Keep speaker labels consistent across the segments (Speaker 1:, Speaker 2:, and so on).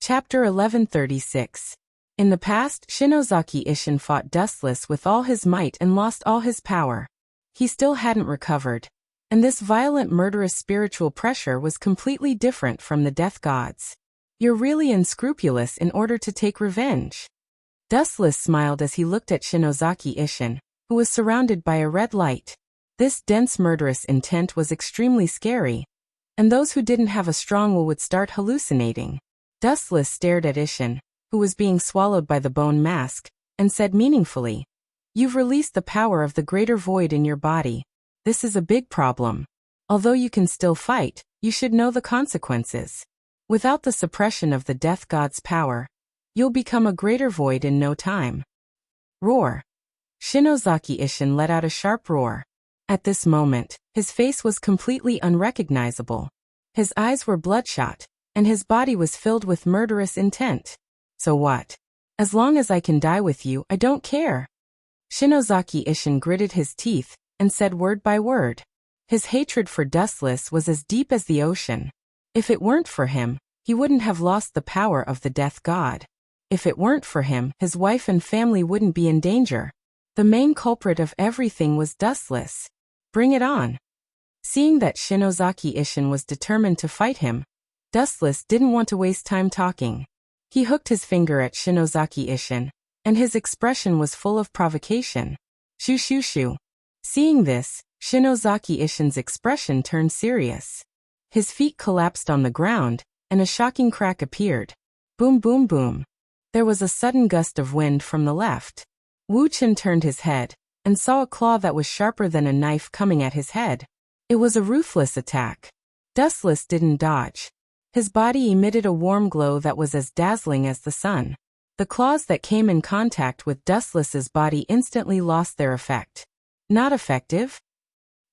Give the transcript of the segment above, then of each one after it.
Speaker 1: Chapter 1136. In the past, Shinozaki Ishin fought Dustless with all his might and lost all his power. He still hadn't recovered. And this violent murderous spiritual pressure was completely different from the death gods. You're really unscrupulous in order to take revenge. Dustless smiled as he looked at Shinozaki Ishin, who was surrounded by a red light. This dense murderous intent was extremely scary, and those who didn't have a strong will would start hallucinating. Dustless stared at Ishin, who was being swallowed by the bone mask, and said meaningfully, "You've released the power of the greater void in your body. This is a big problem. Although you can still fight, you should know the consequences. Without the suppression of the death god's power, you'll become a greater void in no time." Roar. Shinozaki Ishin let out a sharp roar. At this moment, his face was completely unrecognizable. His eyes were bloodshot, and his body was filled with murderous intent. So what? As long as I can die with you, I don't care. Shinozaki Ishin gritted his teeth and said word by word. His hatred for Dustless was as deep as the ocean. If it weren't for him, he wouldn't have lost the power of the death god. If it weren't for him, his wife and family wouldn't be in danger. The main culprit of everything was Dustless. Bring it on. Seeing that Shinozaki Ishin was determined to fight him, Dustless didn't want to waste time talking. He hooked his finger at Shinozaki Ishin, and his expression was full of provocation. Shoo shoo shoo. Seeing this, Shinozaki Ishin's expression turned serious. His feet collapsed on the ground, and a shocking crack appeared. Boom boom boom. There was a sudden gust of wind from the left. Wu Chen turned his head, and saw a claw that was sharper than a knife coming at his head. It was a ruthless attack. Dustless didn't dodge. His body emitted a warm glow that was as dazzling as the sun. The claws that came in contact with Dustless's body instantly lost their effect. Not effective?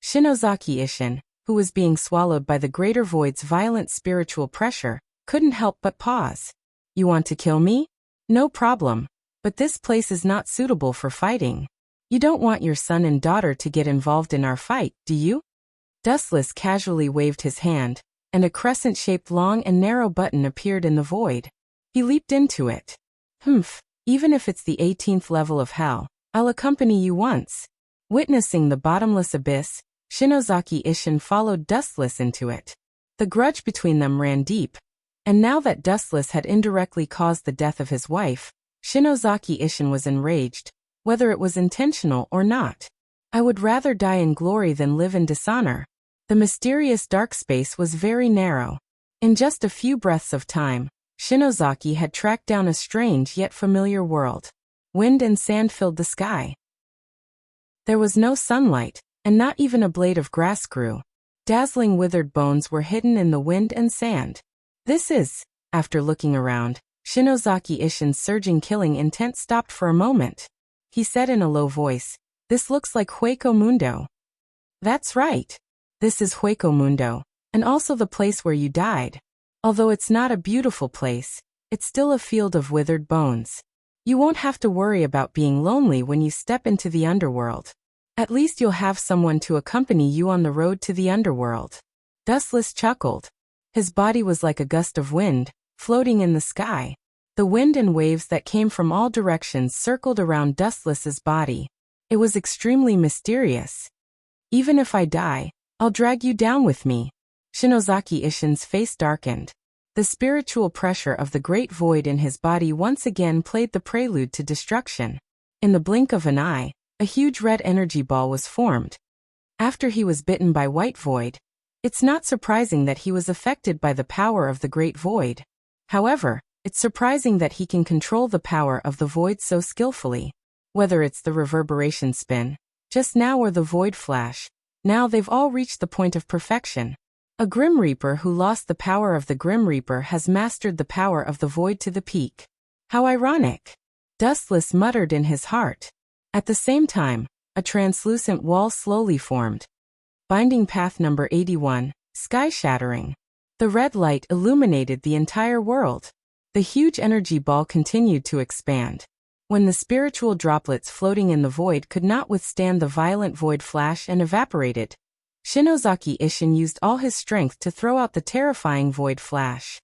Speaker 1: Shinozaki Ishin, who was being swallowed by the greater void's violent spiritual pressure, couldn't help but pause. You want to kill me? No problem. But this place is not suitable for fighting. You don't want your son and daughter to get involved in our fight, do you? Dustless casually waved his hand, and a crescent-shaped long and narrow button appeared in the void. He leaped into it. Humph, even if it's the 18th level of hell, I'll accompany you once. Witnessing the bottomless abyss, Shinozaki Ishin followed Dustless into it. The grudge between them ran deep, and now that Dustless had indirectly caused the death of his wife, Shinozaki Ishin was enraged, whether it was intentional or not. I would rather die in glory than live in dishonor. The mysterious dark space was very narrow. In just a few breaths of time, Shinozaki had tracked down a strange yet familiar world. Wind and sand filled the sky. There was no sunlight, and not even a blade of grass grew. Dazzling withered bones were hidden in the wind and sand. This is, after looking around, Shinozaki Ishin's surging killing intent stopped for a moment. He said in a low voice, "This looks like Hueco Mundo." That's right. This is Hueco Mundo, and also the place where you died. Although it's not a beautiful place, it's still a field of withered bones. You won't have to worry about being lonely when you step into the underworld. At least you'll have someone to accompany you on the road to the underworld. Dustless chuckled. His body was like a gust of wind, floating in the sky. The wind and waves that came from all directions circled around Dustless's body. It was extremely mysterious. Even if I die, I'll drag you down with me. Shinozaki Ishin's face darkened. The spiritual pressure of the great void in his body once again played the prelude to destruction. In the blink of an eye, a huge red energy ball was formed. After he was bitten by White Void, it's not surprising that he was affected by the power of the great void. However, it's surprising that he can control the power of the void so skillfully. Whether it's the reverberation spin, just now, or the void flash, now they've all reached the point of perfection. A Grim Reaper who lost the power of the Grim Reaper has mastered the power of the void to the peak. How ironic. Dustless muttered in his heart. At the same time, a translucent wall slowly formed. Binding path number 81, sky shattering. The red light illuminated the entire world. The huge energy ball continued to expand. When the spiritual droplets floating in the void could not withstand the violent void flash and evaporated, Shinozaki Ishin used all his strength to throw out the terrifying void flash.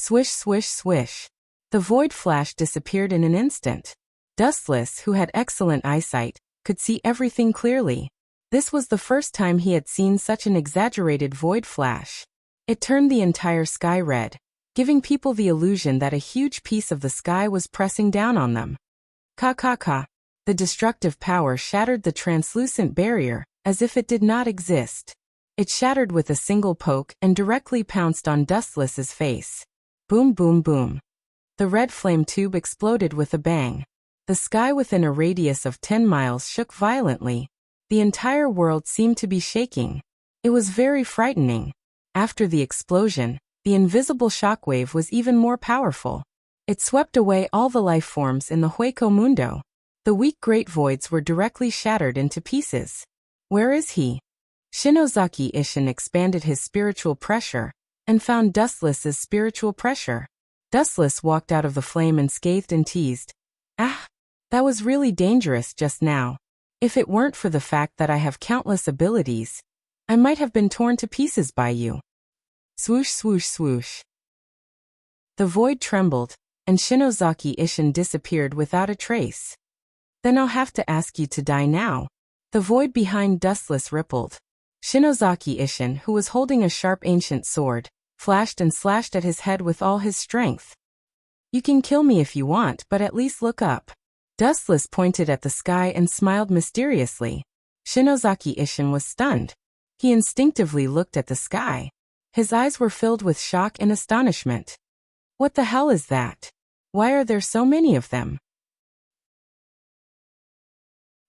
Speaker 1: Swish, swish, swish. The void flash disappeared in an instant. Dustless, who had excellent eyesight, could see everything clearly. This was the first time he had seen such an exaggerated void flash. It turned the entire sky red, giving people the illusion that a huge piece of the sky was pressing down on them. Ka ka ka. The destructive power shattered the translucent barrier, as if it did not exist. It shattered with a single poke and directly pounced on Dustless's face. Boom, boom, boom. The red flame tube exploded with a bang. The sky within a radius of 10 miles shook violently. The entire world seemed to be shaking. It was very frightening. After the explosion, the invisible shockwave was even more powerful. It swept away all the life forms in the Hueco Mundo. The weak great voids were directly shattered into pieces. Where is he? Shinozaki Ishin expanded his spiritual pressure and found Dustless's spiritual pressure. Dustless walked out of the flame and scathed and teased. Ah, that was really dangerous just now. If it weren't for the fact that I have countless abilities, I might have been torn to pieces by you. Swoosh, swoosh, swoosh. The void trembled, and Shinozaki Ishin disappeared without a trace. Then I'll have to ask you to die now. The void behind Dustless rippled. Shinozaki Ishin, who was holding a sharp ancient sword, flashed and slashed at his head with all his strength. You can kill me if you want, but at least look up. Dustless pointed at the sky and smiled mysteriously. Shinozaki Ishin was stunned. He instinctively looked at the sky. His eyes were filled with shock and astonishment. What the hell is that? Why are there so many of them?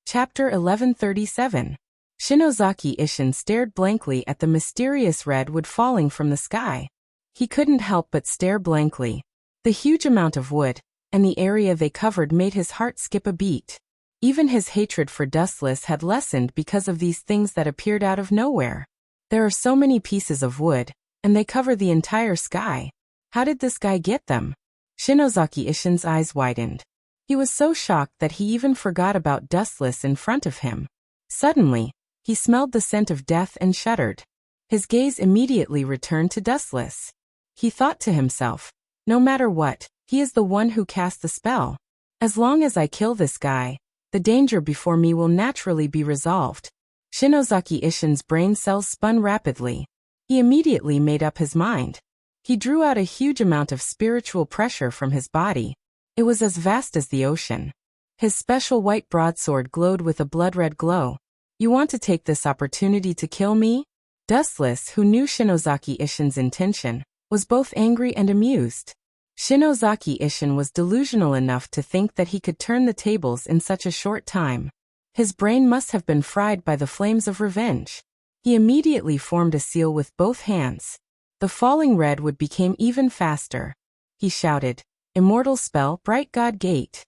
Speaker 1: Chapter 1137. Shinozaki Ishin stared blankly at the mysterious red wood falling from the sky. He couldn't help but stare blankly. The huge amount of wood, and the area they covered made his heart skip a beat. Even his hatred for Dustless had lessened because of these things that appeared out of nowhere. There are so many pieces of wood, and they cover the entire sky. How did this guy get them? Shinozaki Ishin's eyes widened. He was so shocked that he even forgot about Dustless in front of him. Suddenly, he smelled the scent of death and shuddered. His gaze immediately returned to Dustless. He thought to himself, no matter what, he is the one who cast the spell. As long as I kill this guy, the danger before me will naturally be resolved. Shinozaki Ishin's brain cells spun rapidly. He immediately made up his mind. He drew out a huge amount of spiritual pressure from his body. It was as vast as the ocean. His special white broadsword glowed with a blood-red glow. You want to take this opportunity to kill me? Dustless, who knew Shinozaki Ishin's intention, was both angry and amused. Shinozaki Ishin was delusional enough to think that he could turn the tables in such a short time. His brain must have been fried by the flames of revenge. He immediately formed a seal with both hands. The falling redwood became even faster. He shouted, Immortal spell, bright god gate.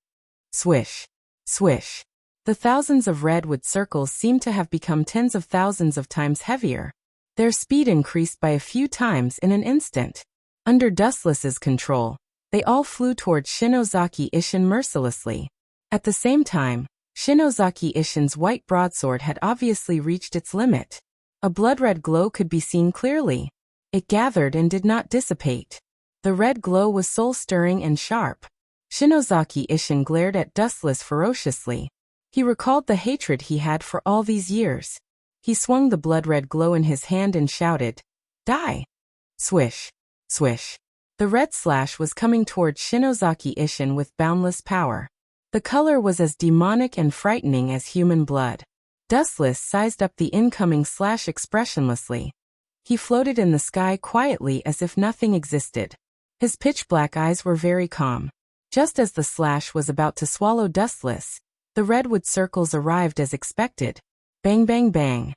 Speaker 1: Swish. Swish. The thousands of redwood circles seemed to have become tens of thousands of times heavier. Their speed increased by a few times in an instant. Under Dustless's control, they all flew towards Shinozaki Ishin mercilessly. At the same time, Shinozaki Ishin's white broadsword had obviously reached its limit. A blood-red glow could be seen clearly. It gathered and did not dissipate. The red glow was soul-stirring and sharp. Shinozaki Ishin glared at Dustless ferociously. He recalled the hatred he had for all these years. He swung the blood-red glow in his hand and shouted, Die! Swish. Swish. The red slash was coming towards Shinozaki Ishin with boundless power. The color was as demonic and frightening as human blood. Dustless sized up the incoming slash expressionlessly. He floated in the sky quietly as if nothing existed. His pitch-black eyes were very calm. Just as the slash was about to swallow Dustless, the redwood circles arrived as expected. Bang bang bang.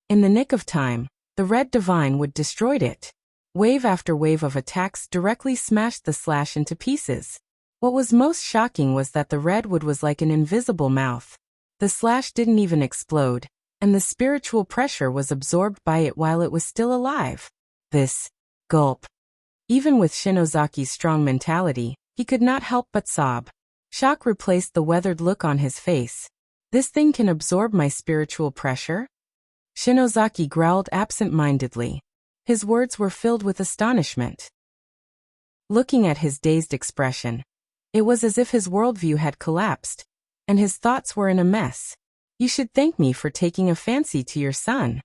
Speaker 1: In the nick of time, the red divine wood destroyed it. Wave after wave of attacks directly smashed the slash into pieces. What was most shocking was that the redwood was like an invisible mouth. The slash didn't even explode, and the spiritual pressure was absorbed by it while it was still alive. This gulp. Even with Shinozaki's strong mentality, he could not help but sob. Shock replaced the weathered look on his face. This thing can absorb my spiritual pressure? Shinozaki growled absent-mindedly. His words were filled with astonishment. looking at his dazed expression. It was as if his worldview had collapsed, and his thoughts were in a mess. You should thank me for taking a fancy to your son.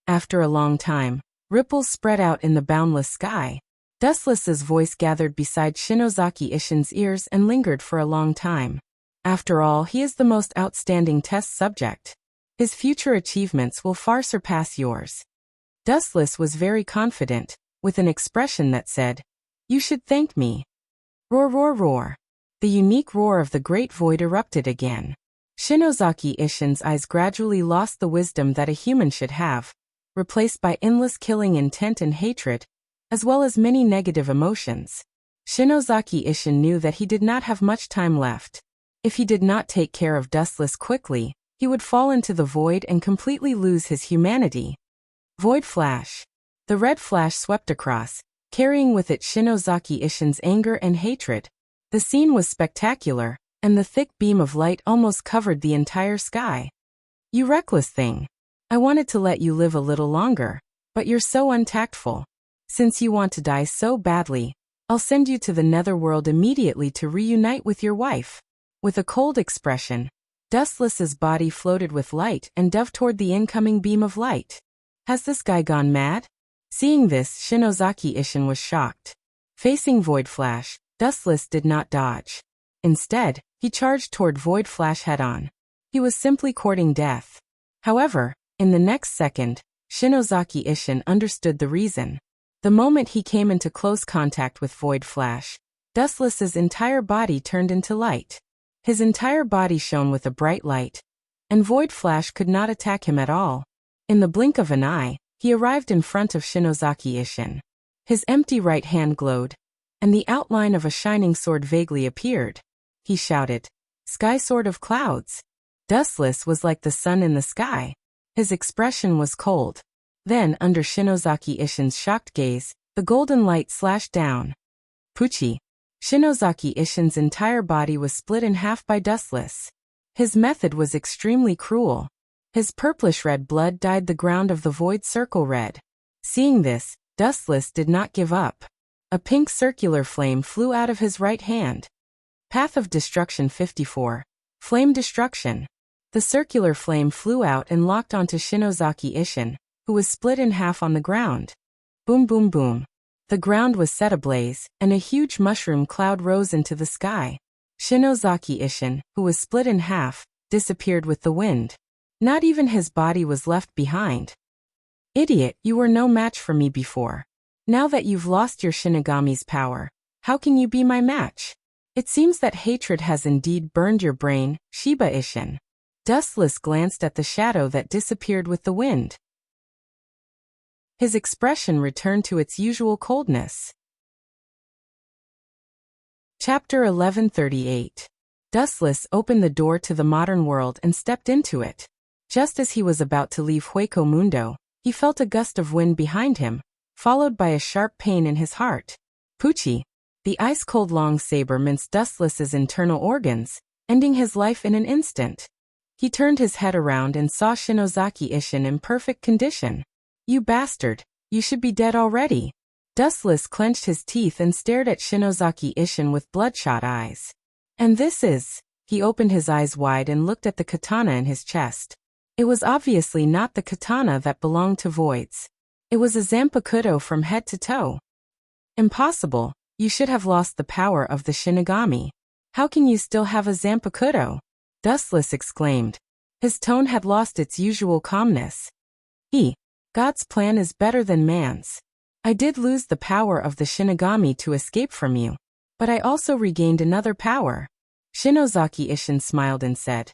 Speaker 1: After a long time, ripples spread out in the boundless sky. Dustless's voice gathered beside Shinozaki Ishin's ears and lingered for a long time. After all, he is the most outstanding test subject. His future achievements will far surpass yours. Dustless was very confident, with an expression that said, "You should thank me." Roar, roar, roar. The unique roar of the great void erupted again. Shinozaki Ishin's eyes gradually lost the wisdom that a human should have, replaced by endless killing intent and hatred, as well as many negative emotions. Shinozaki Ishin knew that he did not have much time left. If he did not take care of Dustless quickly, he would fall into the void and completely lose his humanity. Void flash. The red flash swept across, carrying with it Shinozaki Ishin's anger and hatred. The scene was spectacular, and the thick beam of light almost covered the entire sky. You reckless thing. I wanted to let you live a little longer, but you're so untactful. Since you want to die so badly, I'll send you to the netherworld immediately to reunite with your wife. With a cold expression, Dustless's body floated with light and dove toward the incoming beam of light. Has this guy gone mad? Seeing this, Shinozaki Ishin was shocked. Facing Void Flash, Dustless did not dodge. Instead, he charged toward Void Flash head-on. He was simply courting death. However, in the next second, Shinozaki Ishin understood the reason. The moment he came into close contact with Void Flash, Dustless's entire body turned into light. His entire body shone with a bright light, and Void Flash could not attack him at all. In the blink of an eye, he arrived in front of Shinozaki Ishin. His empty right hand glowed, and the outline of a shining sword vaguely appeared. He shouted, "Sky Sword of Clouds!" Dustless was like the sun in the sky. His expression was cold. Then, under Shinozaki Ishin's shocked gaze, the golden light slashed down. Puchi. Shinozaki Ishin's entire body was split in half by Dustless. His method was extremely cruel. His purplish-red blood dyed the ground of the void circle red. Seeing this, Dustless did not give up. A pink circular flame flew out of his right hand. Path of Destruction 54. Flame Destruction. The circular flame flew out and locked onto Shinozaki Ishin, who was split in half on the ground. Boom, boom, boom. The ground was set ablaze, and a huge mushroom cloud rose into the sky. Shinozaki Ishin, who was split in half, disappeared with the wind. Not even his body was left behind. Idiot, you were no match for me before. Now that you've lost your Shinigami's power, how can you be my match? It seems that hatred has indeed burned your brain, Shiba Ishin. Dustless glanced at the shadow that disappeared with the wind. His expression returned to its usual coldness. Chapter 1138. Dustless opened the door to the modern world and stepped into it. Just as he was about to leave Hueco Mundo, he felt a gust of wind behind him, followed by a sharp pain in his heart. Puchi. The ice-cold long saber minced Dustless's internal organs, ending his life in an instant. He turned his head around and saw Shinozaki Ishin in perfect condition. You bastard, you should be dead already. Dustless clenched his teeth and stared at Shinozaki Ishin with bloodshot eyes. And this is... He opened his eyes wide and looked at the katana in his chest. It was obviously not the katana that belonged to Voids. It was a Zanpakuto from head to toe. Impossible, you should have lost the power of the Shinigami. How can you still have a Zanpakuto? Dustless exclaimed. His tone had lost its usual calmness. God's plan is better than man's. I did lose the power of the Shinigami to escape from you, but I also regained another power. Shinozaki Ishin smiled and said,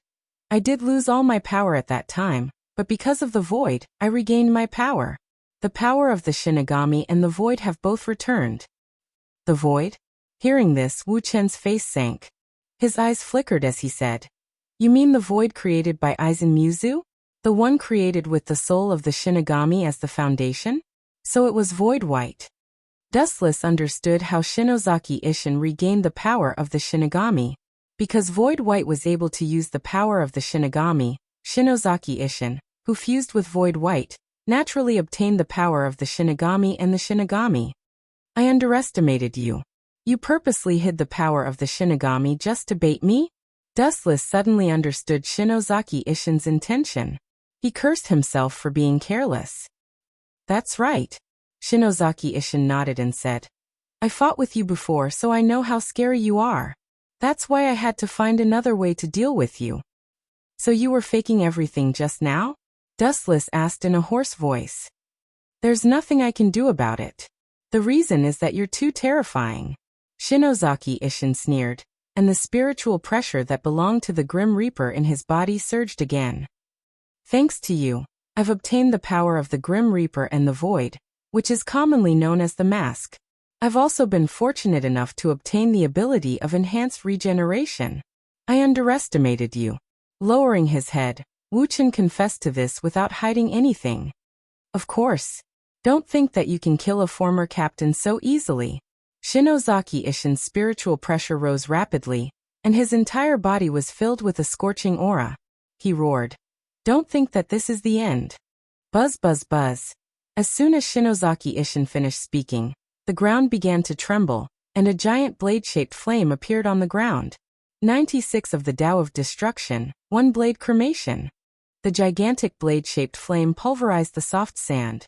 Speaker 1: I did lose all my power at that time, but because of the void, I regained my power. The power of the Shinigami and the void have both returned. The void? Hearing this, Wu Chen's face sank. His eyes flickered as he said, You mean the void created by Aizen Muzu? The one created with the soul of the Shinigami as the foundation? So it was void white. Dustless understood how Shinozaki Ishin regained the power of the Shinigami. Because void white was able to use the power of the Shinigami, Shinozaki Ishin, who fused with void white, naturally obtained the power of the Shinigami and the Shinigami. I underestimated you. You purposely hid the power of the Shinigami just to bait me? Dustless suddenly understood Shinozaki Ishin's intention. He cursed himself for being careless. That's right. Shinozaki Ishin nodded and said, I fought with you before, so I know how scary you are. That's why I had to find another way to deal with you. So you were faking everything just now? Dustless asked in a hoarse voice. There's nothing I can do about it. The reason is that you're too terrifying. Shinozaki Ishin sneered, and the spiritual pressure that belonged to the Grim Reaper in his body surged again. Thanks to you, I've obtained the power of the Grim Reaper and the Void, which is commonly known as the Mask. I've also been fortunate enough to obtain the ability of enhanced regeneration. I underestimated you. Lowering his head, Wuchen confessed to this without hiding anything. Of course. Don't think that you can kill a former captain so easily. Shinozaki Ishin's spiritual pressure rose rapidly, and his entire body was filled with a scorching aura. He roared. Don't think that this is the end. Buzz buzz buzz. As soon as Shinozaki Ishin finished speaking, the ground began to tremble, and a giant blade-shaped flame appeared on the ground. 96 of the Tao of Destruction, 1 blade cremation. The gigantic blade-shaped flame pulverized the soft sand.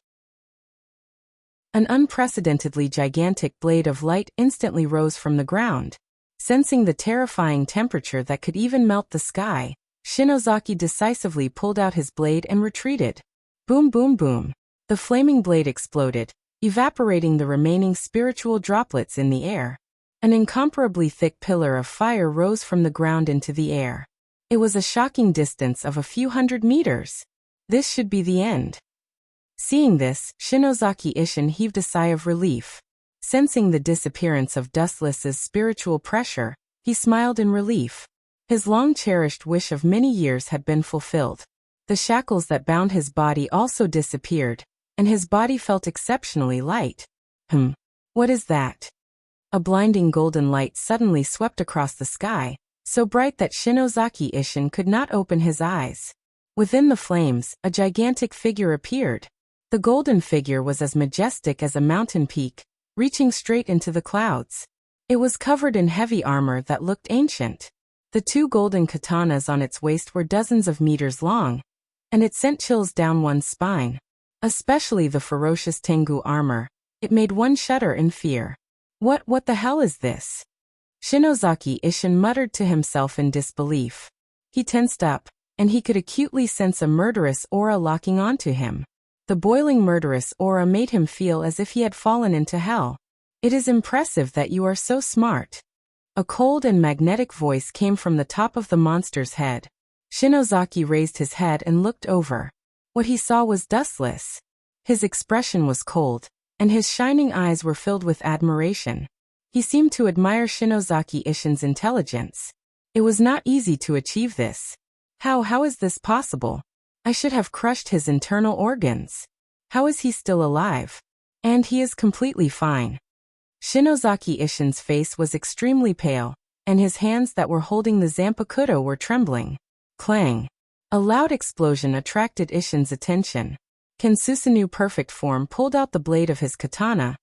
Speaker 1: An unprecedentedly gigantic blade of light instantly rose from the ground. Sensing the terrifying temperature that could even melt the sky, Shinozaki decisively pulled out his blade and retreated. Boom boom boom. The flaming blade exploded, evaporating the remaining spiritual droplets in the air. An incomparably thick pillar of fire rose from the ground into the air. It was a shocking distance of a few hundred meters. This should be the end. Seeing this, Shinozaki Ishin heaved a sigh of relief. Sensing the disappearance of Dustless's spiritual pressure, he smiled in relief. His long-cherished wish of many years had been fulfilled. The shackles that bound his body also disappeared, and his body felt exceptionally light. What is that? A blinding golden light suddenly swept across the sky, so bright that Shinozaki Ishin could not open his eyes. Within the flames, a gigantic figure appeared. The golden figure was as majestic as a mountain peak, reaching straight into the clouds. It was covered in heavy armor that looked ancient. The 2 golden katanas on its waist were dozens of meters long, and it sent chills down one's spine. Especially the ferocious Tengu armor. It made one shudder in fear. What the hell is this? Shinozaki Ishin muttered to himself in disbelief. He tensed up, and he could acutely sense a murderous aura locking onto him. The boiling murderous aura made him feel as if he had fallen into hell. It is impressive that you are so smart. A cold and magnetic voice came from the top of the monster's head. Shinozaki raised his head and looked over. What he saw was Dustless. His expression was cold, and his shining eyes were filled with admiration. He seemed to admire Shinozaki Ishin's intelligence. It was not easy to achieve this. How is this possible? I should have crushed his internal organs. How is he still alive? And he is completely fine. Shinozaki Ishin's face was extremely pale, and his hands that were holding the Zanpakuto were trembling. Clang. A loud explosion attracted Ishin's attention. Kensusunu's perfect form pulled out the blade of his katana,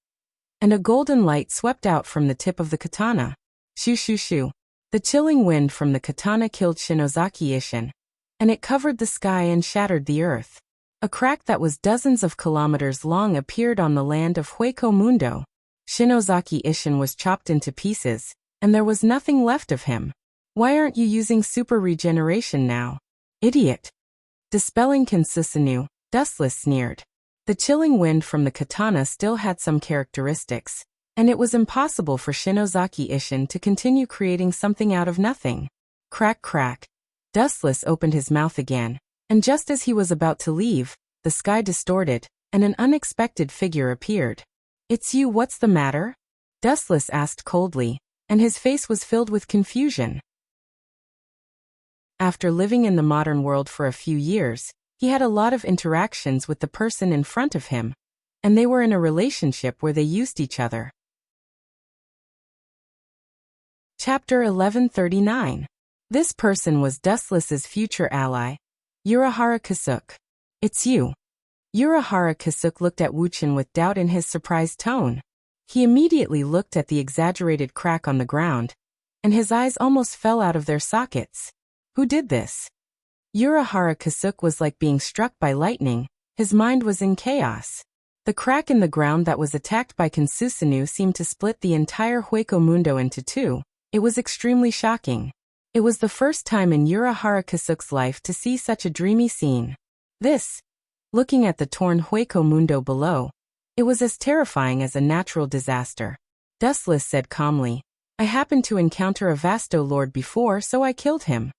Speaker 1: and a golden light swept out from the tip of the katana. Shoo shoo shoo. The chilling wind from the katana killed Shinozaki Ishin, and it covered the sky and shattered the earth. A crack that was dozens of kilometers long appeared on the land of Hueco Mundo. Shinozaki Ishin was chopped into pieces, and there was nothing left of him. Why aren't you using super regeneration now? Idiot. Dispelling Kensusunu, Dustless sneered. The chilling wind from the katana still had some characteristics, and it was impossible for Shinozaki Ishin to continue creating something out of nothing. Crack crack. Dustless opened his mouth again, and just as he was about to leave, the sky distorted, and an unexpected figure appeared. It's you, what's the matter? Dustless asked coldly, and his face was filled with confusion. After living in the modern world for a few years, he had a lot of interactions with the person in front of him, and they were in a relationship where they used each other. Chapter 1139. This person was Dustless's future ally, Urahara Kasuk. It's you. Urahara Kasuk looked at Wuchen with doubt in his surprised tone. He immediately looked at the exaggerated crack on the ground, and his eyes almost fell out of their sockets. Who did this? Urahara Kasuke was like being struck by lightning. His mind was in chaos. The crack in the ground that was attacked by Kansusunu seemed to split the entire Hueco Mundo into two. It was extremely shocking. It was the first time in Urahara Kasuke's life to see such a dreamy scene. Looking at the torn Hueco Mundo below, it was as terrifying as a natural disaster. Dustless said calmly, I happened to encounter a Vasto Lord before, so I killed him.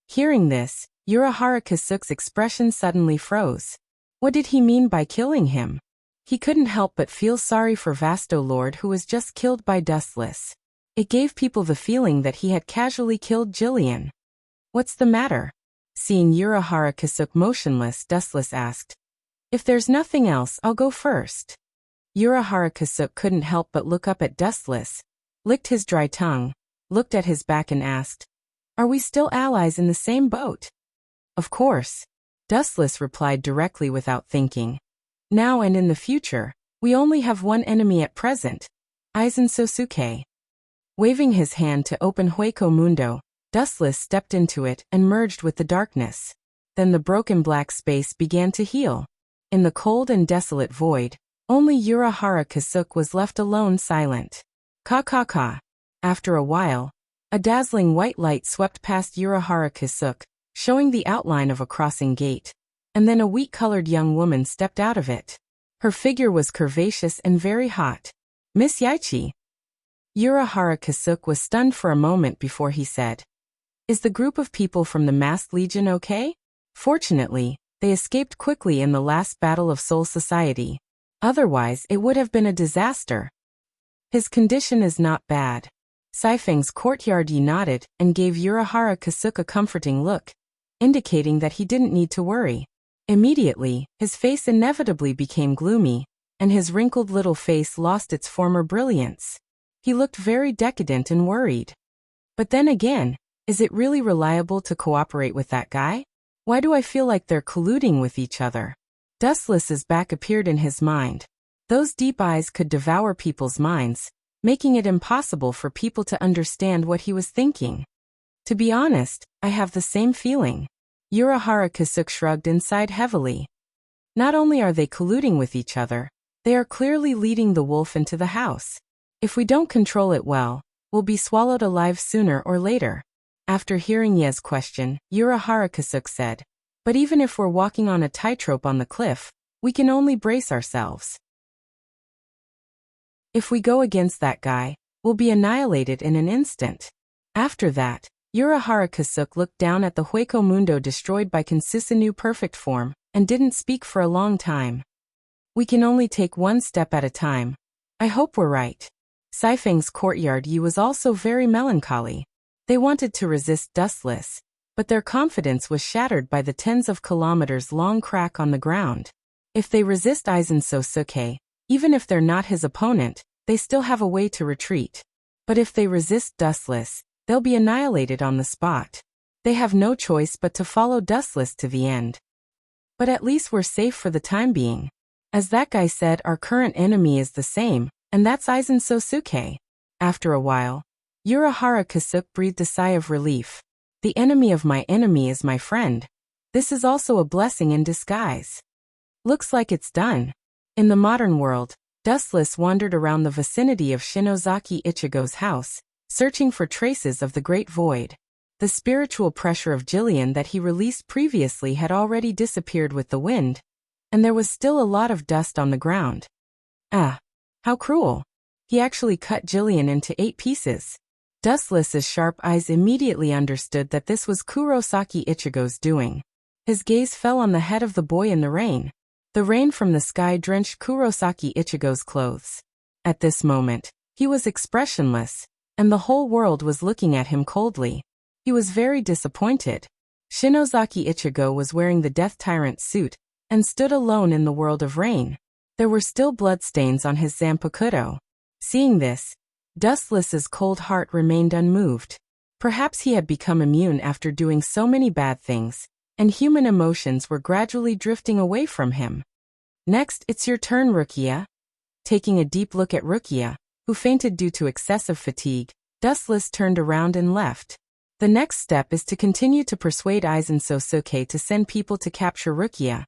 Speaker 1: Hearing this, Urahara Kasuke's expression suddenly froze. What did he mean by killing him? He couldn't help but feel sorry for Vasto Lord who was just killed by Dustless. It gave people the feeling that he had casually killed Jillian. What's the matter? Seeing Urahara Kasuke motionless, Dustless asked. If there's nothing else, I'll go first. Urahara Kasuke couldn't help but look up at Dustless, licked his dry tongue, looked at his back and asked, Are we still allies in the same boat? Of course. Dustless replied directly without thinking. Now and in the future, we only have one enemy at present, Aizen Sosuke. Waving his hand to open Hueco Mundo, Dustless stepped into it and merged with the darkness. Then the broken black space began to heal. In the cold and desolate void, only Urahara Kasuke was left alone, silent. Ka. After a while, a dazzling white light swept past Urahara Kasuke, showing the outline of a crossing gate, and then a wheat-colored young woman stepped out of it. Her figure was curvaceous and very hot. Miss Yaichi. Urahara Kasuke was stunned for a moment before he said, Is the group of people from the Masked Legion okay? Fortunately, they escaped quickly in the last battle of Soul Society. Otherwise, it would have been a disaster. His condition is not bad. Saifeng's courtyard nodded and gave Urahara Kasuke a comforting look, indicating that he didn't need to worry. Immediately, his face inevitably became gloomy, and his wrinkled little face lost its former brilliance. He looked very decadent and worried. But then again, is it really reliable to cooperate with that guy? Why do I feel like they're colluding with each other? Dustless's back appeared in his mind. Those deep eyes could devour people's minds, making it impossible for people to understand what he was thinking. To be honest, I have the same feeling. Urahara Kasuke shrugged and sighed heavily. Not only are they colluding with each other, they are clearly leading the wolf into the house. If we don't control it well, we'll be swallowed alive sooner or later. After hearing Ye's question, Urahara Kasuke said, But even if we're walking on a tightrope on the cliff, we can only brace ourselves. If we go against that guy, we'll be annihilated in an instant. After that, Urahara Kasuke looked down at the Hueco Mundo destroyed by Kansusunu perfect form, and didn't speak for a long time. We can only take one step at a time. I hope we're right. Saifeng's courtyard was also very melancholy. They wanted to resist Dustless, but their confidence was shattered by the tens of kilometers long crack on the ground. If they resist Aizen Sosuke, even if they're not his opponent, they still have a way to retreat. But if they resist Dustless, they'll be annihilated on the spot. They have no choice but to follow Dustless to the end. But at least we're safe for the time being. As that guy said, our current enemy is the same, and that's Aizen Sosuke. After a while, Urahara Kasuke breathed a sigh of relief. The enemy of my enemy is my friend. This is also a blessing in disguise. Looks like it's done. In the modern world, Dustless wandered around the vicinity of Shinozaki Ichigo's house, searching for traces of the Great Void. The spiritual pressure of Jillian that he released previously had already disappeared with the wind, and there was still a lot of dust on the ground. Ah, how cruel. He actually cut Jillian into 8 pieces. Dustless's sharp eyes immediately understood that this was Kurosaki Ichigo's doing. His gaze fell on the head of the boy in the rain. The rain from the sky drenched Kurosaki Ichigo's clothes. At this moment, he was expressionless, and the whole world was looking at him coldly. He was very disappointed. Shinozaki Ichigo was wearing the Death Tyrant suit, and stood alone in the world of rain. There were still bloodstains on his zanpakuto. Seeing this, Dustless's cold heart remained unmoved. Perhaps he had become immune after doing so many bad things, and human emotions were gradually drifting away from him. Next, it's your turn, Rukia. Taking a deep look at Rukia, who fainted due to excessive fatigue, Dustless turned around and left. The next step is to continue to persuade Aizen Sosuke to send people to capture Rukia,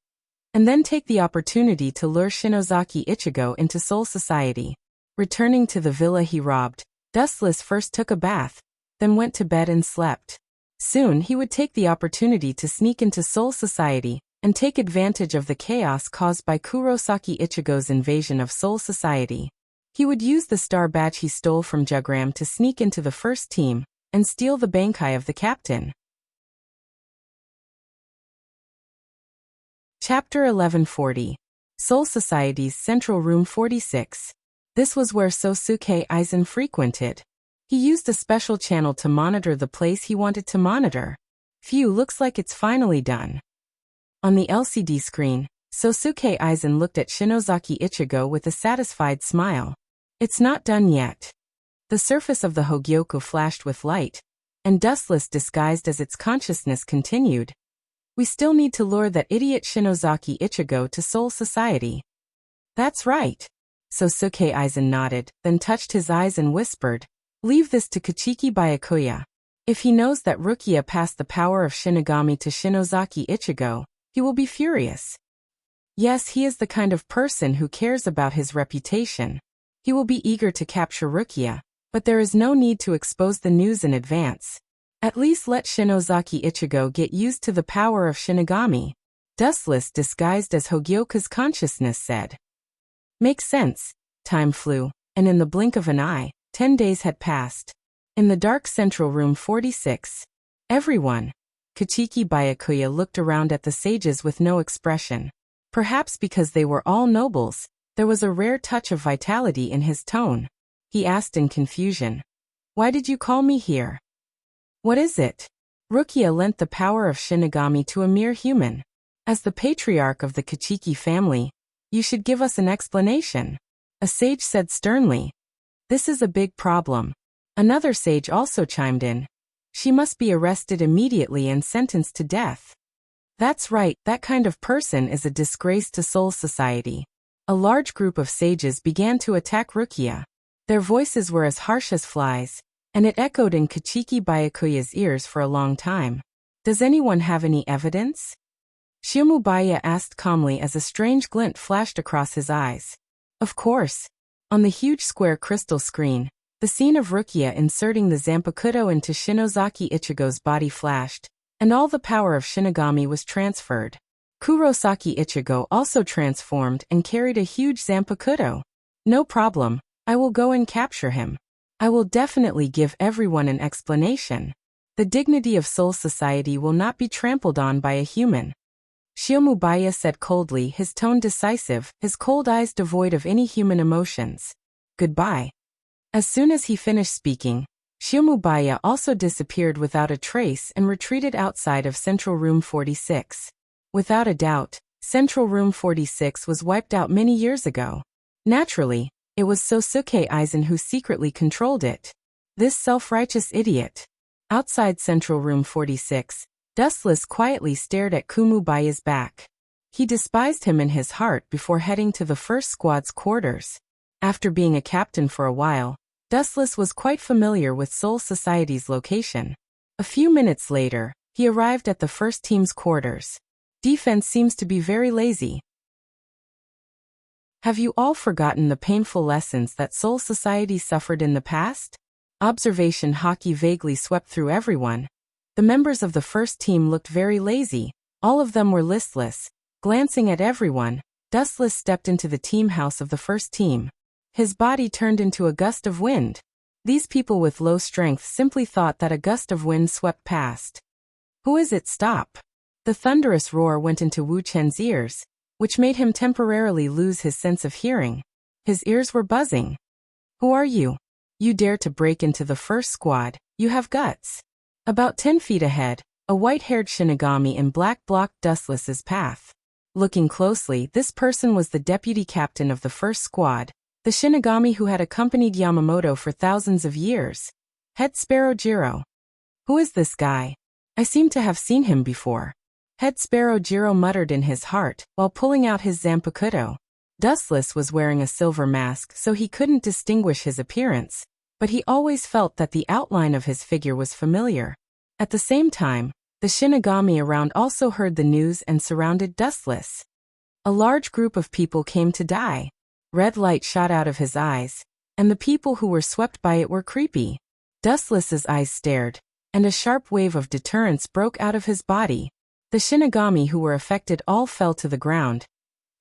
Speaker 1: and then take the opportunity to lure Shinozaki Ichigo into Soul Society. Returning to the villa he robbed, Dustless first took a bath, then went to bed and slept. Soon he would take the opportunity to sneak into Soul Society and take advantage of the chaos caused by Kurosaki Ichigo's invasion of Soul Society. He would use the star badge he stole from Jugram to sneak into the first team and steal the bankai of the captain. Chapter 1140. Soul Society's Central Room 46. This was where Sosuke Aizen frequented. He used a special channel to monitor the place he wanted to monitor. Phew, looks like it's finally done. On the LCD screen, Sosuke Aizen looked at Shinozaki Ichigo with a satisfied smile. It's not done yet. The surface of the Hogyoku flashed with light, and Dustless disguised as its consciousness continued. We still need to lure that idiot Shinozaki Ichigo to Soul Society. That's right. Sosuke Aizen nodded, then touched his eyes and whispered, leave this to Kachiki Byakuya. If he knows that Rukia passed the power of Shinigami to Shinozaki Ichigo, he will be furious. Yes, he is the kind of person who cares about his reputation. He will be eager to capture Rukia, but there is no need to expose the news in advance. At least let Shinozaki Ichigo get used to the power of Shinigami. Dustless, disguised as Hogyoku's consciousness, said. Makes sense. Time flew, and in the blink of an eye, 10 days had passed. In the dark central room 46, everyone, Kachiki Byakuya, looked around at the sages with no expression. Perhaps because they were all nobles, there was a rare touch of vitality in his tone. He asked in confusion, why did you call me here? What is it? Rukia lent the power of Shinigami to a mere human. As the patriarch of the Kachiki family, you should give us an explanation. A sage said sternly. This is a big problem. Another sage also chimed in. She must be arrested immediately and sentenced to death. That's right, that kind of person is a disgrace to Soul Society. A large group of sages began to attack Rukia. Their voices were as harsh as flies, and it echoed in Kachiki Byakuya's ears for a long time. Does anyone have any evidence? Shiomubaya asked calmly as a strange glint flashed across his eyes. Of course. On the huge square crystal screen, the scene of Rukia inserting the Zanpakuto into Shinozaki Ichigo's body flashed, and all the power of Shinigami was transferred. Kurosaki Ichigo also transformed and carried a huge Zanpakuto. No problem, I will go and capture him. I will definitely give everyone an explanation. The dignity of Soul Society will not be trampled on by a human. Shiomubaya said coldly, his tone decisive, his cold eyes devoid of any human emotions. Goodbye. As soon as he finished speaking, Shiomubaya also disappeared without a trace and retreated outside of Central Room 46. Without a doubt, Central Room 46 was wiped out many years ago. Naturally, it was Sosuke Aizen who secretly controlled it. This self-righteous idiot. Outside Central Room 46, Dustless quietly stared at Kumubaya's back. He despised him in his heart before heading to the first squad's quarters. After being a captain for a while, Dustless was quite familiar with Soul Society's location. A few minutes later, he arrived at the first team's quarters. Defense seems to be very lazy. Have you all forgotten the painful lessons that Soul Society suffered in the past? Observation haki vaguely swept through everyone. The members of the first team looked very lazy. All of them were listless. Glancing at everyone, Dustless stepped into the team house of the first team. His body turned into a gust of wind. These people with low strength simply thought that a gust of wind swept past. Who is it? Stop! The thunderous roar went into Wu Chen's ears, which made him temporarily lose his sense of hearing. His ears were buzzing. Who are you? You dare to break into the first squad, you have guts. About 10 feet ahead, a white-haired Shinigami in black blocked Dustless's path. Looking closely, this person was the deputy captain of the first squad, the Shinigami who had accompanied Yamamoto for thousands of years. Head Sparrow Jiro. Who is this guy? I seem to have seen him before. Head Sparrow Jiro muttered in his heart, while pulling out his Zanpakuto. Dustless was wearing a silver mask, so he couldn't distinguish his appearance, but he always felt that the outline of his figure was familiar. At the same time, the Shinigami around also heard the news and surrounded Dustless. A large group of people came to die. Red light shot out of his eyes, and the people who were swept by it were creepy. Dustless's eyes stared, and a sharp wave of deterrence broke out of his body. The Shinigami who were affected all fell to the ground,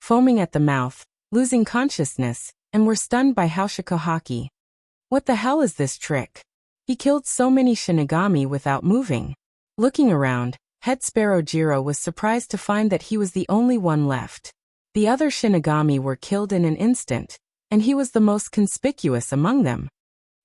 Speaker 1: foaming at the mouth, losing consciousness, and were stunned by Haushiko-haki. What the hell is this trick? He killed so many Shinigami without moving. Looking around, Head Sparrow Jiro was surprised to find that he was the only one left. The other Shinigami were killed in an instant, and he was the most conspicuous among them.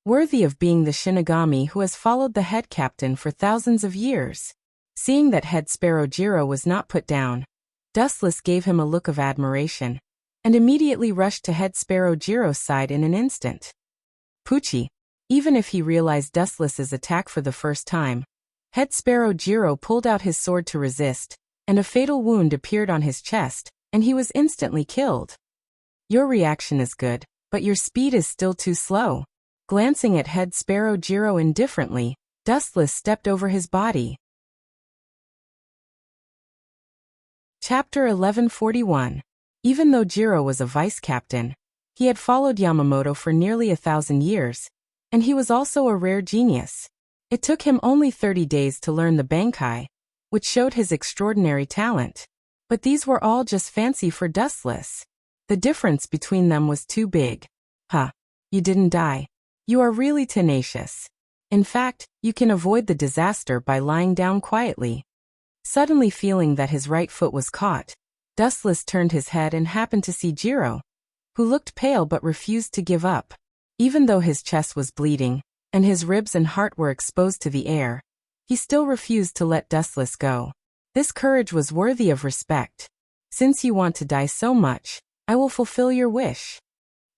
Speaker 1: Worthy of being the Shinigami who has followed the head captain for thousands of years. Seeing that Head Sparrow Jiro was not put down, Dustless gave him a look of admiration, and immediately rushed to Head Sparrow Jiro's side in an instant. Poochie. Even if he realized Dustless's attack for the first time, Head Sparrow Jiro pulled out his sword to resist, and a fatal wound appeared on his chest, and he was instantly killed. Your reaction is good, but your speed is still too slow. Glancing at Head Sparrow Jiro indifferently, Dustless stepped over his body. Chapter 1141. Even though Jiro was a vice-captain, he had followed Yamamoto for nearly 1,000 years, and he was also a rare genius. It took him only 30 days to learn the Bankai, which showed his extraordinary talent. But these were all just fancy for Dustless. The difference between them was too big. You didn't die. You are really tenacious. In fact, you can avoid the disaster by lying down quietly. Suddenly feeling that his right foot was caught, Dustless turned his head and happened to see Jiro, who looked pale but refused to give up. Even though his chest was bleeding, and his ribs and heart were exposed to the air, he still refused to let Dustless go. This courage was worthy of respect. Since you want to die so much, I will fulfill your wish.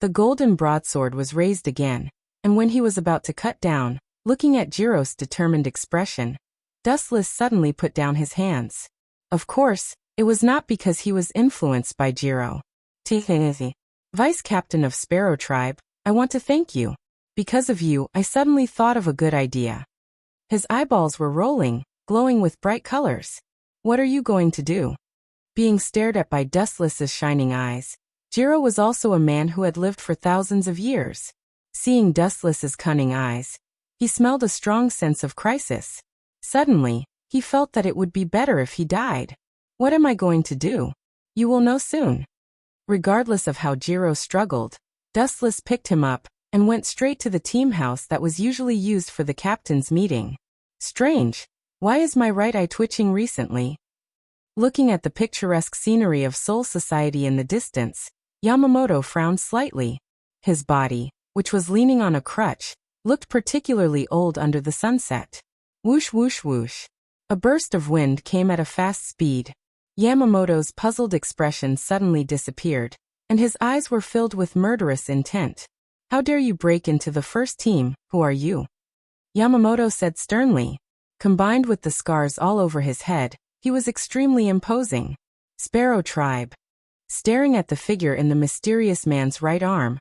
Speaker 1: The golden broadsword was raised again, and when he was about to cut down, looking at Jiro's determined expression, Dustless suddenly put down his hands. Of course, it was not because he was influenced by Jiro. Vice Captain of Sparrow Tribe, I want to thank you. Because of you, I suddenly thought of a good idea. His eyeballs were rolling, glowing with bright colors. What are you going to do? Being stared at by Dustless's shining eyes, Jiro was also a man who had lived for thousands of years. Seeing Dustless's cunning eyes, he smelled a strong sense of crisis. Suddenly, he felt that it would be better if he died. What am I going to do? You will know soon. Regardless of how Jiro struggled, Dustless picked him up and went straight to the team house that was usually used for the captain's meeting. Strange. Why is my right eye twitching recently? Looking at the picturesque scenery of Soul Society in the distance, Yamamoto frowned slightly. His body, which was leaning on a crutch, looked particularly old under the sunset. Whoosh whoosh whoosh. A burst of wind came at a fast speed. Yamamoto's puzzled expression suddenly disappeared, and his eyes were filled with murderous intent. How dare you break into the first team? Who are you? Yamamoto said sternly. Combined with the scars all over his head, he was extremely imposing. Sparrow Tribe. Staring at the figure in the mysterious man's right arm,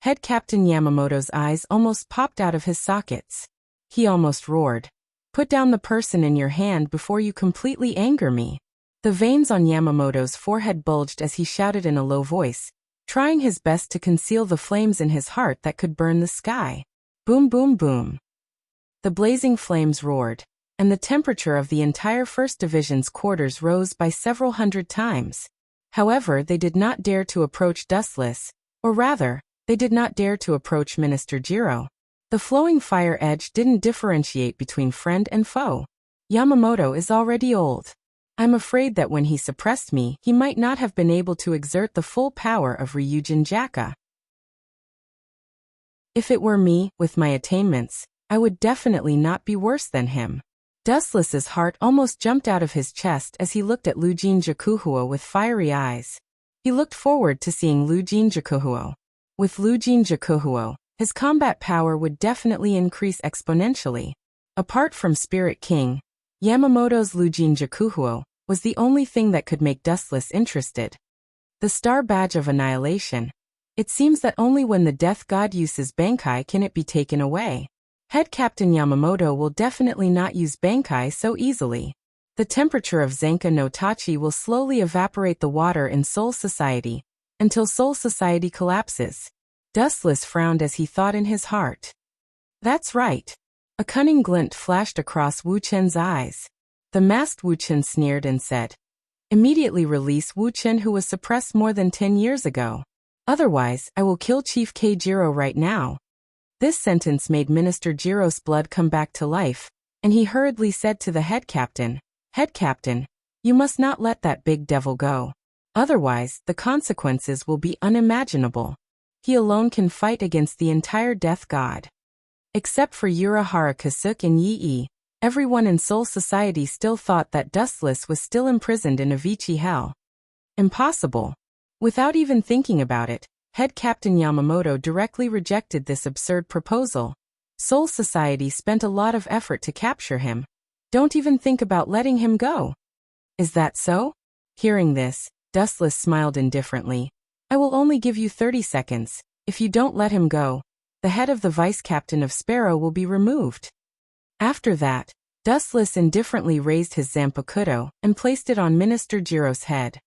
Speaker 1: Head Captain Yamamoto's eyes almost popped out of his sockets. He almost roared. Put down the person in your hand before you completely anger me. The veins on Yamamoto's forehead bulged as he shouted in a low voice, trying his best to conceal the flames in his heart that could burn the sky. Boom boom boom. The blazing flames roared, and the temperature of the entire 1st Division's quarters rose by several hundred times. However, they did not dare to approach Dustless, or rather, they did not dare to approach Minister Jiro. The flowing fire edge didn't differentiate between friend and foe. Yamamoto is already old. I'm afraid that when he suppressed me, he might not have been able to exert the full power of Ryujin Jaka. If it were me, with my attainments, I would definitely not be worse than him. Dustless's heart almost jumped out of his chest as he looked at Ryujin Jakuhuo with fiery eyes. He looked forward to seeing Ryujin Jakuhuo. With Ryujin Jakuhuo, his combat power would definitely increase exponentially. Apart from Spirit King, Yamamoto's Ryujin Jakuhuo was the only thing that could make Dustless interested. The Star Badge of Annihilation. It seems that only when the Death God uses Bankai can it be taken away. Head Captain Yamamoto will definitely not use Bankai so easily. The temperature of Zenka no Tachi will slowly evaporate the water in Soul Society, until Soul Society collapses. Dustless frowned as he thought in his heart. That's right. A cunning glint flashed across Wu Chen's eyes. The masked Wu Chen sneered and said, "Immediately release Wu Chen, who was suppressed more than 10 years ago. Otherwise, I will kill Chief K. Jiro right now." This sentence made Minister Jiro's blood come back to life, and he hurriedly said to the head captain, "Head captain, you must not let that big devil go. Otherwise, the consequences will be unimaginable. He alone can fight against the entire Death God." Except for Urahara Kasuk and Yi, everyone in Soul Society still thought that Dustless was still imprisoned in Avicii Hell. Impossible. Without even thinking about it, Head Captain Yamamoto directly rejected this absurd proposal. Soul Society spent a lot of effort to capture him. Don't even think about letting him go. Is that so? Hearing this, Dustless smiled indifferently. "I will only give you 30 seconds. If you don't let him go, the head of the vice captain of Sparrow will be removed." After that, Dustless indifferently raised his Zanpakuto and placed it on Minister Jiro's head.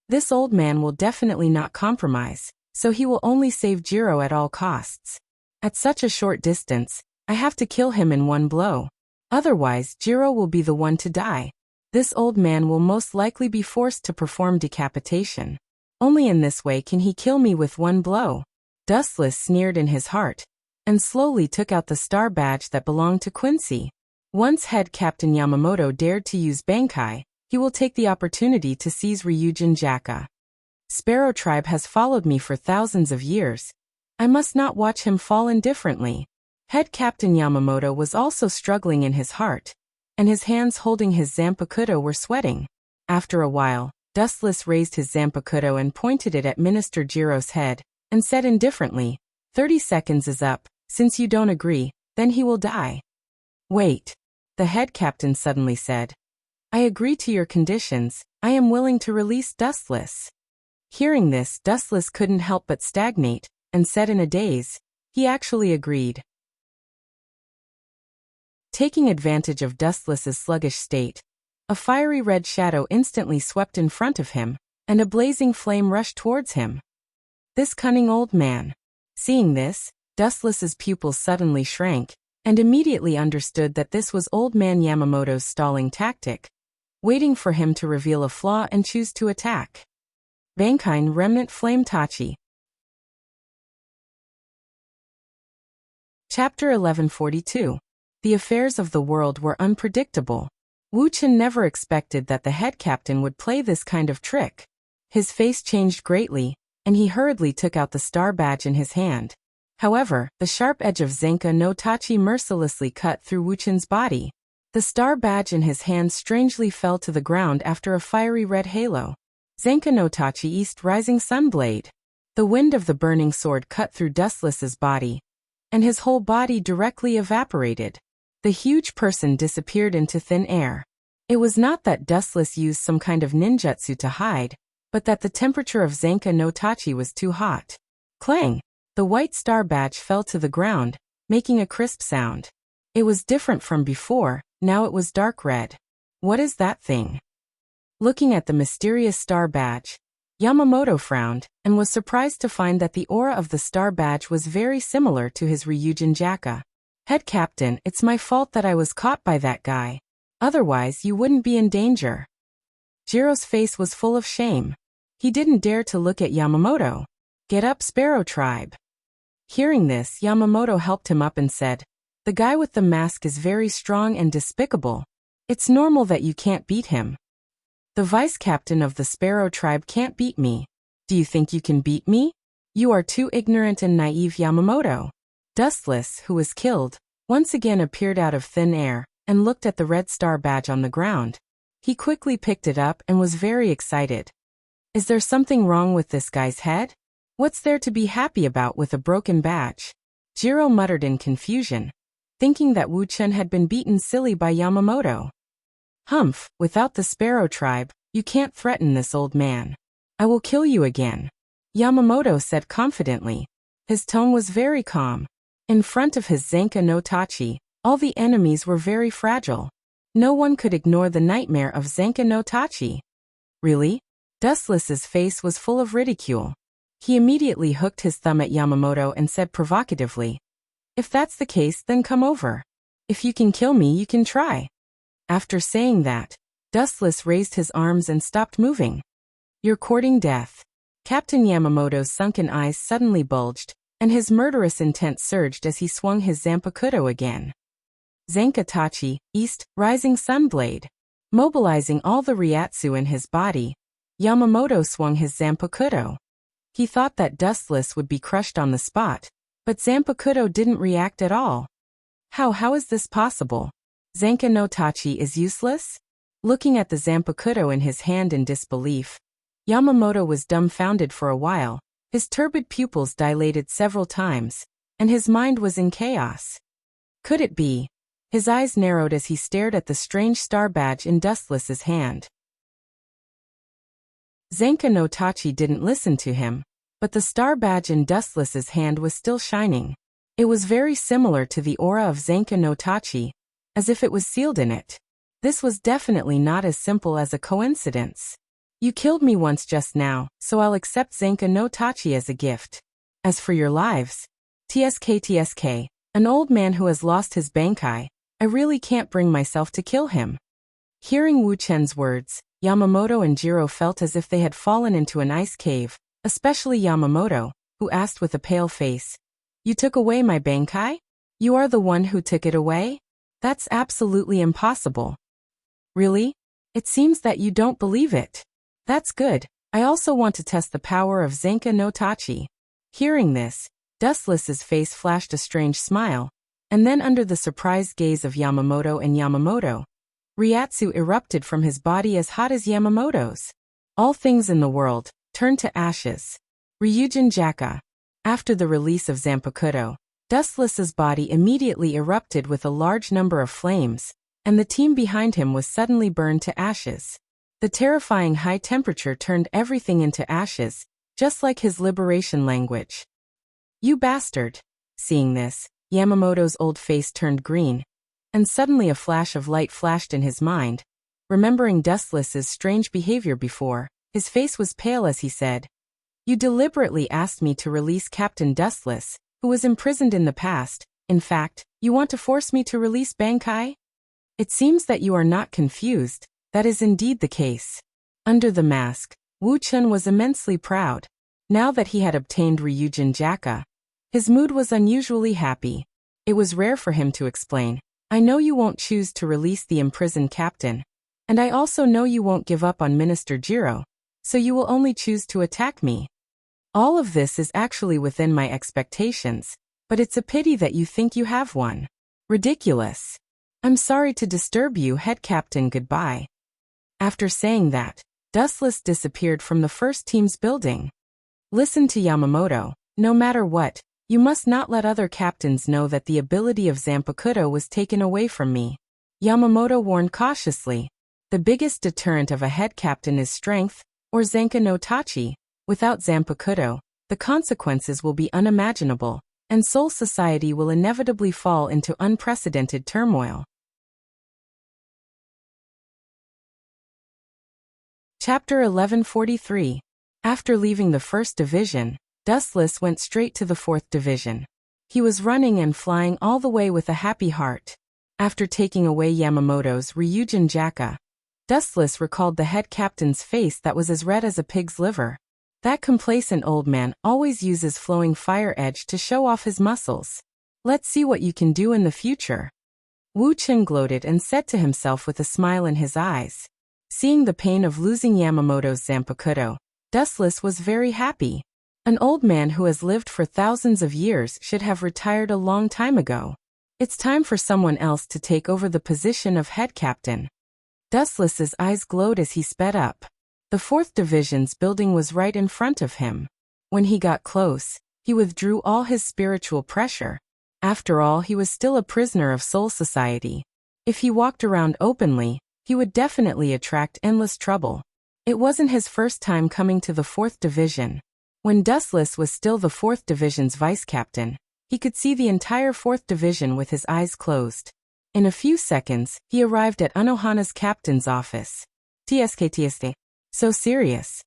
Speaker 1: This old man will definitely not compromise, so he will only save Jiro at all costs. At such a short distance, I have to kill him in one blow. Otherwise, Jiro will be the one to die. This old man will most likely be forced to perform decapitation. Only in this way can he kill me with one blow. Dustless sneered in his heart, and slowly took out the star badge that belonged to Quincy. Once Head Captain Yamamoto dared to use Bankai, he will take the opportunity to seize Ryujin Jaka. Sparrow Tribe has followed me for thousands of years. I must not watch him fall indifferently. Head Captain Yamamoto was also struggling in his heart, and his hands holding his Zanpakuto were sweating. After a while, Dustless raised his Zanpakuto and pointed it at Minister Jiro's head, and said indifferently, 30 seconds is up. Since you don't agree, then he will die." "Wait," the head captain suddenly said. "I agree to your conditions. I am willing to release Dustless." Hearing this, Dustless couldn't help but stagnate, and said in a daze, he actually agreed. Taking advantage of Dustless's sluggish state, a fiery red shadow instantly swept in front of him, and a blazing flame rushed towards him. This cunning old man. Seeing this, Dustless's pupils suddenly shrank, and immediately understood that this was old man Yamamoto's stalling tactic, waiting for him to reveal a flaw and choose to attack. Bankai Remnant Flame Tachi. Chapter 1142. The affairs of the world were unpredictable. Wu Chen never expected that the head captain would play this kind of trick. His face changed greatly, and he hurriedly took out the star badge in his hand. However, the sharp edge of Zenka no Tachi mercilessly cut through Wu Chen's body. The star badge in his hand strangely fell to the ground after a fiery red halo. Zenka no Tachi East Rising Sunblade. The wind of the burning sword cut through Dustless's body, and his whole body directly evaporated. The huge person disappeared into thin air. It was not that Dustless used some kind of ninjutsu to hide, but that the temperature of Zenka no Tachi was too hot. Clang! The white star badge fell to the ground, making a crisp sound. It was different from before, now it was dark red. What is that thing? Looking at the mysterious star badge, Yamamoto frowned, and was surprised to find that the aura of the star badge was very similar to his Ryujin Jaka. "Head captain, it's my fault that I was caught by that guy. Otherwise you wouldn't be in danger." Jiro's face was full of shame. He didn't dare to look at Yamamoto. "Get up, Sparrow Tribe." Hearing this, Yamamoto helped him up and said, "The guy with the mask is very strong and despicable. It's normal that you can't beat him. The vice captain of the Sparrow Tribe can't beat me. Do you think you can beat me? You are too ignorant and naive, Yamamoto." Dustless, who was killed, once again appeared out of thin air, and looked at the red star badge on the ground. He quickly picked it up and was very excited. Is there something wrong with this guy's head? What's there to be happy about with a broken badge? Jiro muttered in confusion, thinking that Wu Chen had been beaten silly by Yamamoto. Humph, without the Sparrow Tribe, you can't threaten this old man. I will kill you again," Yamamoto said confidently. His tone was very calm. In front of his Zenka no Tachi, all the enemies were very fragile. No one could ignore the nightmare of Zenka no Tachi. Really? Dustless's face was full of ridicule. He immediately hooked his thumb at Yamamoto and said provocatively, "If that's the case, then come over. If you can kill me, you can try." After saying that, Dustless raised his arms and stopped moving. "You're courting death." Captain Yamamoto's sunken eyes suddenly bulged, and his murderous intent surged as he swung his Zanpakuto again. Zenka Tachi, East, Rising Sunblade. Mobilizing all the Ryatsu in his body, Yamamoto swung his Zanpakuto. He thought that Dustless would be crushed on the spot, but Zanpakuto didn't react at all. How is this possible? Zenka no Tachi is useless? Looking at the Zanpakuto in his hand in disbelief, Yamamoto was dumbfounded for a while. His turbid pupils dilated several times, and his mind was in chaos. Could it be? His eyes narrowed as he stared at the strange star badge in Dustless's hand. Zenka no Tachi didn't listen to him, but the star badge in Dustless's hand was still shining. It was very similar to the aura of Zenka no Tachi, as if it was sealed in it. This was definitely not as simple as a coincidence. You killed me once just now, so I'll accept Zenka no Tachi as a gift. As for your lives, TSK, an old man who has lost his Bankai, I really can't bring myself to kill him. Hearing Wu Chen's words, Yamamoto and Jiro felt as if they had fallen into an ice cave, especially Yamamoto, who asked with a pale face, "You took away my Bankai? You are the one who took it away? That's absolutely impossible." "Really? It seems that you don't believe it. That's good. I also want to test the power of Zenka no Tachi." Hearing this, Dustless's face flashed a strange smile, and then under the surprised gaze of Yamamoto and Yamamoto, Ryatsu erupted from his body as hot as Yamamoto's. All things in the world turned to ashes. Ryujin Jaka. After the release of Zanpakuto, Dustless's body immediately erupted with a large number of flames, and the team behind him was suddenly burned to ashes. The terrifying high temperature turned everything into ashes, just like his liberation language. "You bastard!" Seeing this, Yamamoto's old face turned green, and suddenly a flash of light flashed in his mind. Remembering Dustless's strange behavior before, his face was pale as he said, "You deliberately asked me to release Captain Dustless, who was imprisoned in the past. In fact, you want to force me to release Bankai? It seems that you are not confused. That is indeed the case." Under the mask, Wu Chun was immensely proud. Now that he had obtained Ryujin Jaka, his mood was unusually happy. It was rare for him to explain, "I know you won't choose to release the imprisoned captain, and I also know you won't give up on Minister Jiro, so you will only choose to attack me. All of this is actually within my expectations, but it's a pity that you think you have one. Ridiculous. I'm sorry to disturb you, head captain, goodbye." After saying that, Dustless disappeared from the first team's building. "Listen to Yamamoto, no matter what, you must not let other captains know that the ability of Zanpakuto was taken away from me," Yamamoto warned cautiously. The biggest deterrent of a head captain is strength, or Zenka no Tachi. Without Zanpakuto, the consequences will be unimaginable, and Soul Society will inevitably fall into unprecedented turmoil. Chapter 1143. After leaving the First Division, Dustless went straight to the Fourth Division. He was running and flying all the way with a happy heart. After taking away Yamamoto's Ryujin Jaka, Dustless recalled the head captain's face that was as red as a pig's liver. That complacent old man always uses flowing fire edge to show off his muscles. Let's see what you can do in the future. Wu Chen gloated and said to himself with a smile in his eyes. Seeing the pain of losing Yamamoto's Zanpakuto, Dustless was very happy. An old man who has lived for thousands of years should have retired a long time ago. It's time for someone else to take over the position of head captain. Dustless's eyes glowed as he sped up. The Fourth Division's building was right in front of him. When he got close, he withdrew all his spiritual pressure. After all, he was still a prisoner of Soul Society. If he walked around openly, he would definitely attract endless trouble. It wasn't his first time coming to the 4th Division. When Dustless was still the 4th Division's vice-captain, he could see the entire 4th Division with his eyes closed. In a few seconds, he arrived at Unohana's captain's office. TSK. So serious.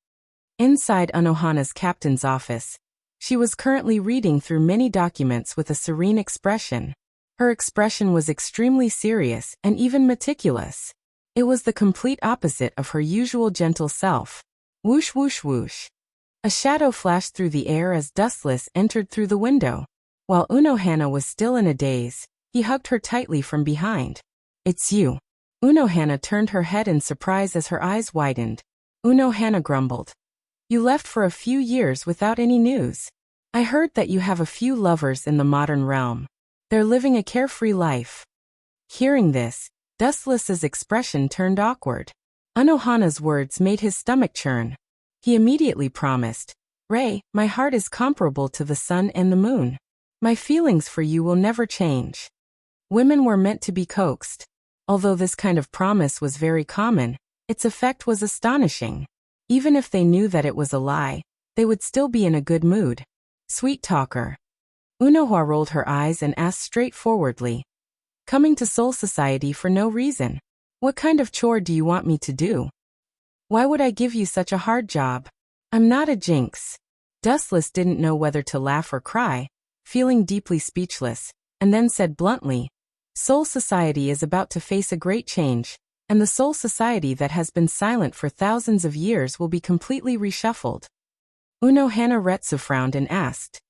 Speaker 1: Inside Unohana's captain's office, she was currently reading through many documents with a serene expression. Her expression was extremely serious and even meticulous. It was the complete opposite of her usual gentle self. Whoosh whoosh whoosh. A shadow flashed through the air as Dustless entered through the window. While Unohana was still in a daze, he hugged her tightly from behind. It's you. Unohana turned her head in surprise as her eyes widened. Unohana grumbled. You left for a few years without any news. I heard that you have a few lovers in the modern realm. They're living a carefree life. Hearing this, Dustless's expression turned awkward. Unohana's words made his stomach churn. He immediately promised, Ray, my heart is comparable to the sun and the moon. My feelings for you will never change. Women were meant to be coaxed. Although this kind of promise was very common, its effect was astonishing. Even if they knew that it was a lie, they would still be in a good mood. Sweet talker. Unohana rolled her eyes and asked straightforwardly, Coming to Soul Society for no reason. What kind of chore do you want me to do? Why would I give you such a hard job? I'm not a jinx. Dustless didn't know whether to laugh or cry, feeling deeply speechless, and then said bluntly, Soul Society is about to face a great change, and the Soul Society that has been silent for thousands of years will be completely reshuffled. Unohana Retsu frowned and asked,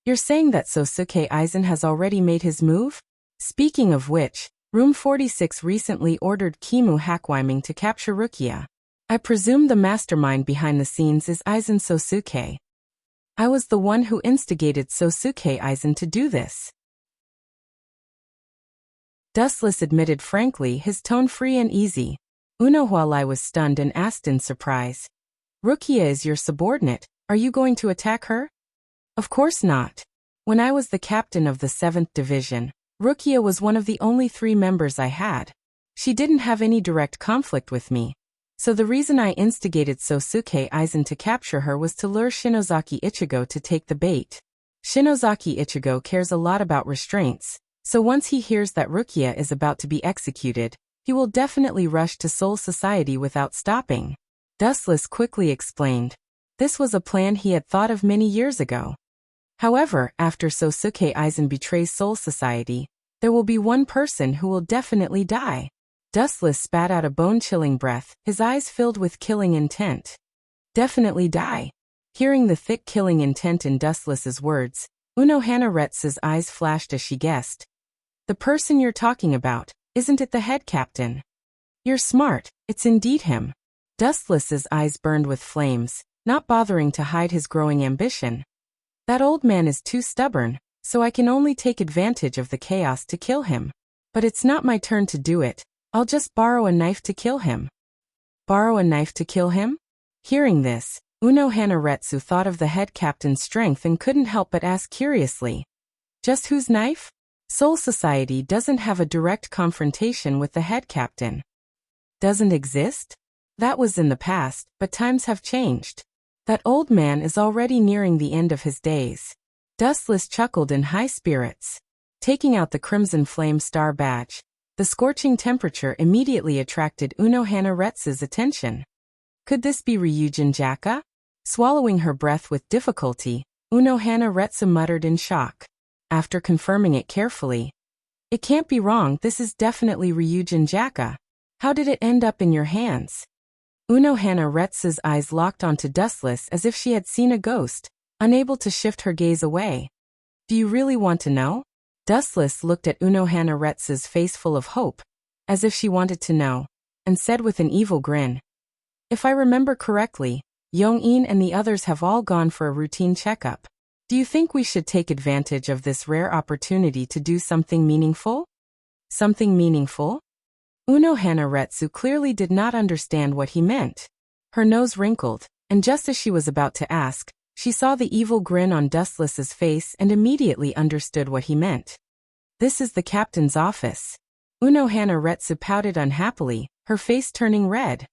Speaker 1: You're saying that Sosuke Aizen has already made his move? Speaking of which, Room 46 recently ordered Kimu Hakwiming to capture Rukia. I presume the mastermind behind the scenes is Aizen Sosuke. I was the one who instigated Sosuke Aizen to do this. Dustless admitted frankly, his tone free and easy. Unohana was stunned and asked in surprise, Rukia is your subordinate, are you going to attack her? Of course not. When I was the captain of the 7th Division, Rukia was one of the only 3 members I had. She didn't have any direct conflict with me. So the reason I instigated Sosuke Aizen to capture her was to lure Shinozaki Ichigo to take the bait. Shinozaki Ichigo cares a lot about restraints, so once he hears that Rukia is about to be executed, he will definitely rush to Soul Society without stopping. Dustless quickly explained. This was a plan he had thought of many years ago. However, after Sosuke Aizen betrays Soul Society, there will be one person who will definitely die. Dustless spat out a bone-chilling breath, his eyes filled with killing intent. Definitely die. Hearing the thick killing intent in Dustless's words, Unohana Retsu's eyes flashed as she guessed. The person you're talking about, isn't it the head captain? You're smart, it's indeed him. Dustless's eyes burned with flames, not bothering to hide his growing ambition. That old man is too stubborn, so I can only take advantage of the chaos to kill him. But it's not my turn to do it, I'll just borrow a knife to kill him. Borrow a knife to kill him? Hearing this, Unohana Retsu thought of the head captain's strength and couldn't help but ask curiously. Just whose knife? Soul Society doesn't have a direct confrontation with the head captain. Doesn't exist? That was in the past, but times have changed. That old man is already nearing the end of his days. Dustless chuckled in high spirits. Taking out the Crimson Flame Star badge, the scorching temperature immediately attracted Unohana Retsu's attention. Could this be Ryujin Jaka? Swallowing her breath with difficulty, Unohana Retsu muttered in shock. After confirming it carefully, It can't be wrong, this is definitely Ryujin Jaka. How did it end up in your hands? Unohana Retsu's eyes locked onto Dustless as if she had seen a ghost, unable to shift her gaze away. Do you really want to know? Dustless looked at Unohana Retsu's face full of hope, as if she wanted to know, and said with an evil grin. If I remember correctly, Yong-in and the others have all gone for a routine checkup. Do you think we should take advantage of this rare opportunity to do something meaningful? Something meaningful? Unohana Retsu clearly did not understand what he meant. Her nose wrinkled, and just as she was about to ask, she saw the evil grin on Dustless's face and immediately understood what he meant. This is the captain's office. Unohana Retsu pouted unhappily, her face turning red.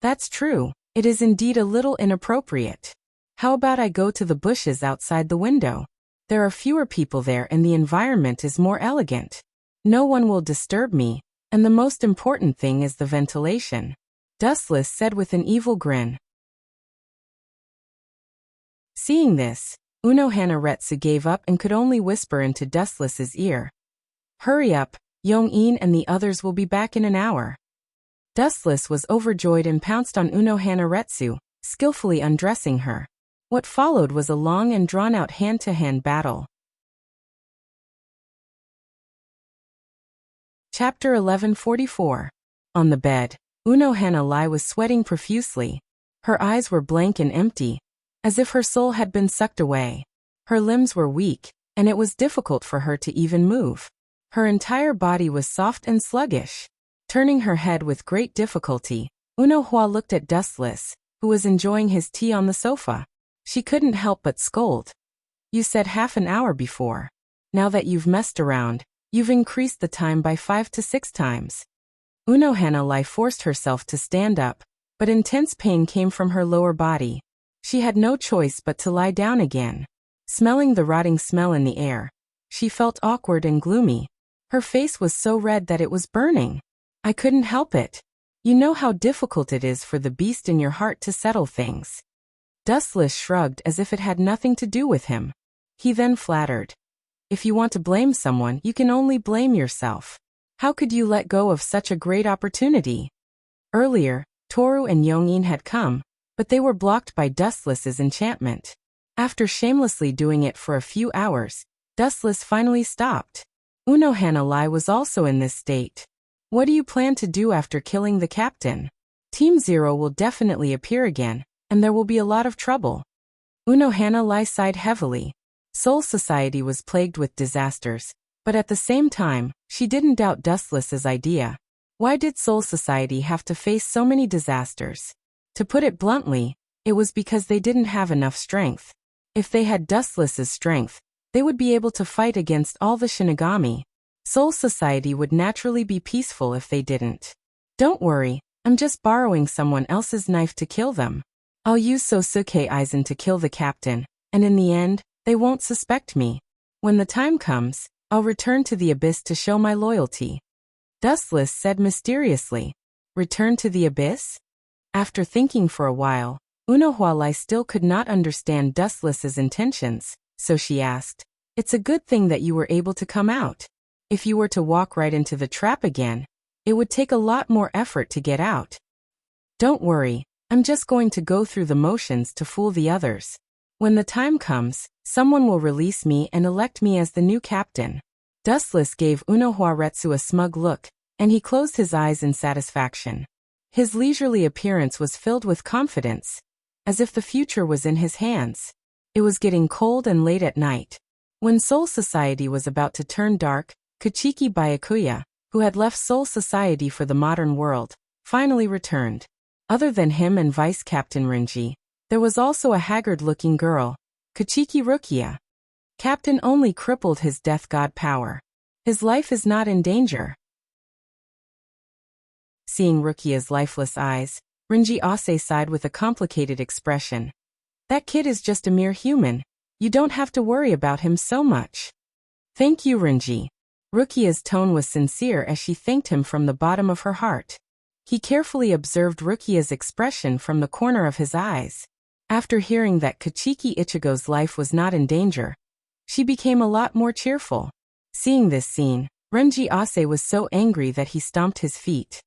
Speaker 1: That's true. It is indeed a little inappropriate. How about I go to the bushes outside the window? There are fewer people there and the environment is more elegant. No one will disturb me, and the most important thing is the ventilation. Dustless said with an evil grin. Seeing this, Unohana-retsu gave up and could only whisper into Dustless's ear. Hurry up, Yong-in and the others will be back in an hour. Dustless was overjoyed and pounced on Unohana-retsu, skillfully undressing her. What followed was a long and drawn-out hand-to-hand battle. Chapter 1144. On the bed, Unohana-lai was sweating profusely. Her eyes were blank and empty, as if her soul had been sucked away. Her limbs were weak, and it was difficult for her to even move. Her entire body was soft and sluggish. Turning her head with great difficulty, Unohua looked at Dustless, who was enjoying his tea on the sofa. She couldn't help but scold. You said half an hour before. Now that you've messed around, you've increased the time by 5 to 6 times. Unohana-lai forced herself to stand up, but intense pain came from her lower body. She had no choice but to lie down again. Smelling the rotting smell in the air, she felt awkward and gloomy. Her face was so red that it was burning. I couldn't help it. You know how difficult it is for the beast in your heart to settle things. Dustless shrugged as if it had nothing to do with him. He then flattered. If you want to blame someone, you can only blame yourself. How could you let go of such a great opportunity? Earlier, Toru and Yongin had come, but they were blocked by Dustless's enchantment. After shamelessly doing it for a few hours, Dustless finally stopped. Unohana-lai was also in this state. What do you plan to do after killing the captain? Team Zero will definitely appear again, and there will be a lot of trouble. Unohana-lai sighed heavily. Soul Society was plagued with disasters, but at the same time, she didn't doubt Dustless's idea. Why did Soul Society have to face so many disasters? To put it bluntly, it was because they didn't have enough strength. If they had Dustless's strength, they would be able to fight against all the Shinigami. Soul Society would naturally be peaceful if they didn't. Don't worry, I'm just borrowing someone else's knife to kill them. I'll use Sosuke Aizen to kill the captain, and in the end, they won't suspect me. When the time comes, I'll return to the abyss to show my loyalty. Dustless said mysteriously. Return to the abyss? After thinking for a while, Unohua-lai still could not understand Dustless's intentions, so she asked, It's a good thing that you were able to come out. If you were to walk right into the trap again, it would take a lot more effort to get out. Don't worry, I'm just going to go through the motions to fool the others. When the time comes, someone will release me and elect me as the new captain. Dustless gave Unohua-retsu a smug look, and he closed his eyes in satisfaction. His leisurely appearance was filled with confidence, as if the future was in his hands. It was getting cold and late at night. When Soul Society was about to turn dark, Kuchiki Byakuya, who had left Soul Society for the modern world, finally returned. Other than him and Vice Captain Rinji, there was also a haggard-looking girl, Kuchiki Rukia. Captain only crippled his death god power. His life is not in danger. Seeing Rukia's lifeless eyes, Rinji Ase sighed with a complicated expression. That kid is just a mere human. You don't have to worry about him so much. Thank you, Rinji. Rukia's tone was sincere as she thanked him from the bottom of her heart. He carefully observed Rukia's expression from the corner of his eyes. After hearing that Kuchiki Ichigo's life was not in danger, she became a lot more cheerful. Seeing this scene, Renji Ase was so angry that he stomped his feet.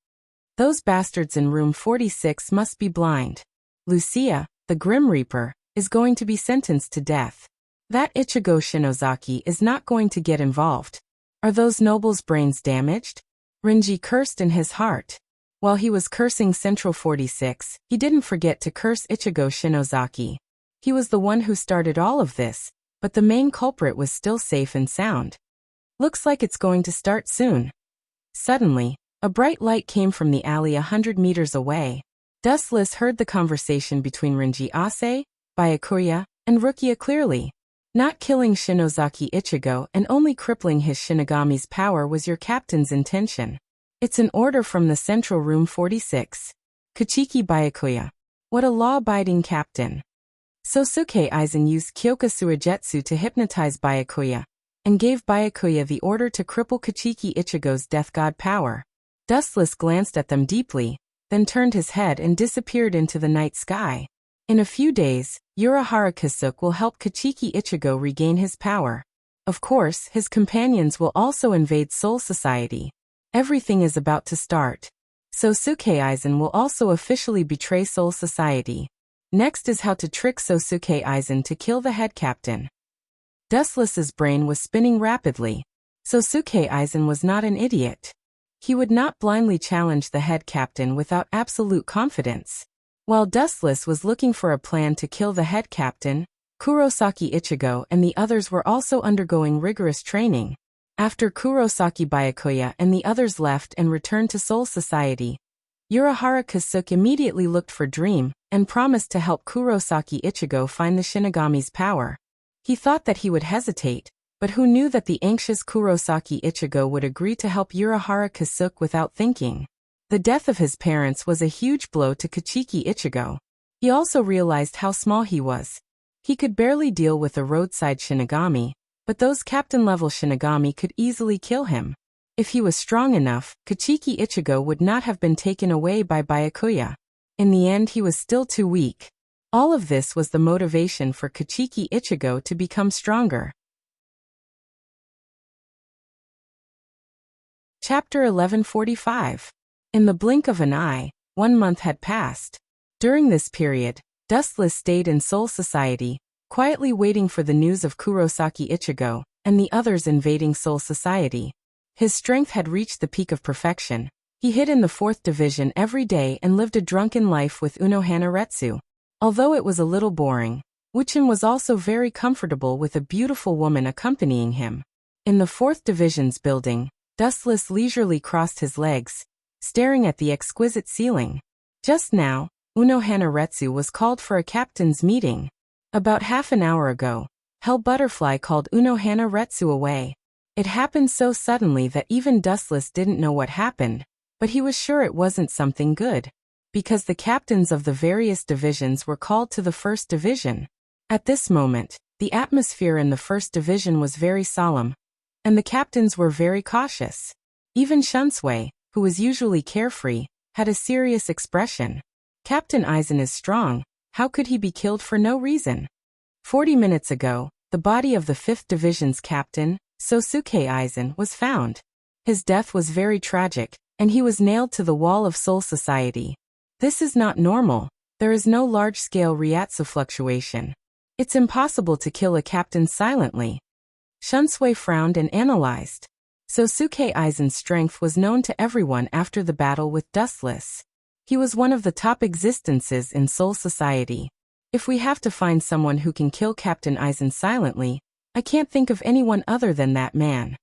Speaker 1: Those bastards in room 46 must be blind. Lucia, the Grim Reaper, is going to be sentenced to death. That Ichigo Shinozaki is not going to get involved. Are those nobles' brains damaged? Renji cursed in his heart. While he was cursing Central 46, he didn't forget to curse Ichigo Shinozaki. He was the one who started all of this, but the main culprit was still safe and sound. Looks like it's going to start soon. Suddenly, a bright light came from the alley 100 meters away. Dustless heard the conversation between Renji Ase, Byakuya, and Rukia clearly. Not killing Shinozaki Ichigo and only crippling his Shinigami's power was your captain's intention. It's an order from the Central Room 46. Kuchiki Byakuya. What a law-abiding captain. Sosuke Aizen used Kyoka Suigetsu to hypnotize Byakuya, and gave Byakuya the order to cripple Kachiki Ichigo's death god power. Dustless glanced at them deeply, then turned his head and disappeared into the night sky. In a few days, Urahara Kasuke will help Kachiki Ichigo regain his power. Of course, his companions will also invade Soul Society. Everything is about to start. Sosuke Aizen will also officially betray Soul Society. Next is how to trick Sosuke Aizen to kill the head captain. Dustless's brain was spinning rapidly. Sosuke Aizen was not an idiot. He would not blindly challenge the head captain without absolute confidence. While Dustless was looking for a plan to kill the head captain, Kurosaki Ichigo and the others were also undergoing rigorous training. After Kurosaki Byakuya and the others left and returned to Soul Society, Urahara Kasuke immediately looked for Dream and promised to help Kurosaki Ichigo find the Shinigami's power. He thought that he would hesitate, but who knew that the anxious Kurosaki Ichigo would agree to help Urahara Kasuke without thinking. The death of his parents was a huge blow to Kachiki Ichigo. He also realized how small he was. He could barely deal with a roadside Shinigami, but those captain-level Shinigami could easily kill him. If he was strong enough, Kachiki Ichigo would not have been taken away by Byakuya. In the end, he was still too weak. All of this was the motivation for Kachiki Ichigo to become stronger. Chapter 1145. In the blink of an eye, 1 month had passed. During this period, Dustless stayed in Soul Society, quietly waiting for the news of Kurosaki Ichigo and the others invading Soul Society. His strength had reached the peak of perfection. He hid in the 4th division every day and lived a drunken life with Unohana Retsu. Although it was a little boring, Wuchin was also very comfortable with a beautiful woman accompanying him. In the 4th division's building, Dustless leisurely crossed his legs, staring at the exquisite ceiling. Just now, Unohana Retsu was called for a captain's meeting. About half an hour ago, Hell Butterfly called Unohana Retsu away. It happened so suddenly that even Dustless didn't know what happened, but he was sure it wasn't something good, because the captains of the various divisions were called to the 1st division. At this moment, the atmosphere in the 1st division was very solemn, and the captains were very cautious. Even Shunsui, who was usually carefree, had a serious expression. Captain Aizen is strong. How could he be killed for no reason? 40 minutes ago, the body of the 5th Division's captain, Sosuke Aizen, was found. His death was very tragic, and he was nailed to the wall of Soul Society. This is not normal. There is no large-scale Reiatsu fluctuation. It's impossible to kill a captain silently. Shunsui frowned and analyzed. Sosuke Aizen's strength was known to everyone after the battle with Dustless. He was one of the top existences in Soul Society. If we have to find someone who can kill Captain Aizen silently, I can't think of anyone other than that man.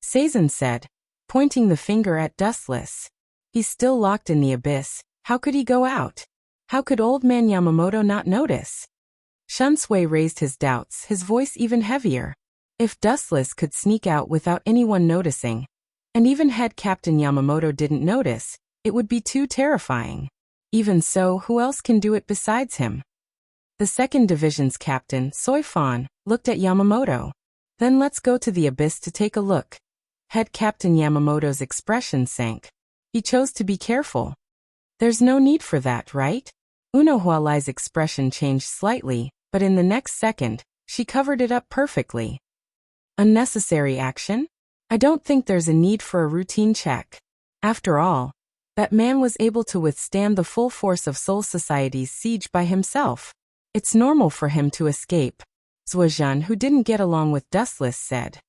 Speaker 1: Seizen said, pointing the finger at Dustless. He's still locked in the abyss. How could he go out? How could old man Yamamoto not notice? Shunsui raised his doubts, his voice even heavier. If Dustless could sneak out without anyone noticing, and even head Captain Yamamoto didn't notice, it would be too terrifying. Even so, who else can do it besides him? The 2nd Division's captain, Soifan, looked at Yamamoto. Then let's go to the abyss to take a look. Head Captain Yamamoto's expression sank. He chose to be careful. There's no need for that, right? Unohualai's expression changed slightly, but in the next second, she covered it up perfectly. Unnecessary action? I don't think there's a need for a routine check. After all, that man was able to withstand the full force of Soul Society's siege by himself. It's normal for him to escape. Zuozhan, who didn't get along with Dustless, said.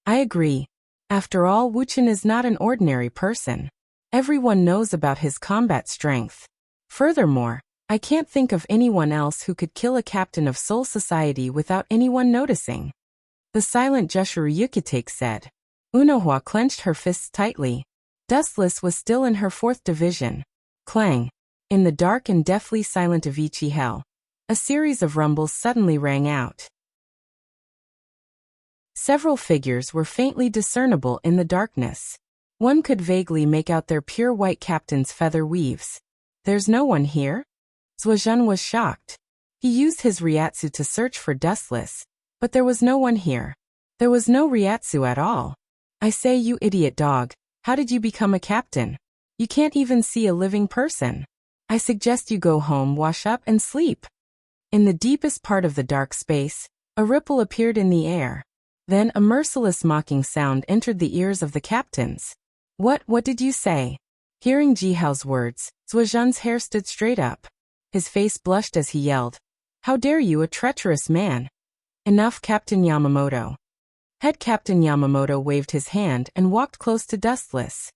Speaker 1: I agree. After all, Wuchin is not an ordinary person. Everyone knows about his combat strength. Furthermore, I can't think of anyone else who could kill a captain of Soul Society without anyone noticing. The silent Jushiro Yukitake said. Unohua clenched her fists tightly. Dustless was still in her 4th division. Clang. In the dark and deathly silent Avicii Hell, a series of rumbles suddenly rang out. Several figures were faintly discernible in the darkness. One could vaguely make out their pure white captain's feather weaves. There's no one here? Zuozhen was shocked. He used his Ryatsu to search for Dustless, but there was no one here. There was no Ryatsu at all. I say, you idiot dog, how did you become a captain? You can't even see a living person. I suggest you go home, wash up, and sleep. In the deepest part of the dark space, a ripple appeared in the air. Then a merciless mocking sound entered the ears of the captains. What did you say? Hearing Jihao's words, Zuozhen's hair stood straight up. His face blushed as he yelled, How dare you, a treacherous man! Enough, Captain Yamamoto. Head Captain Yamamoto waved his hand and walked close to Dustless.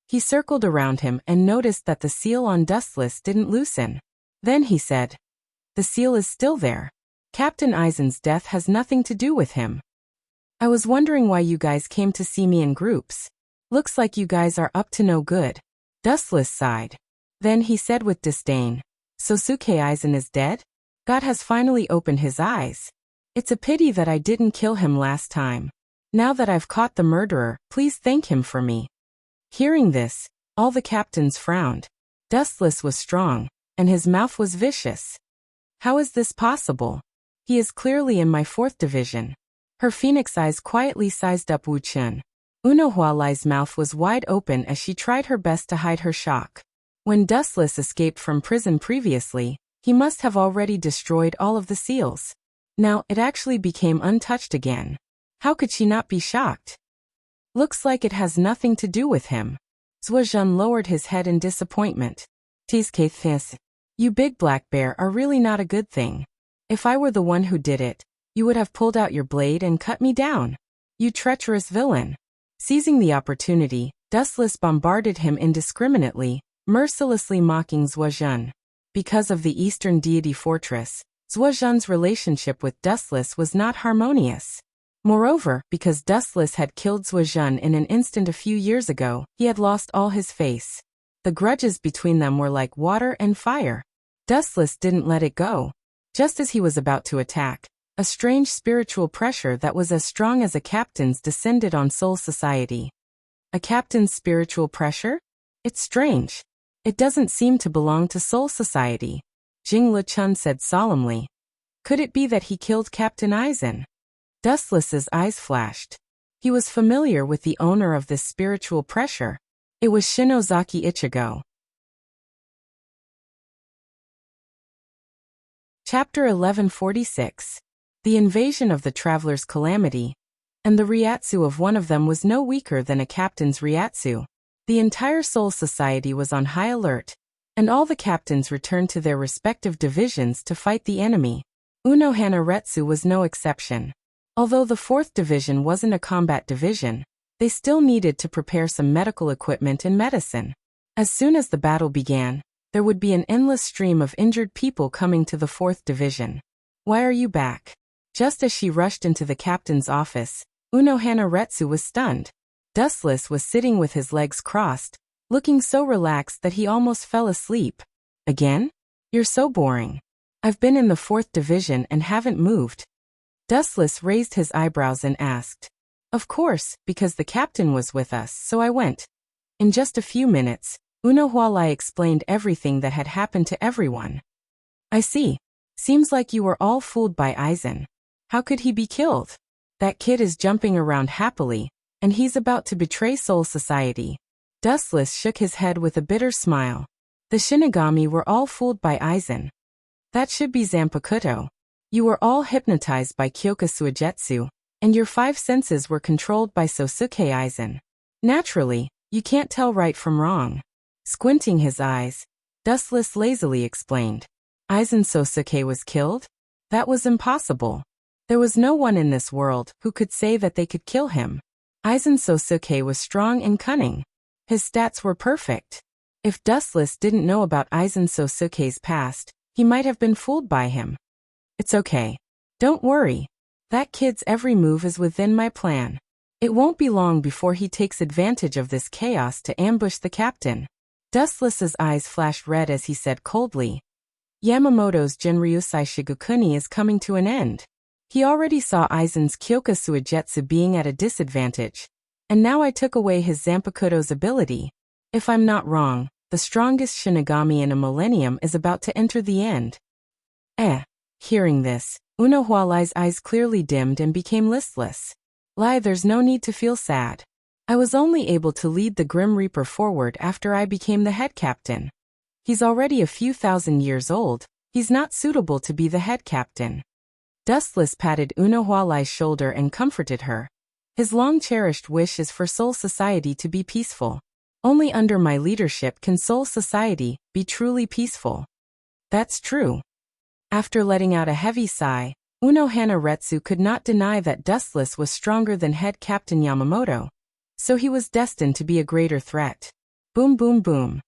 Speaker 1: He circled around him and noticed that the seal on Dustless didn't loosen. Then he said, The seal is still there. Captain Aizen's death has nothing to do with him. I was wondering why you guys came to see me in groups. Looks like you guys are up to no good. Dustless sighed. Then he said with disdain, Sosuke Aizen is dead? God has finally opened his eyes. It's a pity that I didn't kill him last time. Now that I've caught the murderer, please thank him for me. Hearing this, all the captains frowned. Dustless was strong, and his mouth was vicious. How is this possible? He is clearly in my 4th division. Her phoenix eyes quietly sized up Wu Chun. Unohualai's mouth was wide open as she tried her best to hide her shock. When Dustless escaped from prison previously, he must have already destroyed all of the seals. Now, it actually became untouched again. How could she not be shocked? Looks like it has nothing to do with him. Zuozhen lowered his head in disappointment. You big black bear are really not a good thing. If I were the one who did it, you would have pulled out your blade and cut me down. You treacherous villain. Seizing the opportunity, Dustless bombarded him indiscriminately, mercilessly mocking Zuozhen. Because of the Eastern Deity Fortress, Zuozhen's relationship with Dustless was not harmonious. Moreover, because Dustless had killed Zuozhen in an instant a few years ago, he had lost all his face. The grudges between them were like water and fire. Dustless didn't let it go. Just as he was about to attack, a strange spiritual pressure that was as strong as a captain's descended on Soul Society. A captain's spiritual pressure? It's strange. It doesn't seem to belong to Soul Society. Jing Lichun said solemnly. Could it be that he killed Captain Aizen? Dustless's eyes flashed. He was familiar with the owner of this spiritual pressure. It was Shinozaki Ichigo. Chapter 1146. The invasion of the Traveler's Calamity. And the Ryatsu of one of them was no weaker than a captain's Ryatsu. The entire Soul Society was on high alert, and all the captains returned to their respective divisions to fight the enemy. Unohana Retsu was no exception. Although the 4th division wasn't a combat division, they still needed to prepare some medical equipment and medicine. As soon as the battle began, there would be an endless stream of injured people coming to the 4th division. Why are you back? Just as she rushed into the captain's office, Unohana Retsu was stunned. Dustless was sitting with his legs crossed, looking so relaxed that he almost fell asleep. Again? You're so boring. I've been in the 4th division and haven't moved. Dustless raised his eyebrows and asked. Of course, because the captain was with us, so I went. In just a few minutes, Unohualai explained everything that had happened to everyone. I see. Seems like you were all fooled by Aizen. How could he be killed? That kid is jumping around happily, and he's about to betray Soul Society. Dustless shook his head with a bitter smile. The Shinigami were all fooled by Aizen. That should be Zanpakuto. You were all hypnotized by Kyoka Suigetsu, and your 5 senses were controlled by Sosuke Aizen. Naturally, you can't tell right from wrong. Squinting his eyes, Dustless lazily explained. Aizen Sosuke was killed? That was impossible. There was no one in this world who could say that they could kill him. Aizen Sosuke was strong and cunning. His stats were perfect. If Dustless didn't know about Aizen Sosuke's past, he might have been fooled by him. It's okay. Don't worry. That kid's every move is within my plan. It won't be long before he takes advantage of this chaos to ambush the captain. Dustless's eyes flashed red as he said coldly. Yamamoto's Jinryusai Shigukuni is coming to an end. He already saw Aizen's Kyoka Suigetsu being at a disadvantage, and now I took away his Zanpakuto's ability. If I'm not wrong, The strongest Shinigami in a millennium is about to enter the end. Hearing this, Unohualai's eyes clearly dimmed and became listless. Lai, there's no need to feel sad. I was only able to lead the Grim Reaper forward after I became the head captain. He's already a few thousand years old. He's not suitable to be the head captain. Dustless patted Unohualai's shoulder and comforted her. His long-cherished wish is for Soul Society to be peaceful. Only under my leadership can Soul Society be truly peaceful. That's true. After letting out a heavy sigh, Unohana Retsu could not deny that Dustless was stronger than head captain Yamamoto. So he was destined to be a greater threat. Boom boom boom.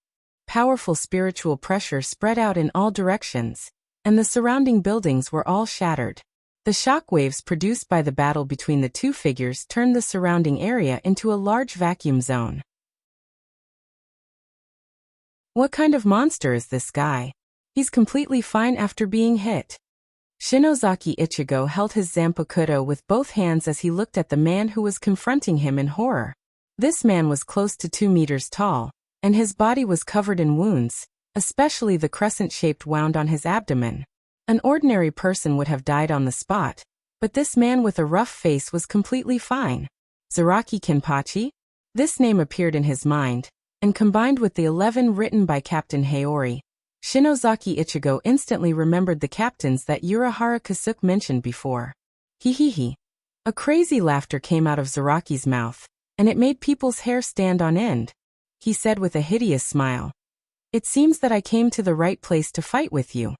Speaker 1: Powerful spiritual pressure spread out in all directions, and the surrounding buildings were all shattered. The shockwaves produced by the battle between the two figures turned the surrounding area into a large vacuum zone. What kind of monster is this guy? He's completely fine after being hit. Shinozaki Ichigo held his Zanpakuto with both hands as he looked at the man who was confronting him in horror. This man was close to 2 meters tall, and his body was covered in wounds, especially the crescent-shaped wound on his abdomen. An ordinary person would have died on the spot, but this man with a rough face was completely fine. Zaraki Kenpachi? This name appeared in his mind, and combined with the 11 written by Captain Haori, Shinozaki Ichigo instantly remembered the captains that Urahara Kasuke mentioned before. He. A crazy laughter came out of Zaraki's mouth, and it made people's hair stand on end. He said with a hideous smile, "It seems that I came to the right place to fight with you.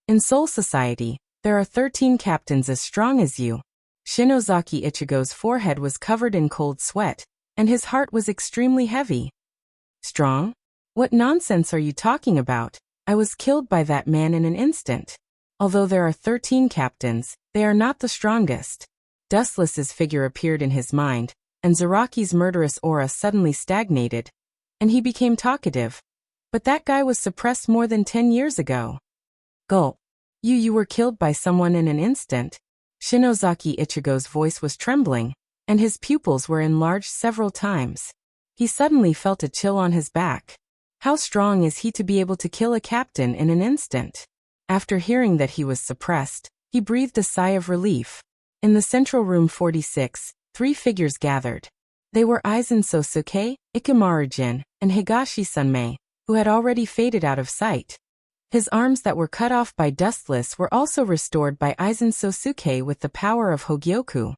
Speaker 1: In Soul Society, there are 13 captains as strong as you." Shinozaki Ichigo's forehead was covered in cold sweat, and his heart was extremely heavy. Strong? What nonsense are you talking about? I was killed by that man in an instant. Although there are 13 captains, they are not the strongest. Dustless's figure appeared in his mind, and Zaraki's murderous aura suddenly stagnated, and he became talkative. But that guy was suppressed more than 10 years ago. Gulp. You were killed by someone in an instant? Shinozaki Ichigo's voice was trembling, and his pupils were enlarged several times. He suddenly felt a chill on his back. How strong is he to be able to kill a captain in an instant? After hearing that he was suppressed, he breathed a sigh of relief. In the central room 46, 3 figures gathered. They were Aizen Sosuke, Ikamaru-jin, and Higashi Sunmei, who had already faded out of sight. His arms that were cut off by Dustless were also restored by Aizen Sosuke with the power of Hogyoku.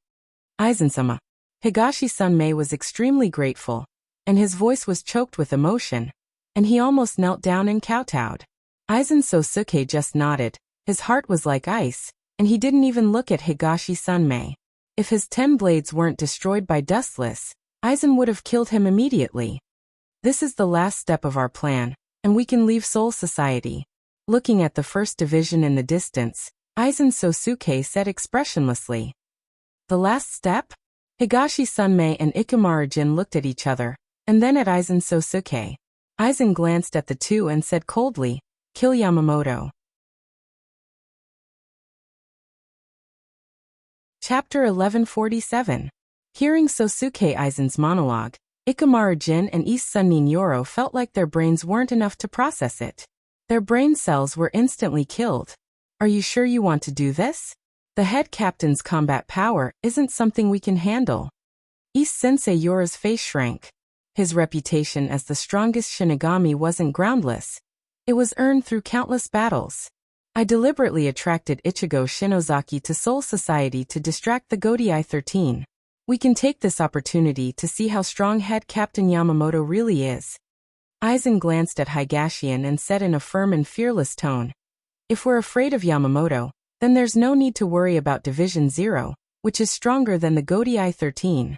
Speaker 1: Aizen-sama. Higashi Sunmei was extremely grateful, and his voice was choked with emotion, and he almost knelt down and kowtowed. Aizen Sosuke just nodded. His heart was like ice, and he didn't even look at Higashi Sunmei. If his 10 blades weren't destroyed by Dustless, Aizen would have killed him immediately. This is the last step of our plan, and we can leave Soul Society. Looking at the first division in the distance, Aizen Sosuke said expressionlessly. The last step? Higashi Sunmei and Ikamaru-jin looked at each other, and then at Aizen Sosuke. Aizen glanced at the two and said coldly, "Kill Yamamoto." Chapter 1147. Hearing Sosuke Aizen's monologue, Ikamaru-jin and Ise Sunnin Yoro felt like their brains weren't enough to process it. Their brain cells were instantly killed. Are you sure you want to do this? The head captain's combat power isn't something we can handle. Ise-sensei Yora's face shrank. His reputation as the strongest Shinigami wasn't groundless. It was earned through countless battles. I deliberately attracted Ichigo Shinozaki to Soul Society to distract the Godai 13. We can take this opportunity to see how strong head Captain Yamamoto really is. Aizen glanced at Higashian and said in a firm and fearless tone, "If we're afraid of Yamamoto, then there's no need to worry about Division 0, which is stronger than the Godai 13.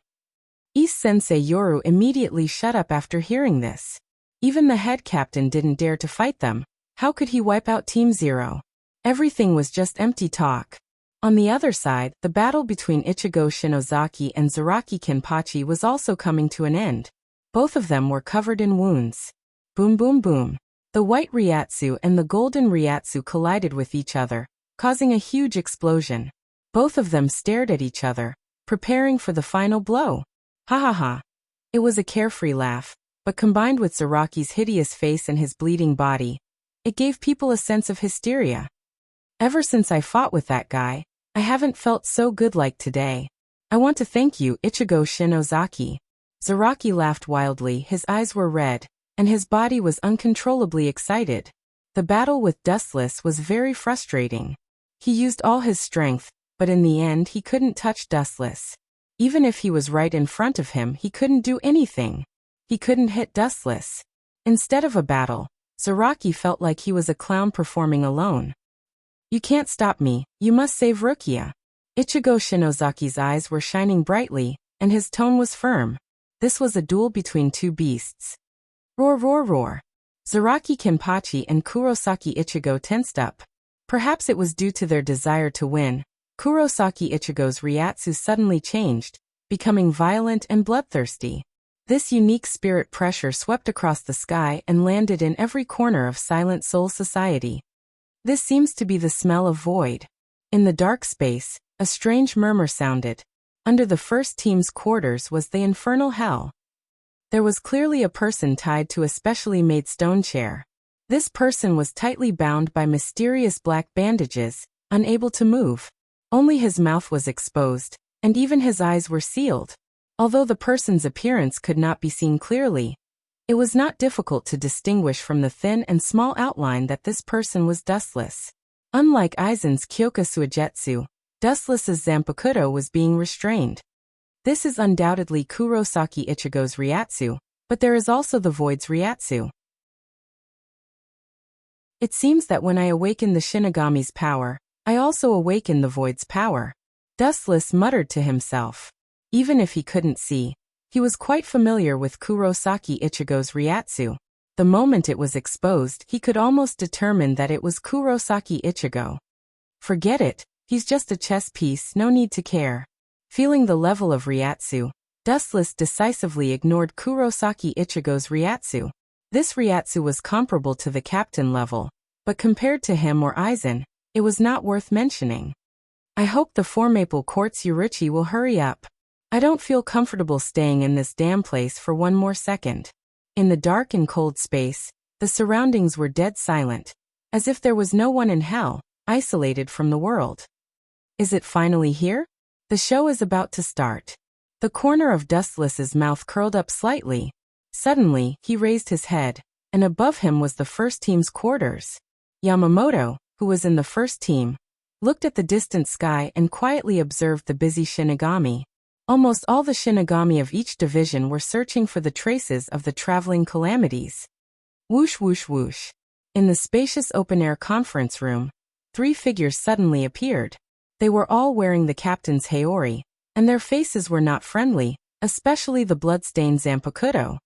Speaker 1: Ise-sensei Yoru immediately shut up after hearing this. Even the head captain didn't dare to fight them. How could he wipe out Team 0? Everything was just empty talk. On the other side, the battle between Ichigo Shinozaki and Zaraki Kenpachi was also coming to an end. Both of them were covered in wounds. Boom boom boom. The white Ryatsu and the golden Ryatsu collided with each other, causing a huge explosion. Both of them stared at each other, preparing for the final blow. Ha ha ha. It was a carefree laugh, but combined with Zaraki's hideous face and his bleeding body, it gave people a sense of hysteria. Ever since I fought with that guy, I haven't felt so good like today. I want to thank you, Ichigo Shinozaki. Zaraki laughed wildly, his eyes were red, and his body was uncontrollably excited. The battle with Dustless was very frustrating. He used all his strength, but in the end he couldn't touch Dustless. Even if he was right in front of him, he couldn't do anything. He couldn't hit Dustless. Instead of a battle, Zaraki felt like he was a clown performing alone. You can't stop me, you must save Rukia. Ichigo Shinozaki's eyes were shining brightly, and his tone was firm. This was a duel between two beasts. Roar roar roar. Zaraki Kenpachi and Kurosaki Ichigo tensed up. Perhaps it was due to their desire to win. Kurosaki Ichigo's Ryatsu suddenly changed, becoming violent and bloodthirsty. This unique spirit pressure swept across the sky and landed in every corner of Silent Soul Society. This seems to be the smell of void. In the dark space, a strange murmur sounded. Under the first team's quarters was the infernal hell. There was clearly a person tied to a specially made stone chair. This person was tightly bound by mysterious black bandages, unable to move. Only his mouth was exposed, and even his eyes were sealed. Although the person's appearance could not be seen clearly, it was not difficult to distinguish from the thin and small outline that this person was Dustless. Unlike Aizen's Kyoka Suigetsu, Dustless's Zanpakuto was being restrained. This is undoubtedly Kurosaki Ichigo's Ryatsu, but there is also the Void's Ryatsu. It seems that when I awaken the Shinigami's power, I also awaken the Void's power. Dustless muttered to himself. Even if he couldn't see, he was quite familiar with Kurosaki Ichigo's Ryatsu. The moment it was exposed, he could almost determine that it was Kurosaki Ichigo. Forget it, he's just a chess piece, no need to care. Feeling the level of Ryatsu, Dustless decisively ignored Kurosaki Ichigo's Ryatsu. This Ryatsu was comparable to the captain level, but compared to him or Aizen, it was not worth mentioning. I hope the Four Maple Quartz Yurichi will hurry up. I don't feel comfortable staying in this damn place for one more second. In the dark and cold space, the surroundings were dead silent, as if there was no one in hell, isolated from the world. Is it finally here? The show is about to start. The corner of Dustless's mouth curled up slightly. Suddenly, he raised his head, and above him was the first team's quarters. Yamamoto, who was in the first team, looked at the distant sky and quietly observed the busy Shinigami. Almost all the Shinigami of each division were searching for the traces of the traveling calamities. Whoosh whoosh whoosh. In the spacious open-air conference room, 3 figures suddenly appeared. They were all wearing the captain's Haori, and their faces were not friendly, especially the blood-stained Zanpakuto.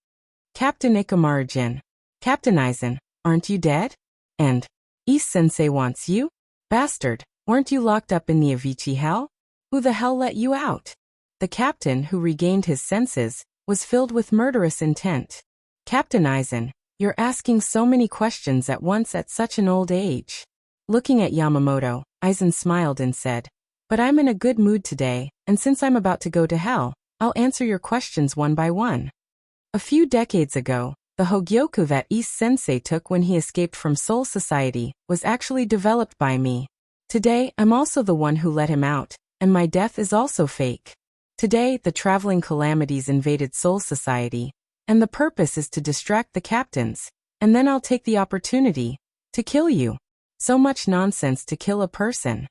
Speaker 1: Captain Ikamaru-jin. Captain Aizen, aren't you dead? And, Ise-sensei wants you? Bastard, weren't you locked up in the Avicii hell? Who the hell let you out? The captain, who regained his senses, was filled with murderous intent. Captain Aizen, you're asking so many questions at once at such an old age. Looking at Yamamoto, Aizen smiled and said, but I'm in a good mood today, and since I'm about to go to hell, I'll answer your questions one by one. A few decades ago, the Hogyoku that Ise-sensei took when he escaped from Soul Society was actually developed by me. Today, I'm also the one who let him out, and my death is also fake. Today, the traveling calamities invaded Soul Society, and the purpose is to distract the captains, and then I'll take the opportunity to kill you. So much nonsense to kill a person.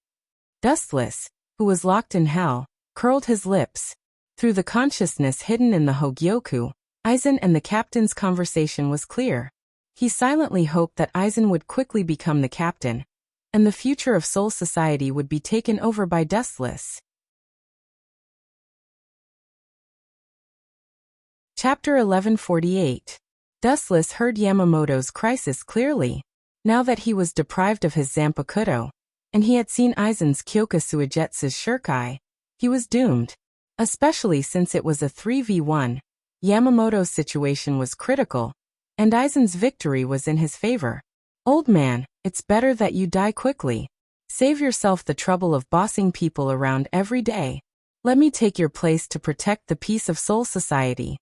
Speaker 1: Dustless, who was locked in hell, curled his lips. Through the consciousness hidden in the Hogyoku, Aizen and the captain's conversation was clear. He silently hoped that Aizen would quickly become the captain, and the future of Soul Society would be taken over by Dustless. Chapter 1148. Dustless heard Yamamoto's crisis clearly. Now that he was deprived of his Zanpakuto, and he had seen Aizen's Kyoka Suigetsu's Shirkai, he was doomed. Especially since it was a 3v1, Yamamoto's situation was critical, and Aizen's victory was in his favor. Old man, it's better that you die quickly. Save yourself the trouble of bossing people around every day. Let me take your place to protect the peace of Soul Society.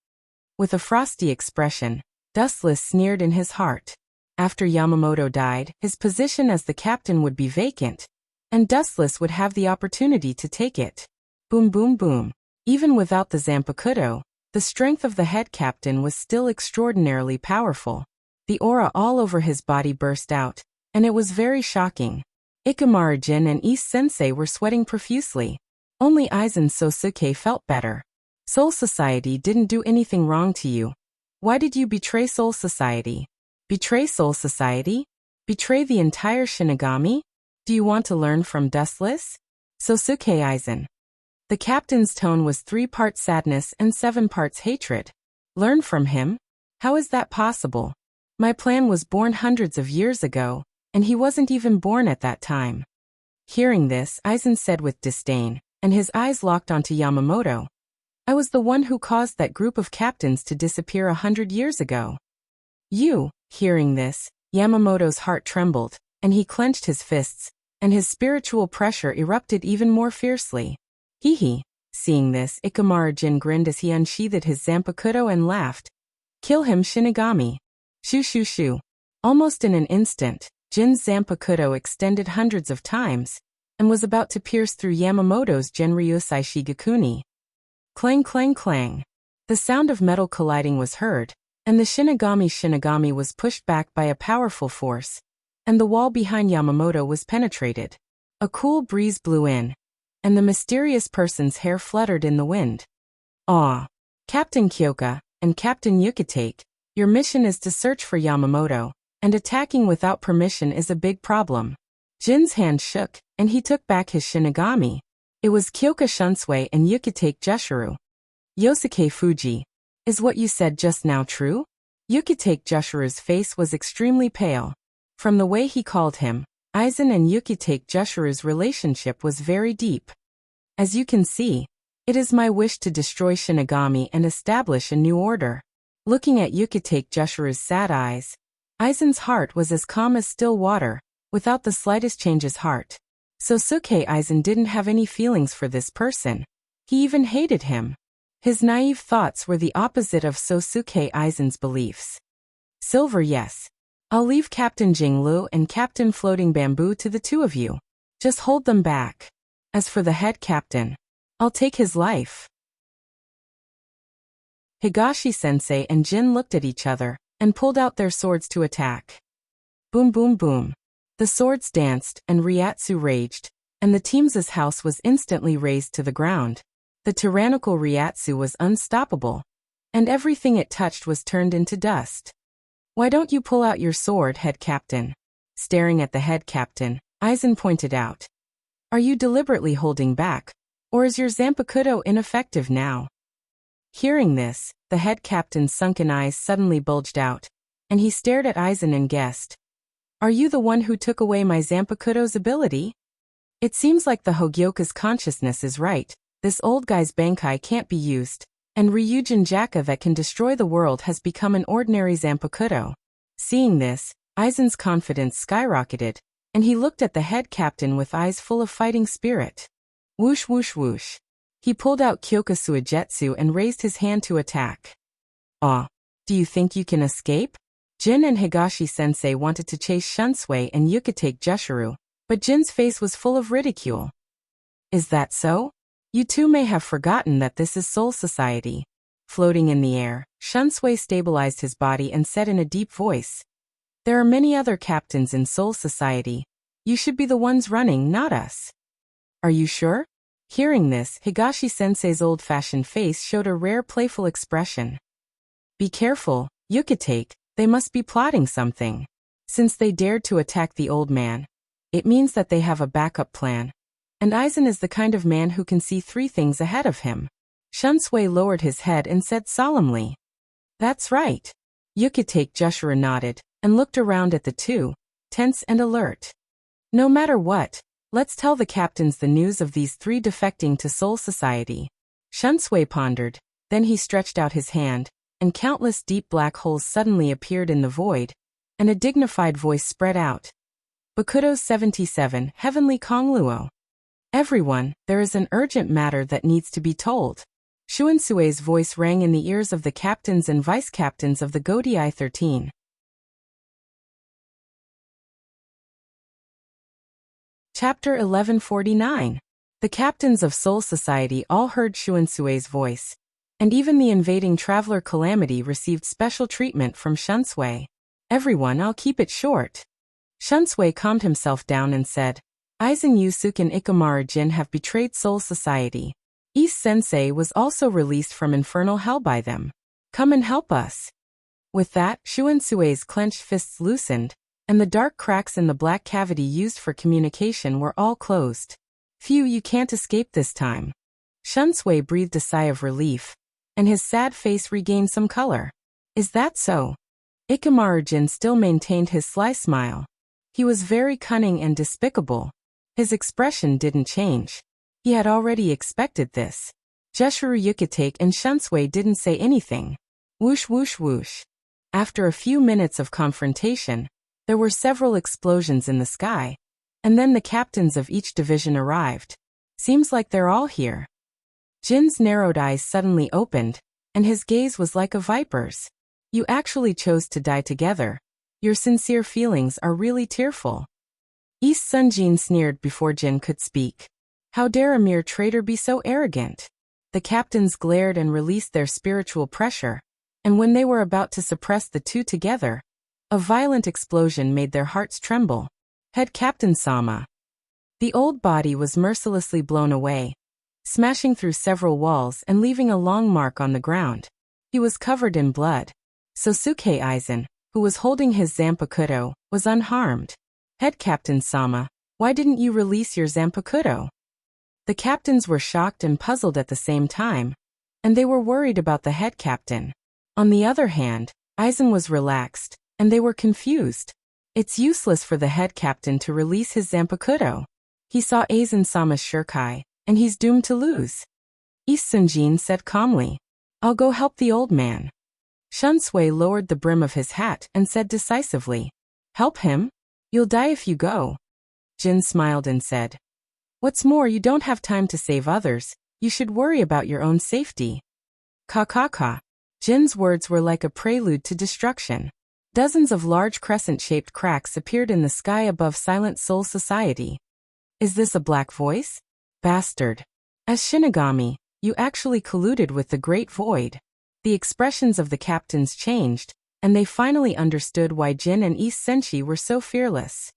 Speaker 1: With a frosty expression, Dustless sneered in his heart. After Yamamoto died, his position as the captain would be vacant, and Dustless would have the opportunity to take it. Boom boom boom. Even without the Zanpakuto, the strength of the head captain was still extraordinarily powerful. The aura all over his body burst out, and it was very shocking. Ikamaru Jin and Ise Sensei were sweating profusely. Only Aizen Sosuke felt better. Soul Society didn't do anything wrong to you. Why did you betray Soul Society? Betray Soul Society? Betray the entire Shinigami? Do you want to learn from Dustless? Sosuke Aizen. The captain's tone was 3 parts sadness and 7 parts hatred. Learn from him? How is that possible? My plan was born hundreds of years ago, and he wasn't even born at that time. Hearing this, Aizen said with disdain, and his eyes locked onto Yamamoto. I was the one who caused that group of captains to disappear 100 years ago. You. Hearing this, Yamamoto's heart trembled, and he clenched his fists, and his spiritual pressure erupted even more fiercely. Hee. Seeing this, Ikamaru Jin grinned as he unsheathed his Zanpakuto and laughed. Kill him, Shinigami. Shoo shoo shoo. Almost in an instant, Jin's Zanpakuto extended hundreds of times, and was about to pierce through Yamamoto's Genryusai Shigekuni. Clang clang clang. The sound of metal colliding was heard, and the Shinigami was pushed back by a powerful force, and the wall behind Yamamoto was penetrated. A cool breeze blew in, and the mysterious person's hair fluttered in the wind. Ah! Captain Kyoka and Captain Yukitake, your mission is to search for Yamamoto, and attacking without permission is a big problem. Jin's hand shook, and he took back his Shinigami. It was Kyoka Shunsui and Yukitake Jushiro. Yosuke Fuji. Is what you said just now true? Yukitake Jushiro's face was extremely pale. From the way he called him, Aizen and Yukitake Jushiro's relationship was very deep. As you can see, it is my wish to destroy Shinigami and establish a new order. Looking at Yukitake Jushiro's sad eyes, Aizen's heart was as calm as still water, without the slightest change's heart. Sosuke Aizen didn't have any feelings for this person. He even hated him. His naive thoughts were the opposite of Sosuke Aizen's beliefs. Silver, yes. I'll leave Captain Jinglu and Captain Floating Bamboo to the 2 of you. Just hold them back. As for the head captain, I'll take his life. Higashi-sensei and Jin looked at each other, and pulled out their swords to attack. Boom boom boom. The swords danced, and Ryatsu raged, and the team's house was instantly razed to the ground. The tyrannical Ryatsu was unstoppable, and everything it touched was turned into dust. Why don't you pull out your sword, head captain? Staring at the head captain, Aizen pointed out. Are you deliberately holding back, or is your Zanpakuto ineffective now? Hearing this, the head captain's sunken eyes suddenly bulged out, and he stared at Aizen and guessed. Are you the one who took away my Zanpakuto's ability? It seems like the Hogyoka's consciousness is right. This old guy's Bankai can't be used, and Ryujin Jaka that can destroy the world has become an ordinary Zanpakuto. Seeing this, Aizen's confidence skyrocketed, and he looked at the head captain with eyes full of fighting spirit. Whoosh whoosh whoosh. He pulled out Kyoka Suigetsu and raised his hand to attack. Ah, do you think you can escape? Jin and Higashi-sensei wanted to chase Shunsui and Yukitake Jushiro, but Jin's face was full of ridicule. Is that so? You two may have forgotten that this is Soul Society. Floating in the air, Shunsui stabilized his body and said in a deep voice. There are many other captains in Soul Society. You should be the ones running, not us. Are you sure? Hearing this, Higashi-sensei's old-fashioned face showed a rare playful expression. Be careful, Yukitake, they must be plotting something. Since they dared to attack the old man, it means that they have a backup plan. And Aizen is the kind of man who can see 3 things ahead of him. Shunsui lowered his head and said solemnly. That's right. Yukitake Jushiro nodded, and looked around at the 2, tense and alert. No matter what, let's tell the captains the news of these 3 defecting to Soul Society. Shunsui pondered, then he stretched out his hand, and countless deep black holes suddenly appeared in the void, and a dignified voice spread out. Bakuto 77, Heavenly Kongluo. Everyone, there is an urgent matter that needs to be told. Shuansue's voice rang in the ears of the captains and vice-captains of the Godii 13. Chapter 1149. The captains of Soul Society all heard Shuansue's voice, and even the invading traveler Calamity received special treatment from Shunsui. Everyone, I'll keep it short. Shunsui calmed himself down and said, Aizen Yusuke and Ikamaru Jin have betrayed Soul Society. East Sensei was also released from infernal hell by them. Come and help us. With that, Shuansue's clenched fists loosened, and the dark cracks in the black cavity used for communication were all closed. Phew, you can't escape this time. Shunsui breathed a sigh of relief, and his sad face regained some color. Is that so? Ikamaru Jin still maintained his sly smile. He was very cunning and despicable. His expression didn't change. He had already expected this. Jeshuru Yukitake and Shunsui didn't say anything. Whoosh whoosh whoosh. After a few minutes of confrontation, there were several explosions in the sky, and then the captains of each division arrived. Seems like they're all here. Jin's narrowed eyes suddenly opened, and his gaze was like a viper's. You actually chose to die together. Your sincere feelings are really tearful. East Sunjin sneered before Jin could speak. How dare a mere traitor be so arrogant? The captains glared and released their spiritual pressure, and when they were about to suppress the two together, a violent explosion made their hearts tremble. Head Captain Sama. The old body was mercilessly blown away, smashing through several walls and leaving a long mark on the ground. He was covered in blood. Sosuke Aizen, who was holding his Zanpakuto, was unharmed. Head Captain Sama, why didn't you release your Zanpakuto? The captains were shocked and puzzled at the same time, and they were worried about the head captain. On the other hand, Aizen was relaxed, and they were confused. It's useless for the head captain to release his Zanpakuto. He saw Aizen-sama's shurikai, and he's doomed to lose. East Sunjin said calmly, I'll go help the old man. Shunsui lowered the brim of his hat and said decisively, Help him? You'll die if you go. Jin smiled and said, What's more, you don't have time to save others, you should worry about your own safety. Ka. Jin's words were like a prelude to destruction. Dozens of large crescent-shaped cracks appeared in the sky above Silent Soul Society. Is this a black voice? Bastard. As Shinigami, you actually colluded with the Great Void. The expressions of the captains changed, and they finally understood why Jin and East Senshi were so fearless.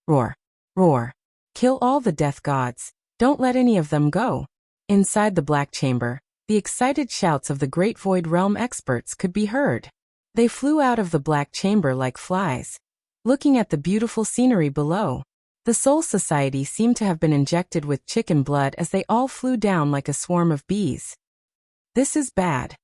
Speaker 1: Roar. Roar. Kill all the death gods. Don't let any of them go. Inside the black chamber, the excited shouts of the Great Void Realm experts could be heard. They flew out of the black chamber like flies, looking at the beautiful scenery below. The Soul Society seemed to have been injected with chicken blood as they all flew down like a swarm of bees. This is bad.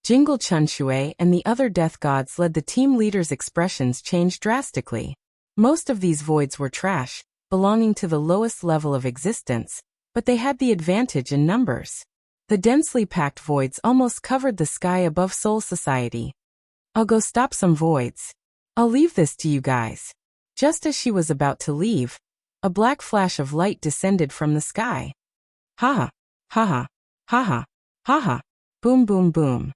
Speaker 1: Jingle Chunshue and the other death gods led the team leaders' expressions changed drastically. Most of these voids were trash, belonging to the lowest level of existence, but they had the advantage in numbers. The densely packed voids almost covered the sky above Soul Society. I'll go stop some voids. I'll leave this to you guys. Just as she was about to leave, a black flash of light descended from the sky. Ha ha, ha ha, boom boom boom.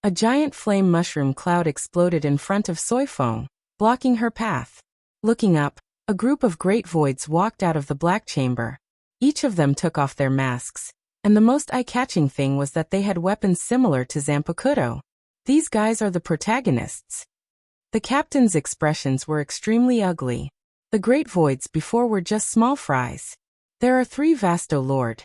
Speaker 1: A giant flame mushroom cloud exploded in front of Soifeng, blocking her path. Looking up, a group of great voids walked out of the black chamber. Each of them took off their masks, and the most eye-catching thing was that they had weapons similar to Zanpakuto. These guys are the protagonists. The captain's expressions were extremely ugly. The great voids before were just small fries. There are 3 Vasto Lord.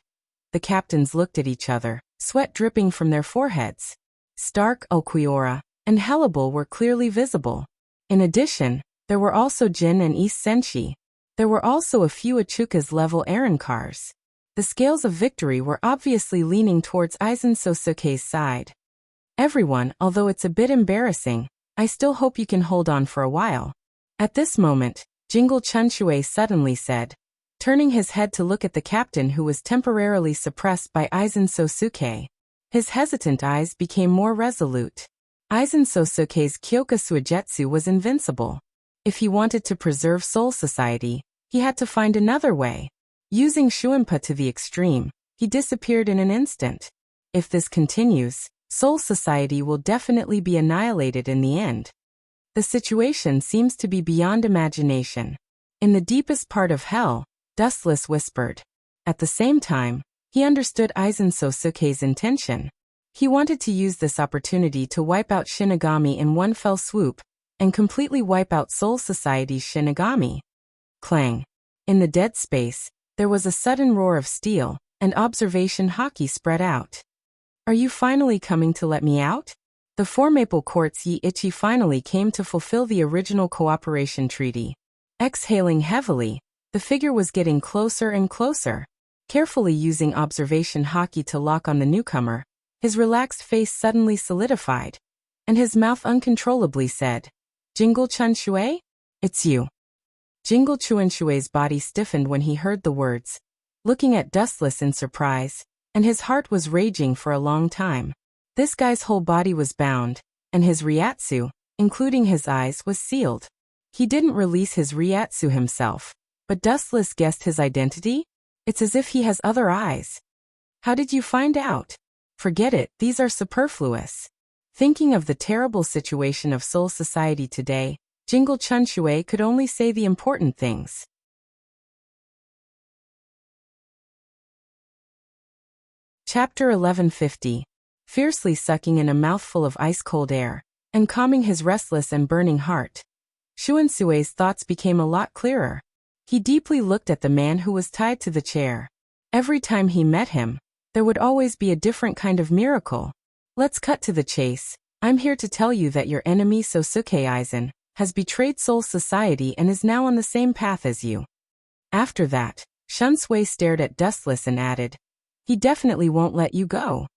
Speaker 1: The captains looked at each other, sweat dripping from their foreheads. Stark, Ulquiorra, and Hellable were clearly visible. In addition, there were also Jin and East Senshi. There were also a few Achuka's level Arankars. The scales of victory were obviously leaning towards Aizen Sosuke's side. Everyone, although it's a bit embarrassing, I still hope you can hold on for a while. At this moment, Jingle Chunshue suddenly said, turning his head to look at the captain who was temporarily suppressed by Aizen Sosuke. His hesitant eyes became more resolute. Aizen Sosuke's Kyoka Suigetsu was invincible. If he wanted to preserve Soul Society, he had to find another way. Using Shuinpa to the extreme, He disappeared in an instant. If this continues, Soul Society will definitely be annihilated in the end. The situation seems to be beyond imagination. In the deepest part of hell, Dustless whispered. At the same time, he understood Aizen Sosuke's intention. He wanted to use this opportunity to wipe out Shinigami in one fell swoop, and completely wipe out Soul Society's Shinigami. Clang. In the dead space, there was a sudden roar of steel, and observation haki spread out. Are you finally coming to let me out? The Four Maple Court's Yi-Ichi finally came to fulfill the original cooperation treaty. Exhaling heavily, the figure was getting closer and closer. Carefully using observation haki to lock on the newcomer, his relaxed face suddenly solidified, and his mouth uncontrollably said, Jingle Chun Shui? It's you. Jingle Chun Shui's body stiffened when he heard the words, looking at Dustless in surprise, and his heart was raging for a long time. This guy's whole body was bound, and his Ryatsu, including his eyes, was sealed. He didn't release his Ryatsu himself, but Dustless guessed his identity? It's as if he has other eyes. How did you find out? Forget it, these are superfluous. Thinking of the terrible situation of Soul Society today, Jingle Chun Shui could only say the important things. Chapter 1150. Fiercely sucking in a mouthful of ice-cold air, and calming his restless and burning heart, Shuansue's thoughts became a lot clearer. He deeply looked at the man who was tied to the chair. Every time he met him, there would always be a different kind of miracle. Let's cut to the chase. I'm here to tell you that your enemy Sosuke Aizen has betrayed Soul Society and is now on the same path as you. After that, Shunsui stared at Dustless and added, he definitely won't let you go.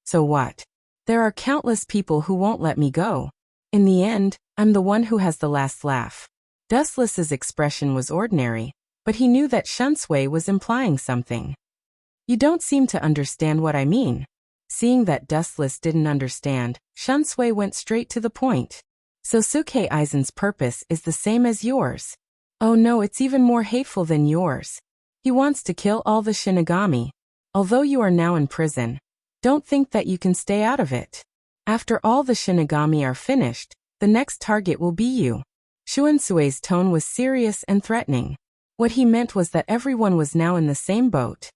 Speaker 1: So what? There are countless people who won't let me go. In the end, I'm the one who has the last laugh. Dustless's expression was ordinary, but he knew that Shunsui was implying something. You don't seem to understand what I mean. Seeing that Dustless didn't understand, Shunsui went straight to the point. Sosuke Aizen's purpose is the same as yours. Oh no, it's even more hateful than yours. He wants to kill all the Shinigami. Although you are now in prison, don't think that you can stay out of it. After all the Shinigami are finished, the next target will be you. Shuansue's tone was serious and threatening. What he meant was that everyone was now in the same boat.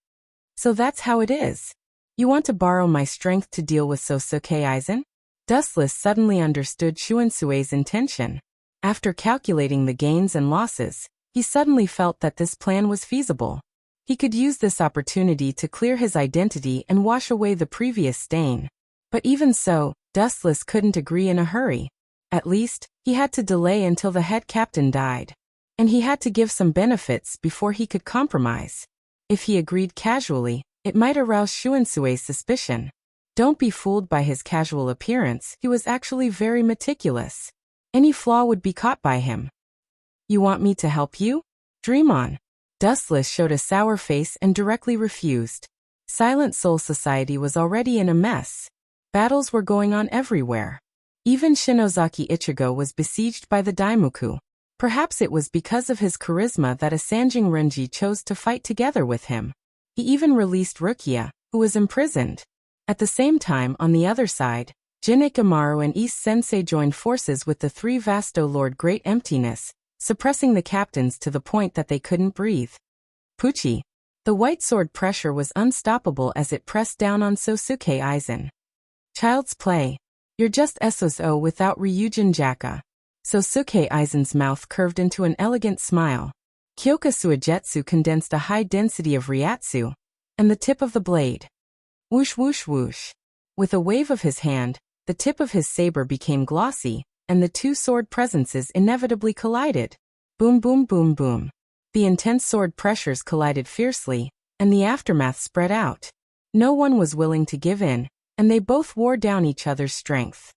Speaker 1: So that's how it is. You want to borrow my strength to deal with Sosuke Aizen? Dustless suddenly understood Shuansue's intention. After calculating the gains and losses, he suddenly felt that this plan was feasible. He could use this opportunity to clear his identity and wash away the previous stain. But even so, Dustless couldn't agree in a hurry. At least, he had to delay until the head captain died. And he had to give some benefits before he could compromise. If he agreed casually, it might arouse Shuansue's suspicion. Don't be fooled by his casual appearance, he was actually very meticulous. Any flaw would be caught by him. You want me to help you? Dream on. Dustless showed a sour face and directly refused. Silent Soul Society was already in a mess. Battles were going on everywhere. Even Shinozaki Ichigo was besieged by the Daimoku. Perhaps it was because of his charisma that a Sanjing Renji chose to fight together with him. He even released Rukia, who was imprisoned. At the same time, on the other side, Jin Ikamaru and East Sensei joined forces with the three Vasto Lord Great Emptiness, suppressing the captains to the point that they couldn't breathe. Pucci. The white sword pressure was unstoppable as it pressed down on Sosuke Aizen. Child's play. You're just SSO without Ryujin Jaka. Sosuke Aizen's mouth curved into an elegant smile. Kyoka Suigetsu condensed a high density of Ryatsu, and the tip of the blade. Whoosh whoosh whoosh. With a wave of his hand, the tip of his saber became glossy, and the two sword presences inevitably collided. Boom boom boom boom. The intense sword pressures collided fiercely, and the aftermath spread out. No one was willing to give in, and they both wore down each other's strength.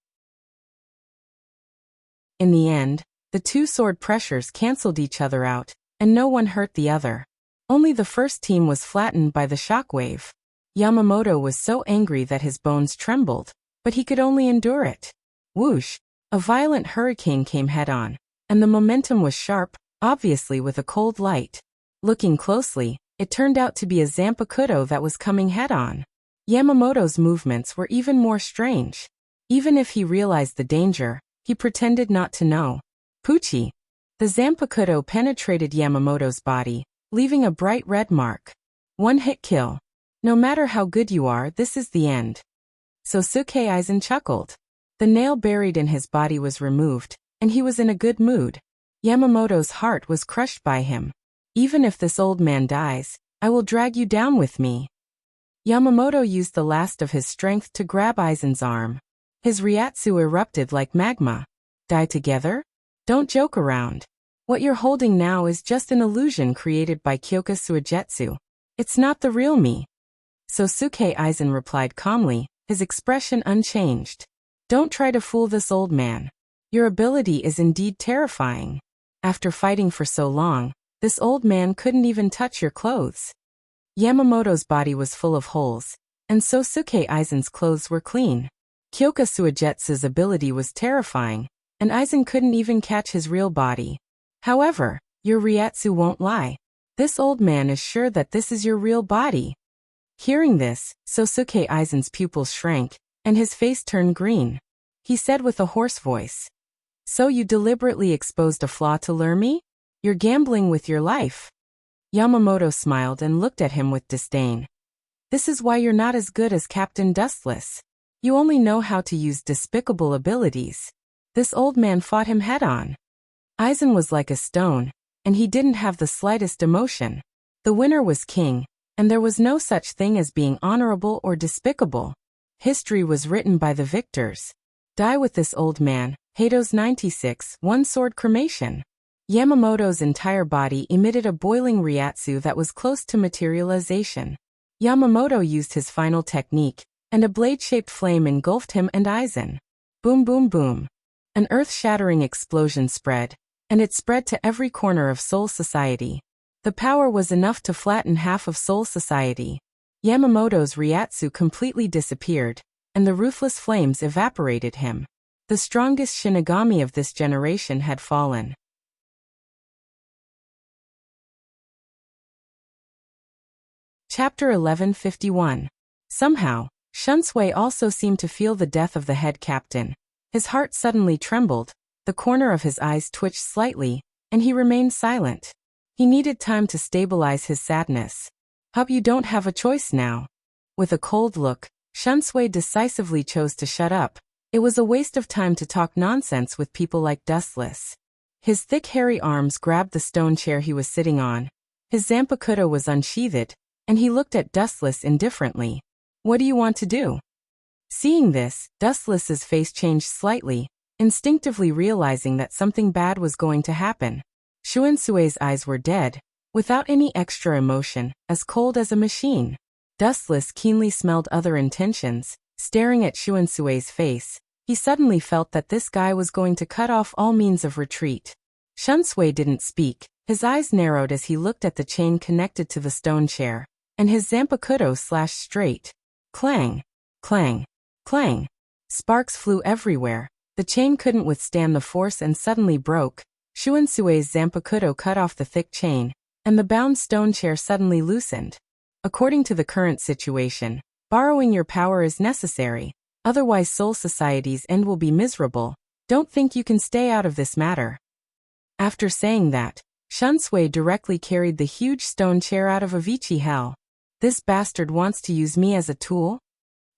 Speaker 1: In the end, the two sword pressures cancelled each other out, and no one hurt the other. Only the first team was flattened by the shockwave. Yamamoto was so angry that his bones trembled, but he could only endure it. Whoosh! A violent hurricane came head-on, and the momentum was sharp, obviously with a cold light. Looking closely, It turned out to be a Zanpakuto that was coming head-on. Yamamoto's movements were even more strange. Even if he realized the danger, he pretended not to know. Poochie! The Zanpakuto penetrated Yamamoto's body, leaving a bright red mark. One-hit kill. No matter how good you are, this is the end. Sosuke Aizen chuckled. The nail buried in his body was removed, and he was in a good mood. Yamamoto's heart was crushed by him. Even if this old man dies, I will drag you down with me. Yamamoto used the last of his strength to grab Aizen's arm. His Ryatsu erupted like magma. Die together? Don't joke around. What you're holding now is just an illusion created by Kyoka Suigetsu. It's not the real me. Sosuke Aizen replied calmly, his expression unchanged. Don't try to fool this old man. Your ability is indeed terrifying. After fighting for so long, this old man couldn't even touch your clothes. Yamamoto's body was full of holes, and Sosuke Aizen's clothes were clean. Kyoka Suigetsu's ability was terrifying, and Aizen couldn't even catch his real body. However, your Ryatsu won't lie. This old man is sure that this is your real body. Hearing this, Sosuke Aizen's pupils shrank, and his face turned green. He said with a hoarse voice, "So you deliberately exposed a flaw to lure me? You're gambling with your life." Yamamoto smiled and looked at him with disdain. "This is why you're not as good as Captain Dustless. You only know how to use despicable abilities." This old man fought him head-on. Aizen was like a stone, and he didn't have the slightest emotion. The winner was king, and there was no such thing as being honorable or despicable. History was written by the victors. Die with this old man. Hato's 96, one-sword cremation. Yamamoto's entire body emitted a boiling Ryatsu that was close to materialization. Yamamoto used his final technique, and a blade-shaped flame engulfed him and Aizen. Boom boom boom. An earth-shattering explosion spread, and it spread to every corner of Soul Society. The power was enough to flatten half of Soul Society. Yamamoto's Ryatsu completely disappeared, and the ruthless flames evaporated him. The strongest Shinigami of this generation had fallen. Chapter 1151. Somehow, Shunsui also seemed to feel the death of the head captain. His heart suddenly trembled, the corner of his eyes twitched slightly, and he remained silent. He needed time to stabilize his sadness. "Hope you don't have a choice now." With a cold look, Shunsui decisively chose to shut up. It was a waste of time to talk nonsense with people like Dustless. His thick hairy arms grabbed the stone chair he was sitting on. His Zanpakuto was unsheathed, and he looked at Dustless indifferently. "What do you want to do?" Seeing this, Dustless's face changed slightly, instinctively realizing that something bad was going to happen. Shuansue's eyes were dead, without any extra emotion, as cold as a machine. Dustless keenly smelled other intentions. Staring at Shuansue's face, he suddenly felt that this guy was going to cut off all means of retreat. Shunsui didn't speak. His eyes narrowed as he looked at the chain connected to the stone chair, and his Zanpakuto slashed straight. Clang! Clang! Clang! Sparks flew everywhere. The chain couldn't withstand the force and suddenly broke. Shuansue's Zanpakuto cut off the thick chain, and the bound stone chair suddenly loosened. According to the current situation, borrowing your power is necessary, otherwise Soul Society's end will be miserable. Don't think you can stay out of this matter. After saying that, Shunsui directly carried the huge stone chair out of Avicii hell. This bastard wants to use me as a tool?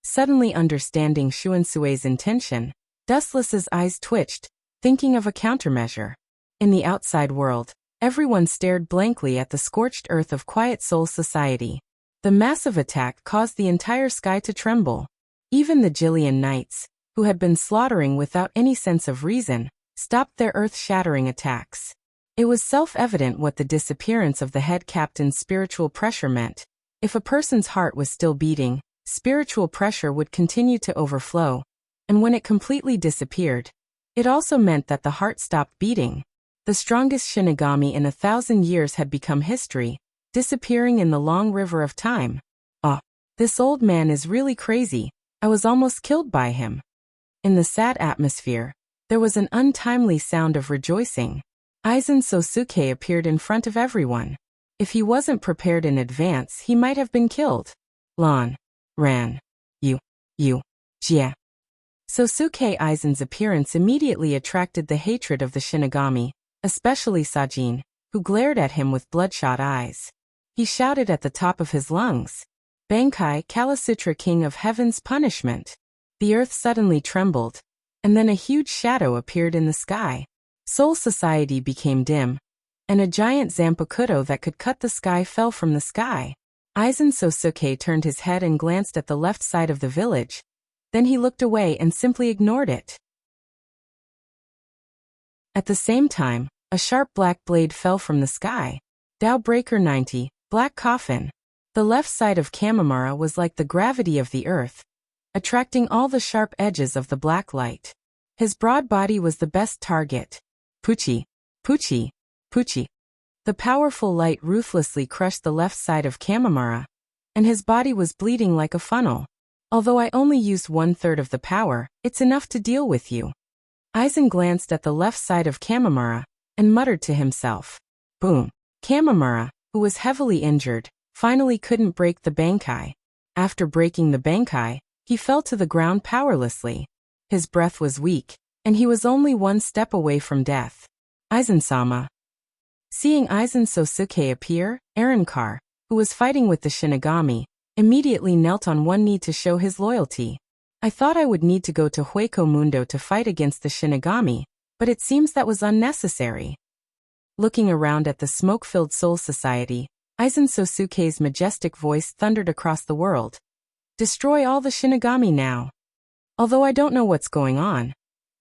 Speaker 1: Suddenly understanding Shuansue's intention, Dustless's eyes twitched, thinking of a countermeasure. In the outside world, everyone stared blankly at the scorched earth of Quiet Soul Society. The massive attack caused the entire sky to tremble. Even the Jillian Knights, who had been slaughtering without any sense of reason, stopped their earth-shattering attacks. It was self-evident what the disappearance of the head captain's spiritual pressure meant. If a person's heart was still beating, spiritual pressure would continue to overflow, and when it completely disappeared, it also meant that the heart stopped beating. The strongest Shinigami in 1,000 years had become history, disappearing in the long river of time. This old man is really crazy. I was almost killed by him. In the sad atmosphere, there was an untimely sound of rejoicing. Aizen Sosuke appeared in front of everyone. If he wasn't prepared in advance, he might have been killed. Lan. Ran. You. Jia. Sosuke Aizen's appearance immediately attracted the hatred of the Shinigami, especially Sajin, who glared at him with bloodshot eyes. He shouted at the top of his lungs, "Bankai Kalasutra, King of Heaven's punishment!" The earth suddenly trembled, and then a huge shadow appeared in the sky. Soul Society became dim, and a giant Zanpakuto that could cut the sky fell from the sky. Aizen Sosuke turned his head and glanced at the left side of the village. Then he looked away and simply ignored it. At the same time, a sharp black blade fell from the sky. Dao Breaker 90, Black Coffin. The left side of Kamimura was like the gravity of the earth, attracting all the sharp edges of the black light. His broad body was the best target. Puchi. The powerful light ruthlessly crushed the left side of Kamimura, and his body was bleeding like a funnel. Although I only used 1/3 of the power, it's enough to deal with you. Aizen glanced at the left side of Kamimura and muttered to himself. Boom. Kamimura, who was heavily injured, finally couldn't break the Bankai. After breaking the Bankai, he fell to the ground powerlessly. His breath was weak, and he was only one step away from death. Aizen-sama. Seeing Aizen Sosuke appear, Arankar, who was fighting with the Shinigami, immediately knelt on one knee to show his loyalty. I thought I would need to go to Hueco Mundo to fight against the Shinigami, but it seems that was unnecessary. Looking around at the smoke-filled Soul Society, Aizen Sosuke's majestic voice thundered across the world. Destroy all the Shinigami now. Although I don't know what's going on.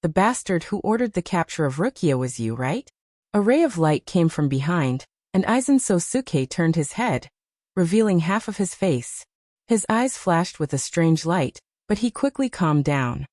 Speaker 1: The bastard who ordered the capture of Rukia was you, right? A ray of light came from behind, and Aizen Sosuke turned his head, revealing half of his face. His eyes flashed with a strange light, but he quickly calmed down.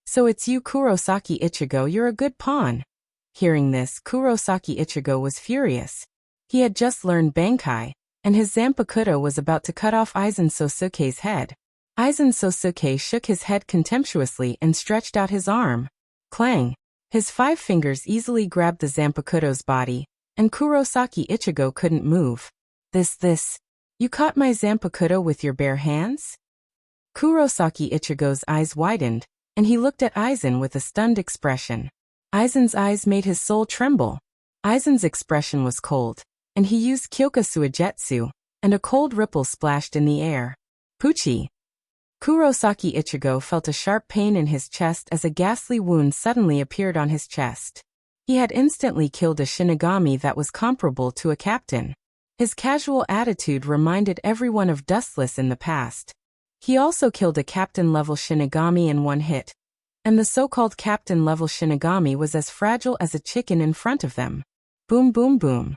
Speaker 1: So it's you, Kurosaki Ichigo, you're a good pawn. Hearing this, Kurosaki Ichigo was furious. He had just learned Bankai, and his Zanpakuto was about to cut off Aizen Sosuke's head. Aizen Sosuke shook his head contemptuously and stretched out his arm. Clang! His 5 fingers easily grabbed the Zanpakuto's body, and Kurosaki Ichigo couldn't move. This. You caught my Zanpakuto with your bare hands? Kurosaki Ichigo's eyes widened, and he looked at Aizen with a stunned expression. Aizen's eyes made his soul tremble. Aizen's expression was cold, and he used Kyoka Suigetsu, and a cold ripple splashed in the air. Puchi! Kurosaki Ichigo felt a sharp pain in his chest as a ghastly wound suddenly appeared on his chest. He had instantly killed a Shinigami that was comparable to a captain. His casual attitude reminded everyone of Dustless in the past. He also killed a captain-level Shinigami in one hit, and the so-called captain-level Shinigami was as fragile as a chicken in front of them. Boom boom boom.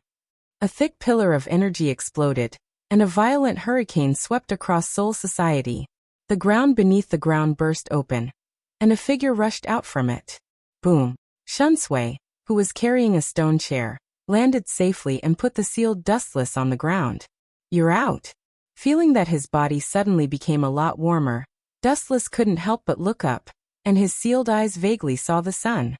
Speaker 1: A thick pillar of energy exploded, and a violent hurricane swept across Soul Society. The ground beneath the ground burst open, and a figure rushed out from it. Boom. Shunsui, who was carrying a stone chair, landed safely and put the sealed Dustless on the ground. You're out. Feeling that his body suddenly became a lot warmer, Dustless couldn't help but look up, and his sealed eyes vaguely saw the sun.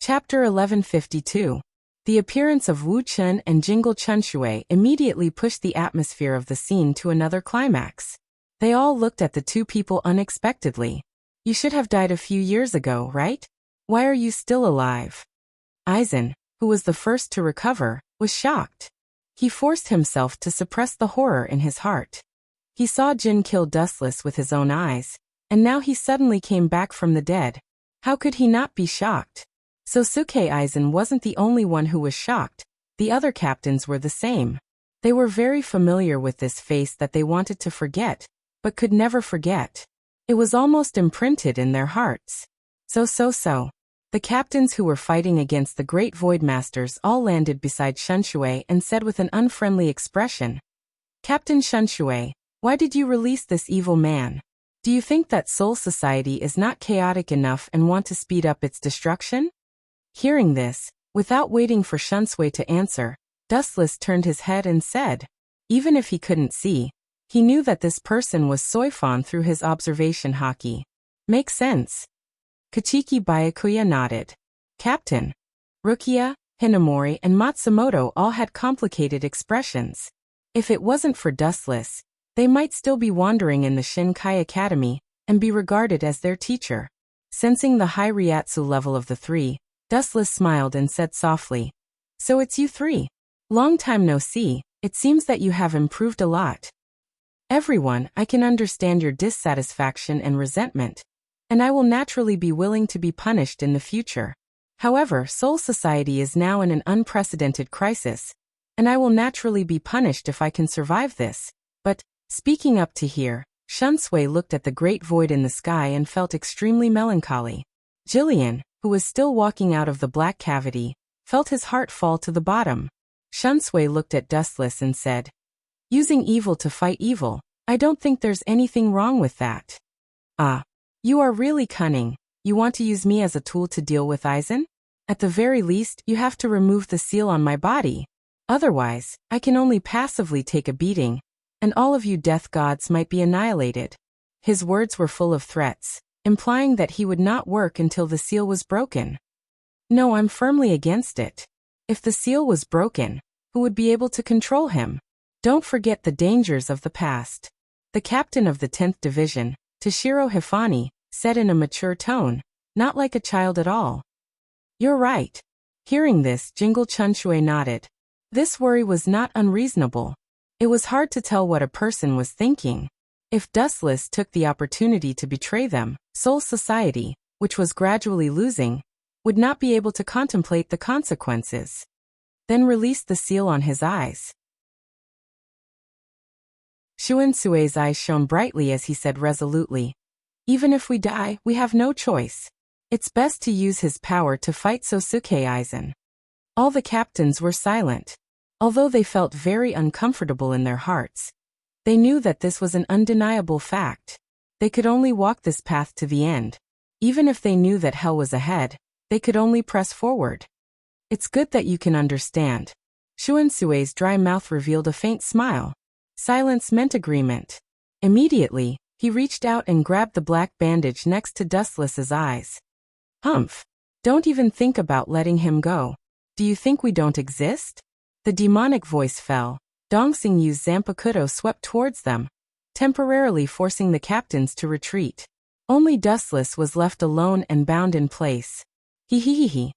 Speaker 1: Chapter 1152. The appearance of Wu Chun and Jingle Chunshui immediately pushed the atmosphere of the scene to another climax. They all looked at the two people unexpectedly. You should have died a few years ago, right? Why are you still alive? Aizen, who was the first to recover, was shocked. He forced himself to suppress the horror in his heart. He saw Jin kill Dustless with his own eyes, and now he suddenly came back from the dead. How could he not be shocked? Sosuke Aizen wasn't the only one who was shocked. The other captains were the same. They were very familiar with this face that they wanted to forget, but could never forget. It was almost imprinted in their hearts. So. The captains who were fighting against the great Void Masters all landed beside Shunshui and said with an unfriendly expression, Captain Shunshui, why did you release this evil man? Do you think that Soul Society is not chaotic enough and want to speed up its destruction? Hearing this, without waiting for Shunsui to answer, Dustless turned his head and said, even if he couldn't see, he knew that this person was Soifon through his observation haki. Makes sense. Kachiki Byakuya nodded. Captain. Rukia, Hinamori, and Matsumoto all had complicated expressions. If it wasn't for Dustless, they might still be wandering in the Shinkai Academy and be regarded as their teacher. Sensing the high Ryatsu level of the three, Dustless smiled and said softly, "So it's you three. Long time no see, it seems that you have improved a lot. Everyone, I can understand your dissatisfaction and resentment, and I will naturally be willing to be punished in the future. However, Soul Society is now in an unprecedented crisis, and I will naturally be punished if I can survive this. But, speaking up to here, Shunsui looked at the great void in the sky and felt extremely melancholy. Jillian, who was still walking out of the black cavity, felt his heart fall to the bottom. Shunsui looked at Dustless and said, "Using evil to fight evil, I don't think there's anything wrong with that." "Ah, you are really cunning. You want to use me as a tool to deal with Aizen? At the very least, you have to remove the seal on my body. Otherwise, I can only passively take a beating, and all of you death gods might be annihilated." His words were full of threats, implying that he would not work until the seal was broken. "No, I'm firmly against it. If the seal was broken, who would be able to control him? Don't forget the dangers of the past." The captain of the 10th Division, Toshiro Hifani, said in a mature tone, not like a child at all. "You're right." Hearing this, Jingle Chunshui nodded. This worry was not unreasonable. It was hard to tell what a person was thinking. If Dustless took the opportunity to betray them, Soul Society, which was gradually losing, would not be able to contemplate the consequences. Then released the seal on his eyes. Shuinsue's eyes shone brightly as he said resolutely, "Even if we die, we have no choice. It's best to use his power to fight Sosuke Aizen." All the captains were silent. Although they felt very uncomfortable in their hearts, they knew that this was an undeniable fact. They could only walk this path to the end. Even if they knew that hell was ahead, they could only press forward. "It's good that you can understand." Shuinsue's dry mouth revealed a faint smile. Silence meant agreement. Immediately, he reached out and grabbed the black bandage next to Dustless's eyes. "Humph! Don't even think about letting him go. Do you think we don't exist?" The demonic voice fell. Dongsing Yu's Zanpakuto swept towards them, temporarily forcing the captains to retreat. Only Dustless was left alone and bound in place. He.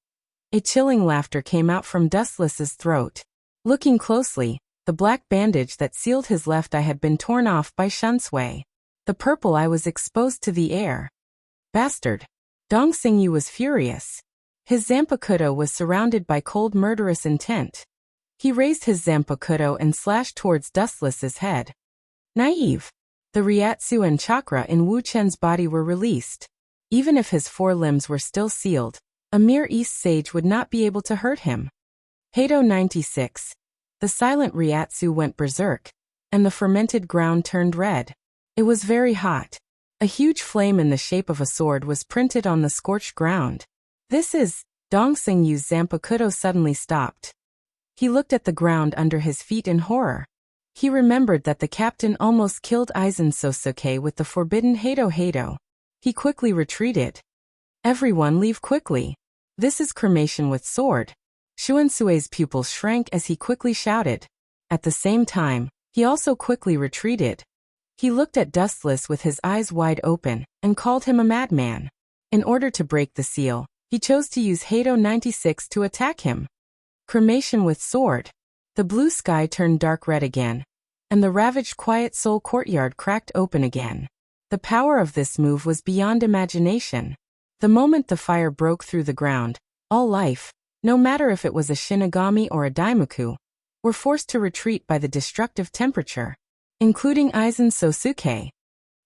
Speaker 1: A chilling laughter came out from Dustless's throat. Looking closely, the black bandage that sealed his left eye had been torn off by Shunsui. The purple eye was exposed to the air. "Bastard!" Dongsing Yu was furious. His Zanpakuto was surrounded by cold murderous intent. He raised his Zanpakuto and slashed towards Dustless's head. Naive. The Ryatsu and chakra in Wu Chen's body were released. Even if his four limbs were still sealed, a mere East Sage would not be able to hurt him. Heido 96. The silent Ryatsu went berserk, and the fermented ground turned red. It was very hot. A huge flame in the shape of a sword was printed on the scorched ground. "This is..." Dongsing Yu's Zanpakuto suddenly stopped. He looked at the ground under his feet in horror. He remembered that the captain almost killed Aizen Sosuke with the forbidden Heido. He quickly retreated. "Everyone leave quickly. This is cremation with sword." Shuinsue's pupils shrank as he quickly shouted. At the same time, he also quickly retreated. He looked at Dustless with his eyes wide open, and called him a madman. In order to break the seal, he chose to use Heido 96 to attack him. Cremation with sword. The blue sky turned dark red again, and the ravaged Quiet Soul courtyard cracked open again. The power of this move was beyond imagination. The moment the fire broke through the ground, all life, no matter if it was a Shinigami or a Daimoku, were forced to retreat by the destructive temperature, including Aizen Sosuke.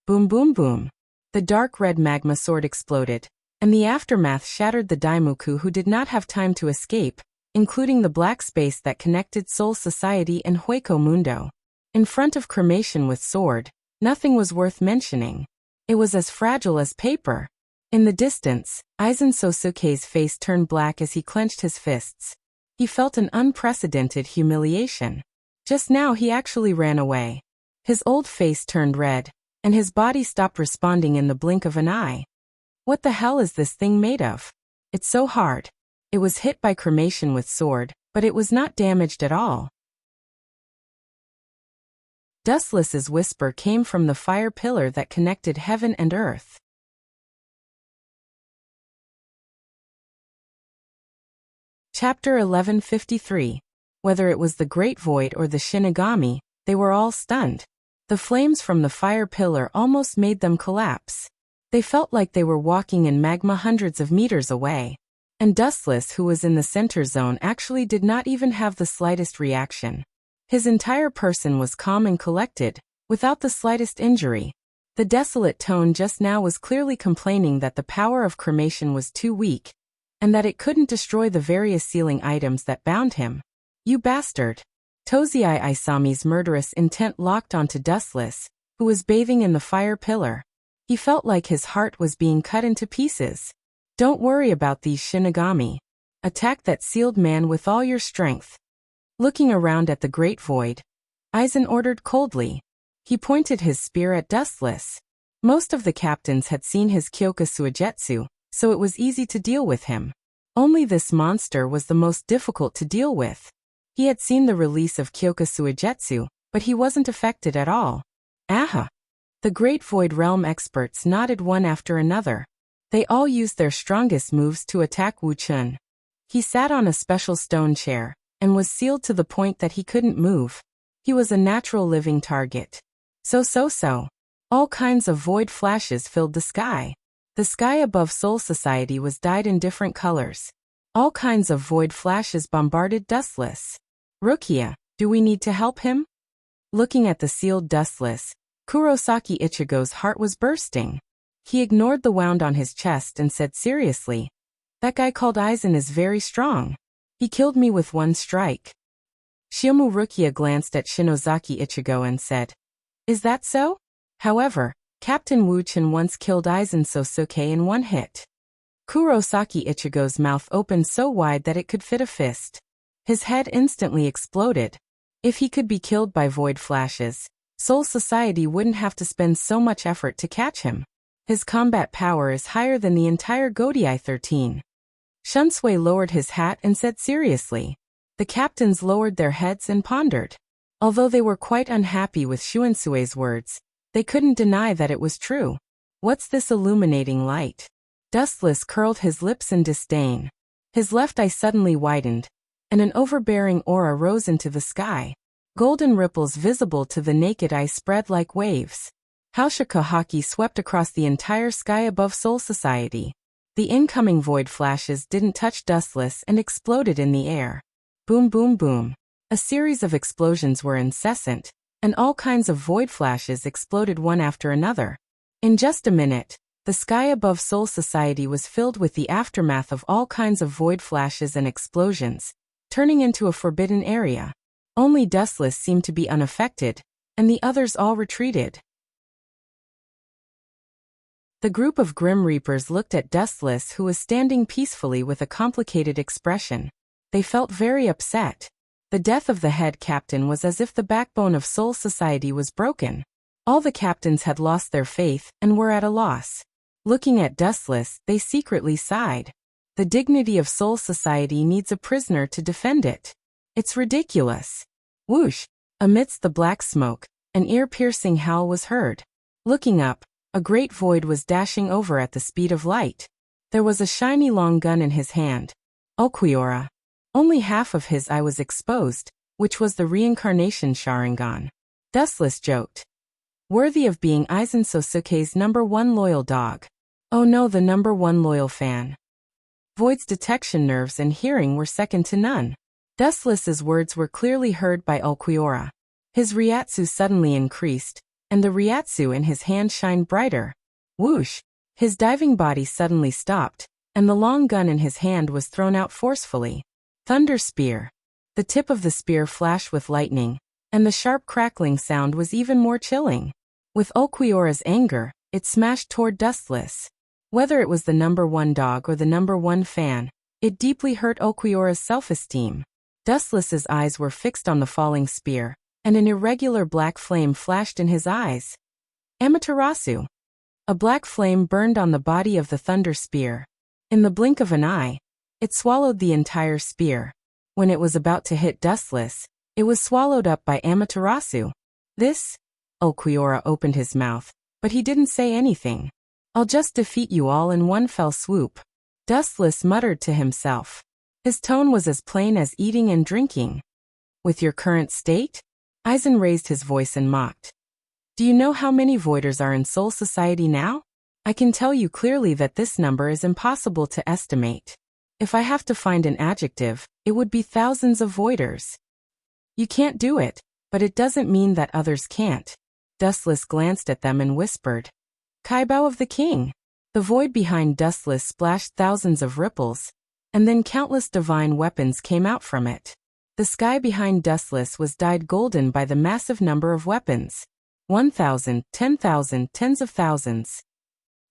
Speaker 1: Boom boom boom. The dark red magma sword exploded, and the aftermath shattered the Daimoku who did not have time to escape, including the black space that connected Soul Society and Hueco Mundo. In front of cremation with sword, nothing was worth mentioning. It was as fragile as paper. In the distance, Aizen Sosuke's face turned black as he clenched his fists. He felt an unprecedented humiliation. Just now he actually ran away. His old face turned red, and his body stopped responding in the blink of an eye. What the hell is this thing made of? It's so hard. It was hit by cremation with sword, but it was not damaged at all. Dustless's whisper came from the fire pillar that connected heaven and earth. Chapter 1153. Whether it was the Great Void or the Shinigami, they were all stunned. The flames from the fire pillar almost made them collapse. They felt like they were walking in magma hundreds of meters away. And Dustless, who was in the center zone, actually did not even have the slightest reaction. His entire person was calm and collected, without the slightest injury. The desolate tone just now was clearly complaining that the power of cremation was too weak, and that it couldn't destroy the various sealing items that bound him. You bastard! Tozai Isami's murderous intent locked onto Dustless, who was bathing in the fire pillar. He felt like his heart was being cut into pieces. Don't worry about these Shinigami. Attack that sealed man with all your strength. Looking around at the Great Void, Aizen ordered coldly. He pointed his spear at Dustless. Most of the captains had seen his Kyoka Suigetsu, so it was easy to deal with him. Only this monster was the most difficult to deal with. He had seen the release of Kyoka Suigetsu, but he wasn't affected at all. Aha! The Great Void Realm experts nodded one after another. They all used their strongest moves to attack Wu Chun. He sat on a special stone chair, and was sealed to the point that he couldn't move. He was a natural living target. So. All kinds of void flashes filled the sky. The sky above Soul Society was dyed in different colors. All kinds of void flashes bombarded Dustless. Rukia, do we need to help him? Looking at the sealed Dustless, Kurosaki Ichigo's heart was bursting. He ignored the wound on his chest and said seriously, "That guy called Aizen is very strong. He killed me with one strike." Shiomu Rukia glanced at Shinozaki Ichigo and said, "Is that so? However, Captain Wu Chun once killed Aizen Sosuke in one hit." Kurosaki Ichigo's mouth opened so wide that it could fit a fist. His head instantly exploded. If he could be killed by void flashes, Soul Society wouldn't have to spend so much effort to catch him. His combat power is higher than the entire Godai 13. Shunsui lowered his hat and said seriously. The captains lowered their heads and pondered. Although they were quite unhappy with Shuansui's words, they couldn't deny that it was true. What's this illuminating light? Dustless curled his lips in disdain. His left eye suddenly widened, and an overbearing aura rose into the sky. Golden ripples visible to the naked eye spread like waves. Haushika Haki swept across the entire sky above Soul Society. The incoming void flashes didn't touch Dustless and exploded in the air. Boom boom boom. A series of explosions were incessant, and all kinds of void flashes exploded one after another. In just a minute, the sky above Soul Society was filled with the aftermath of all kinds of void flashes and explosions, turning into a forbidden area. Only Dustless seemed to be unaffected, and the others all retreated. The group of Grim Reapers looked at Dustless, who was standing peacefully with a complicated expression. They felt very upset. The death of the head captain was as if the backbone of Soul Society was broken. All the captains had lost their faith and were at a loss. Looking at Dustless, they secretly sighed. The dignity of Soul Society needs a prisoner to defend it. It's ridiculous. Whoosh! Amidst the black smoke, an ear-piercing howl was heard. Looking up, a great void was dashing over at the speed of light. There was a shiny long gun in his hand. Okiura. Only half of his eye was exposed, which was the reincarnation Sharingan. Dustless joked. Worthy of being Aizen Sosuke's #1 loyal dog. Oh no, the #1 loyal fan. Void's detection nerves and hearing were second to none. Dustless's words were clearly heard by Okiura. His Ryatsu suddenly increased, and the Ryatsu in his hand shined brighter. Whoosh! His diving body suddenly stopped, and the long gun in his hand was thrown out forcefully. Thunder Spear. The tip of the spear flashed with lightning, and the sharp crackling sound was even more chilling. With Okiura's anger, it smashed toward Dustless. Whether it was the #1 dog or the #1 fan, it deeply hurt Okiura's self-esteem. Dustless's eyes were fixed on the falling spear, and an irregular black flame flashed in his eyes. Amaterasu. A black flame burned on the body of the Thunder Spear. In the blink of an eye, It swallowed the entire spear. When it was about to hit Dustless, it was swallowed up by Amaterasu. This? Ulquiorra opened his mouth, but he didn't say anything. I'll just defeat you all in one fell swoop. Dustless muttered to himself. His tone was as plain as eating and drinking. With your current state? Aizen raised his voice and mocked. Do you know how many voiders are in Soul Society now? I can tell you clearly that this number is impossible to estimate. If I have to find an adjective, it would be thousands of voiders. You can't do it, but it doesn't mean that others can't. Dustless glanced at them and whispered. Kaibao of the king. The void behind Dustless splashed thousands of ripples, and then countless divine weapons came out from it. The sky behind Dustless was dyed golden by the massive number of weapons. 1,000, 10,000, tens of thousands.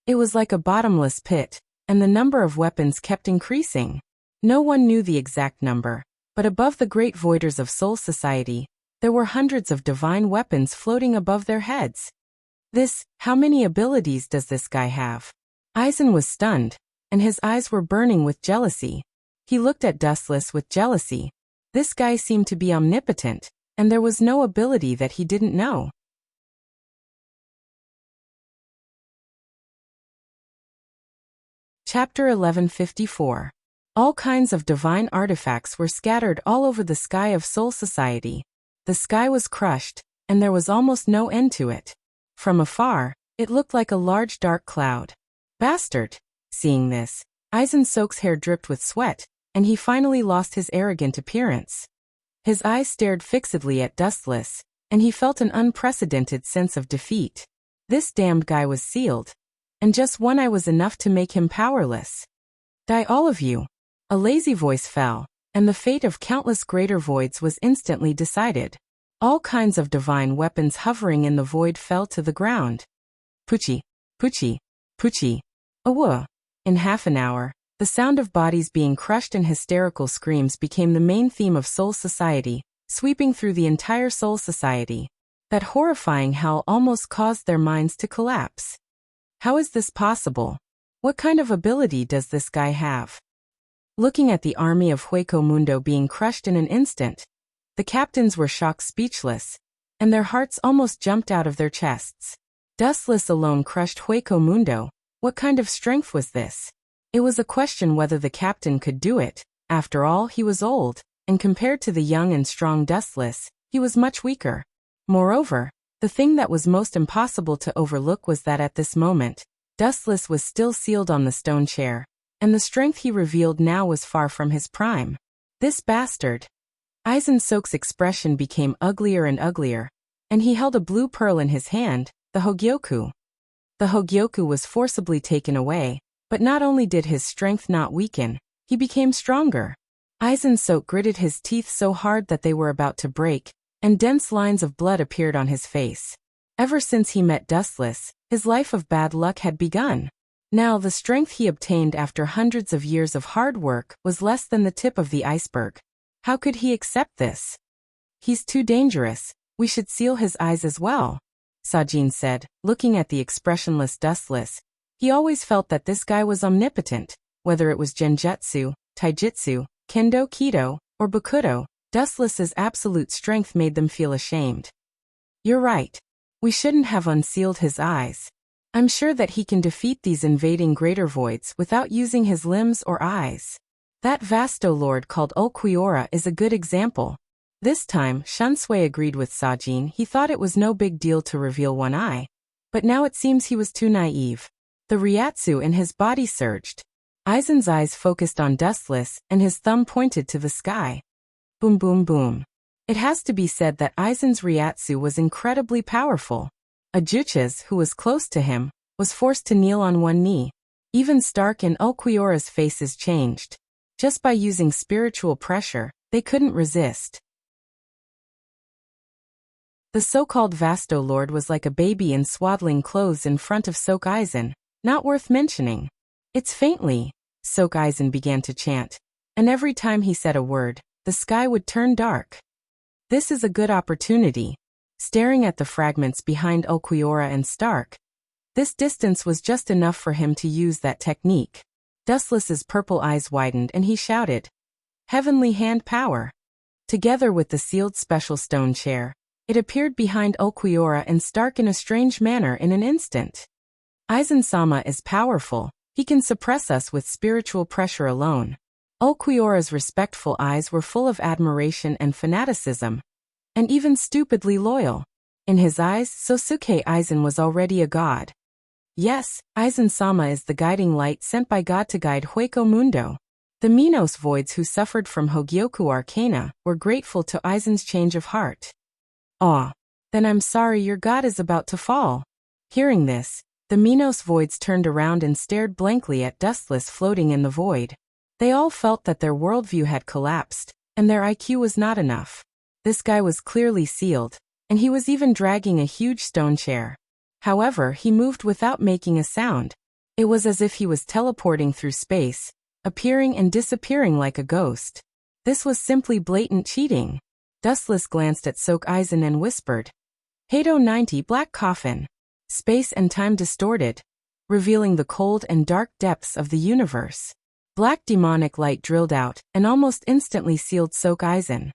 Speaker 1: It was like a bottomless pit, and the number of weapons kept increasing. No one knew the exact number, but above the great voiders of Soul Society, there were hundreds of divine weapons floating above their heads. How many abilities does this guy have? Aizen was stunned, and his eyes were burning with jealousy. He looked at Dustless with jealousy. This guy seemed to be omnipotent, and there was no ability that he didn't know. Chapter 1154. All kinds of divine artifacts were scattered all over the sky of Soul Society. The sky was crushed, and there was almost no end to it. From afar, it looked like a large dark cloud. Bastard! Seeing this, Aizen Sok's hair dripped with sweat, and he finally lost his arrogant appearance. His eyes stared fixedly at Dustless, and he felt an unprecedented sense of defeat. This damned guy was sealed, and just one eye was enough to make him powerless. Die all of you! A lazy voice fell, and the fate of countless greater voids was instantly decided. All kinds of divine weapons hovering in the void fell to the ground. Puchi, Puchi, Puchi, Awa. In half an hour, the sound of bodies being crushed and hysterical screams became the main theme of Soul Society, sweeping through the entire Soul Society. That horrifying howl almost caused their minds to collapse. How is this possible? What kind of ability does this guy have? Looking at the army of Hueco Mundo being crushed in an instant, the captains were shocked speechless, and their hearts almost jumped out of their chests. Dustless alone crushed Hueco Mundo. What kind of strength was this? It was a question whether the captain could do it. After all, he was old, and compared to the young and strong Dustless, he was much weaker. Moreover, the thing that was most impossible to overlook was that at this moment, Dustless was still sealed on the stone chair, and the strength he revealed now was far from his prime. This bastard! Aizen Sok's expression became uglier and uglier, and he held a blue pearl in his hand, the Hogyoku. The Hogyoku was forcibly taken away, but not only did his strength not weaken, he became stronger. Aizen Sok gritted his teeth so hard that they were about to break, and dense lines of blood appeared on his face. Ever since he met Dustless, his life of bad luck had begun. Now the strength he obtained after hundreds of years of hard work was less than the tip of the iceberg. How could he accept this? He's too dangerous. We should seal his eyes as well, Sajin said, looking at the expressionless Dustless. He always felt that this guy was omnipotent. Whether it was Genjutsu, Taijutsu, Kendo Kido, or Bakudo, Dustless's absolute strength made them feel ashamed. You're right. We shouldn't have unsealed his eyes. I'm sure that he can defeat these invading greater voids without using his limbs or eyes. That Vasto Lord called Ulquiorra is a good example. This time, Shunsui agreed with Sajin. He thought it was no big deal to reveal one eye. But now it seems he was too naive. The Ryatsu in his body surged. Aizen's eyes focused on Dustless, and his thumb pointed to the sky. Boom boom boom. It has to be said that Aizen's Ryatsu was incredibly powerful. Ajuchas, who was close to him, was forced to kneel on one knee. Even Stark and Ulquiorra's faces changed. Just by using spiritual pressure, they couldn't resist. The so-called Vasto Lord was like a baby in swaddling clothes in front of Sok Aizen, not worth mentioning. It's faintly, Sok Aizen began to chant, and every time he said a word, the sky would turn dark. This is a good opportunity. Staring at the fragments behind Ulquiorra and Stark, this distance was just enough for him to use that technique. Dustless's purple eyes widened and he shouted, "Heavenly hand power!" Together with the sealed special stone chair, it appeared behind Ulquiorra and Stark in a strange manner in an instant. Aizen-sama is powerful, he can suppress us with spiritual pressure alone. Ulquiorra's respectful eyes were full of admiration and fanaticism, and even stupidly loyal. In his eyes, Sosuke Aizen was already a god. Yes, Aizen-sama is the guiding light sent by God to guide Hueco Mundo. The Minos voids who suffered from Hogyoku Arcana were grateful to Aizen's change of heart. "Aw, then I'm sorry your god is about to fall." Hearing this, the Minos voids turned around and stared blankly at Dustless floating in the void. They all felt that their worldview had collapsed, and their IQ was not enough. This guy was clearly sealed, and he was even dragging a huge stone chair. However, he moved without making a sound. It was as if he was teleporting through space, appearing and disappearing like a ghost. This was simply blatant cheating. Dustless glanced at Soak Aizen and whispered, "Hado 90 Black Coffin." Space and time distorted, revealing the cold and dark depths of the universe. Black demonic light drilled out and almost instantly sealed Soak Aizen.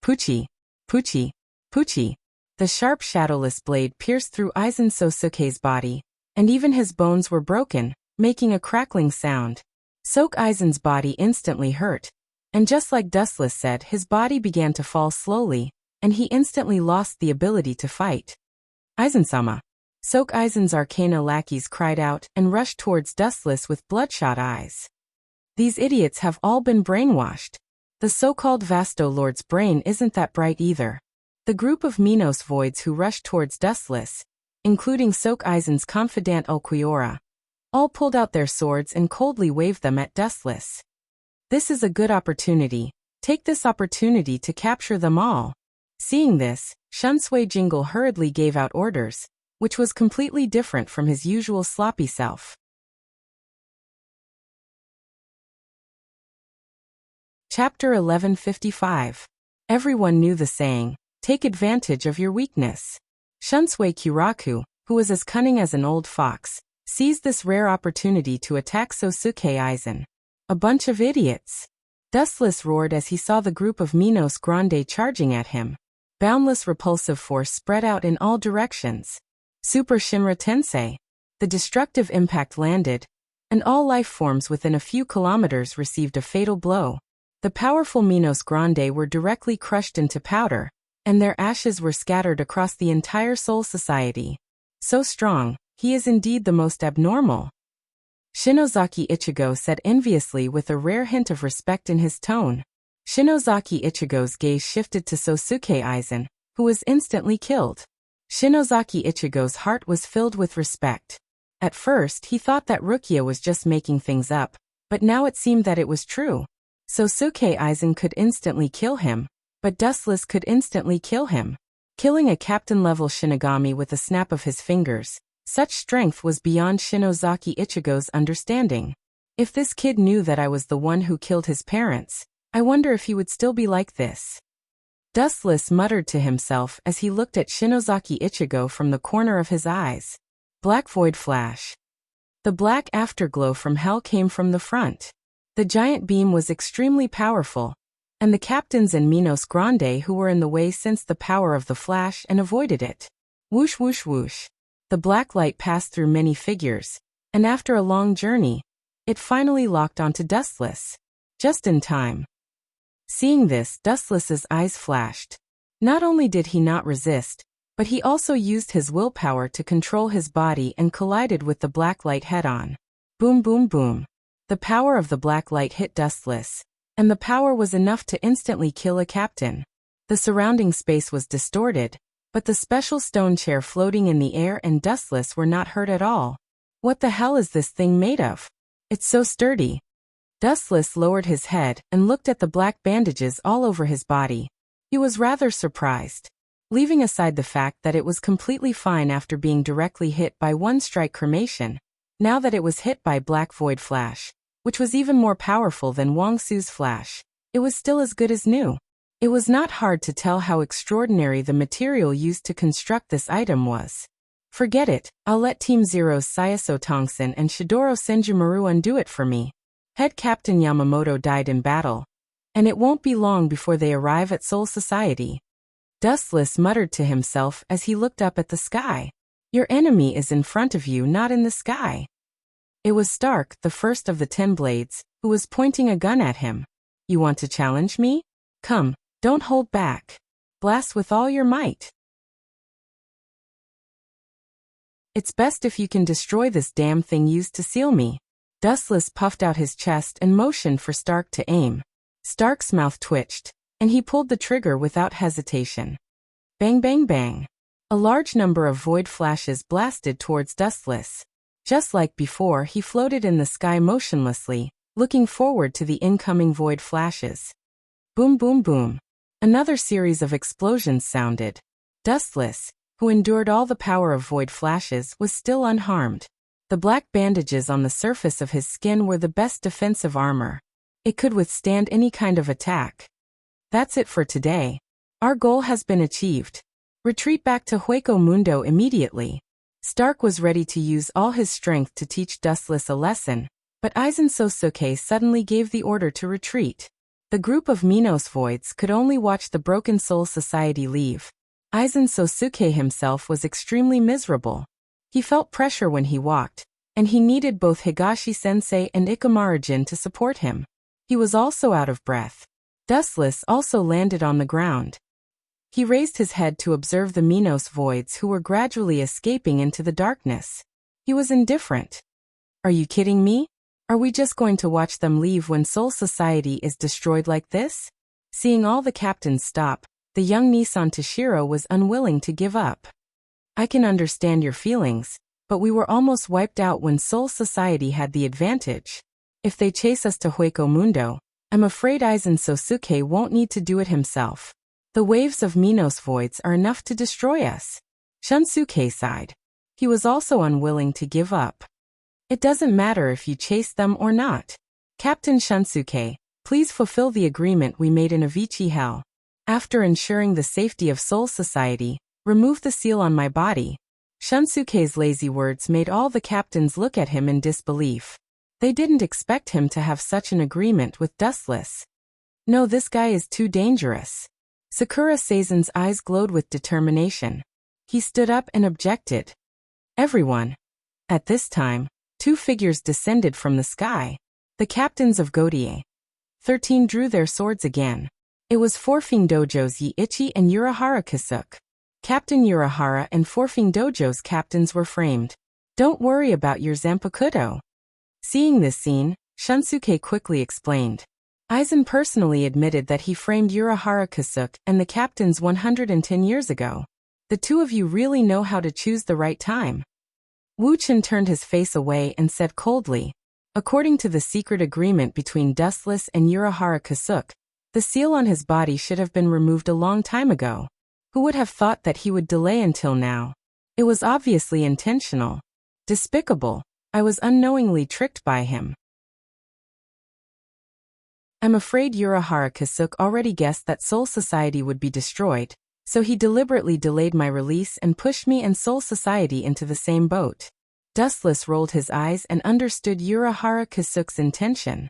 Speaker 1: Puchi, Puchi, Puchi. The sharp shadowless blade pierced through Aizen Sosuke's body, and even his bones were broken, making a crackling sound. Soak Aizen's body instantly hurt, and just like Dustless said, his body began to fall slowly, and he instantly lost the ability to fight. "Aizen-sama." Soak Aizen's arcana lackeys cried out and rushed towards Dustless with bloodshot eyes. These idiots have all been brainwashed. The so-called Vasto Lord's brain isn't that bright either. The group of Minos voids who rushed towards Dustless, including Soak Aizen's confidant Ulquiorra, all pulled out their swords and coldly waved them at Dustless. "This is a good opportunity. Take this opportunity to capture them all." Seeing this, Shunsui Jingle hurriedly gave out orders, which was completely different from his usual sloppy self. Chapter 1155. Everyone knew the saying, "Take advantage of your weakness." Shunsui Kiraku, who was as cunning as an old fox, seized this rare opportunity to attack Sosuke Aizen. "A bunch of idiots." Dustless roared as he saw the group of Minos Grande charging at him. Boundless repulsive force spread out in all directions. Super Shinra Tensei. The destructive impact landed, and all life forms within a few kilometers received a fatal blow. The powerful Minos Grande were directly crushed into powder, and their ashes were scattered across the entire Soul Society. "So strong, he is indeed the most abnormal," Shinozaki Ichigo said enviously with a rare hint of respect in his tone. Shinozaki Ichigo's gaze shifted to Sosuke Aizen, who was instantly killed. Shinozaki Ichigo's heart was filled with respect. At first he thought that Rukia was just making things up, but now it seemed that it was true. Sosuke Aizen could instantly kill him, but Dustless could instantly kill him. Killing a captain-level Shinigami with a snap of his fingers, such strength was beyond Shinozaki Ichigo's understanding. "If this kid knew that I was the one who killed his parents, I wonder if he would still be like this." Dustless muttered to himself as he looked at Shinozaki Ichigo from the corner of his eyes. Black void flash. The black afterglow from hell came from the front. The giant beam was extremely powerful, and the captains and Minos Grande who were in the way sensed the power of the flash and avoided it. Whoosh whoosh whoosh. The black light passed through many figures, and after a long journey, it finally locked onto Dustless. Just in time. Seeing this, Dustless's eyes flashed. Not only did he not resist, but he also used his willpower to control his body and collided with the black light head-on. Boom boom boom. The power of the black light hit Dustless, and the power was enough to instantly kill a captain. The surrounding space was distorted, but the special stone chair floating in the air and Dustless were not hurt at all. "What the hell is this thing made of? It's so sturdy." Dustless lowered his head and looked at the black bandages all over his body. He was rather surprised. Leaving aside the fact that it was completely fine after being directly hit by one strike cremation, now that it was hit by Black Void Flash, which was even more powerful than Wang Su's flash, it was still as good as new. It was not hard to tell how extraordinary the material used to construct this item was. "Forget it, I'll let Team Zero's Sayaso Tongson and Shidoro Senjumaru undo it for me," Head Captain Yamamoto died in battle. And it won't be long before they arrive at Soul Society. Dustless muttered to himself as he looked up at the sky. Your enemy is in front of you, not in the sky. It was Stark, the first of the 10 Blades, who was pointing a gun at him. You want to challenge me? Come, don't hold back. Blast with all your might. It's best if you can destroy this damn thing used to seal me. Dustless puffed out his chest and motioned for Stark to aim. Stark's mouth twitched, and he pulled the trigger without hesitation. Bang bang bang. A large number of void flashes blasted towards Dustless. Just like before, he floated in the sky motionlessly, looking forward to the incoming void flashes. Boom boom boom. Another series of explosions sounded. Dustless, who endured all the power of void flashes, was still unharmed. The black bandages on the surface of his skin were the best defensive armor. It could withstand any kind of attack. That's it for today. Our goal has been achieved. Retreat back to Hueco Mundo immediately. Stark was ready to use all his strength to teach Dustless a lesson, but Aizen Sosuke suddenly gave the order to retreat. The group of Minos Voids could only watch the Broken Soul Society leave. Aizen Sosuke himself was extremely miserable. He felt pressure when he walked, and he needed both Higashi-sensei and Ikamaru-jin to support him. He was also out of breath. Dustless also landed on the ground. He raised his head to observe the Minos Voids who were gradually escaping into the darkness. He was indifferent. Are you kidding me? Are we just going to watch them leave when Soul Society is destroyed like this? Seeing all the captains stop, the young Nissan Toshiro was unwilling to give up. I can understand your feelings, but we were almost wiped out when Soul Society had the advantage. If they chase us to Hueco Mundo, I'm afraid Aizen Sosuke won't need to do it himself. The waves of Minos Voids are enough to destroy us. Shunsuke sighed. He was also unwilling to give up. It doesn't matter if you chase them or not. Captain Shunsuke, please fulfill the agreement we made in Avicii Hell. After ensuring the safety of Soul Society, remove the seal on my body. Shunsuke's lazy words made all the captains look at him in disbelief. They didn't expect him to have such an agreement with Dustless. No, this guy is too dangerous. Sakura Seizen's eyes glowed with determination. He stood up and objected. Everyone. At this time, 2 figures descended from the sky. The captains of Godier. 13 drew their swords again. It was Forfing Dojo's Yiichi and Urahara Kasuk. Captain Urahara and Forfing Dojo's captains were framed. Don't worry about your Zanpakuto. Seeing this scene, Shunsuke quickly explained. Aizen personally admitted that he framed Urahara Kasuk and the captains 110 years ago. The 2 of you really know how to choose the right time. Wu Chen turned his face away and said coldly, according to the secret agreement between Dustless and Urahara Kasuk, the seal on his body should have been removed a long time ago. Who would have thought that he would delay until now? It was obviously intentional. Despicable. I was unknowingly tricked by him. I'm afraid Urahara Kasuk already guessed that Soul Society would be destroyed, so he deliberately delayed my release and pushed me and Soul Society into the same boat. Dustless rolled his eyes and understood Urahara Kasuk's intention.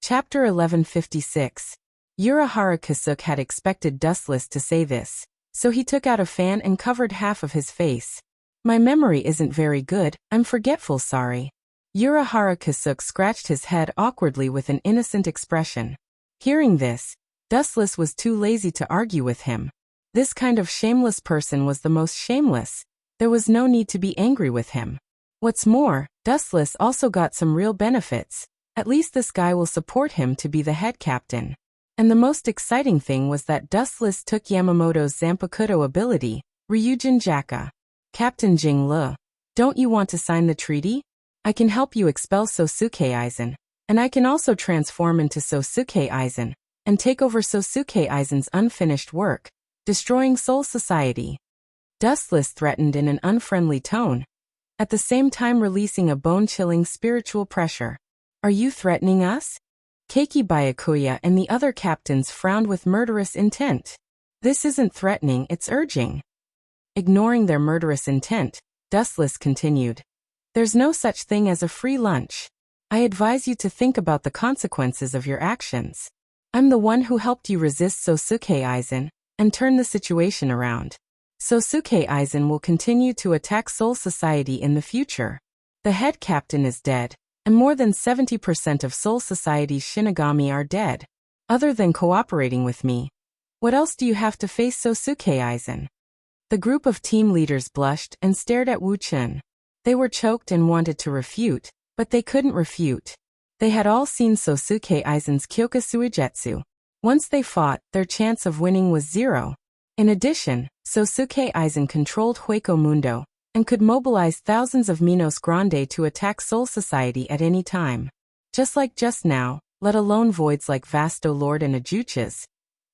Speaker 1: Chapter 1156. Urahara Kasuk had expected Dustless to say this, so he took out a fan and covered half of his face. My memory isn't very good, I'm forgetful, sorry. Urahara Kasuk scratched his head awkwardly with an innocent expression. Hearing this, Dustless was too lazy to argue with him. This kind of shameless person was the most shameless. There was no need to be angry with him. What's more, Dustless also got some real benefits. At least this guy will support him to be the head captain. And the most exciting thing was that Dustless took Yamamoto's Zanpakuto ability, Ryujin Jaka. Captain Jing Le, don't you want to sign the treaty? I can help you expel Sosuke Aizen, and I can also transform into Sosuke Aizen, and take over Sosuke Aizen's unfinished work, destroying Soul Society. Dustless threatened in an unfriendly tone, at the same time releasing a bone-chilling spiritual pressure. Are you threatening us? Keiki Byakuya and the other captains frowned with murderous intent. This isn't threatening, it's urging. Ignoring their murderous intent, Dustless continued. There's no such thing as a free lunch. I advise you to think about the consequences of your actions. I'm the one who helped you resist Sosuke Aizen and turn the situation around. Sosuke Aizen will continue to attack Soul Society in the future. The head captain is dead, and more than 70% of Soul Society's Shinigami are dead. Other than cooperating with me, what else do you have to face Sosuke Aizen? The group of team leaders blushed and stared at Wu Chun. They were choked and wanted to refute, but they couldn't refute. They had all seen Sosuke Aizen's Kyoka Suigetsu. Once they fought, their chance of winning was 0. In addition, Sosuke Aizen controlled Hueco Mundo and could mobilize thousands of Minos Grande to attack Soul Society at any time. Just now, let alone voids like Vasto Lord and Ajuchas.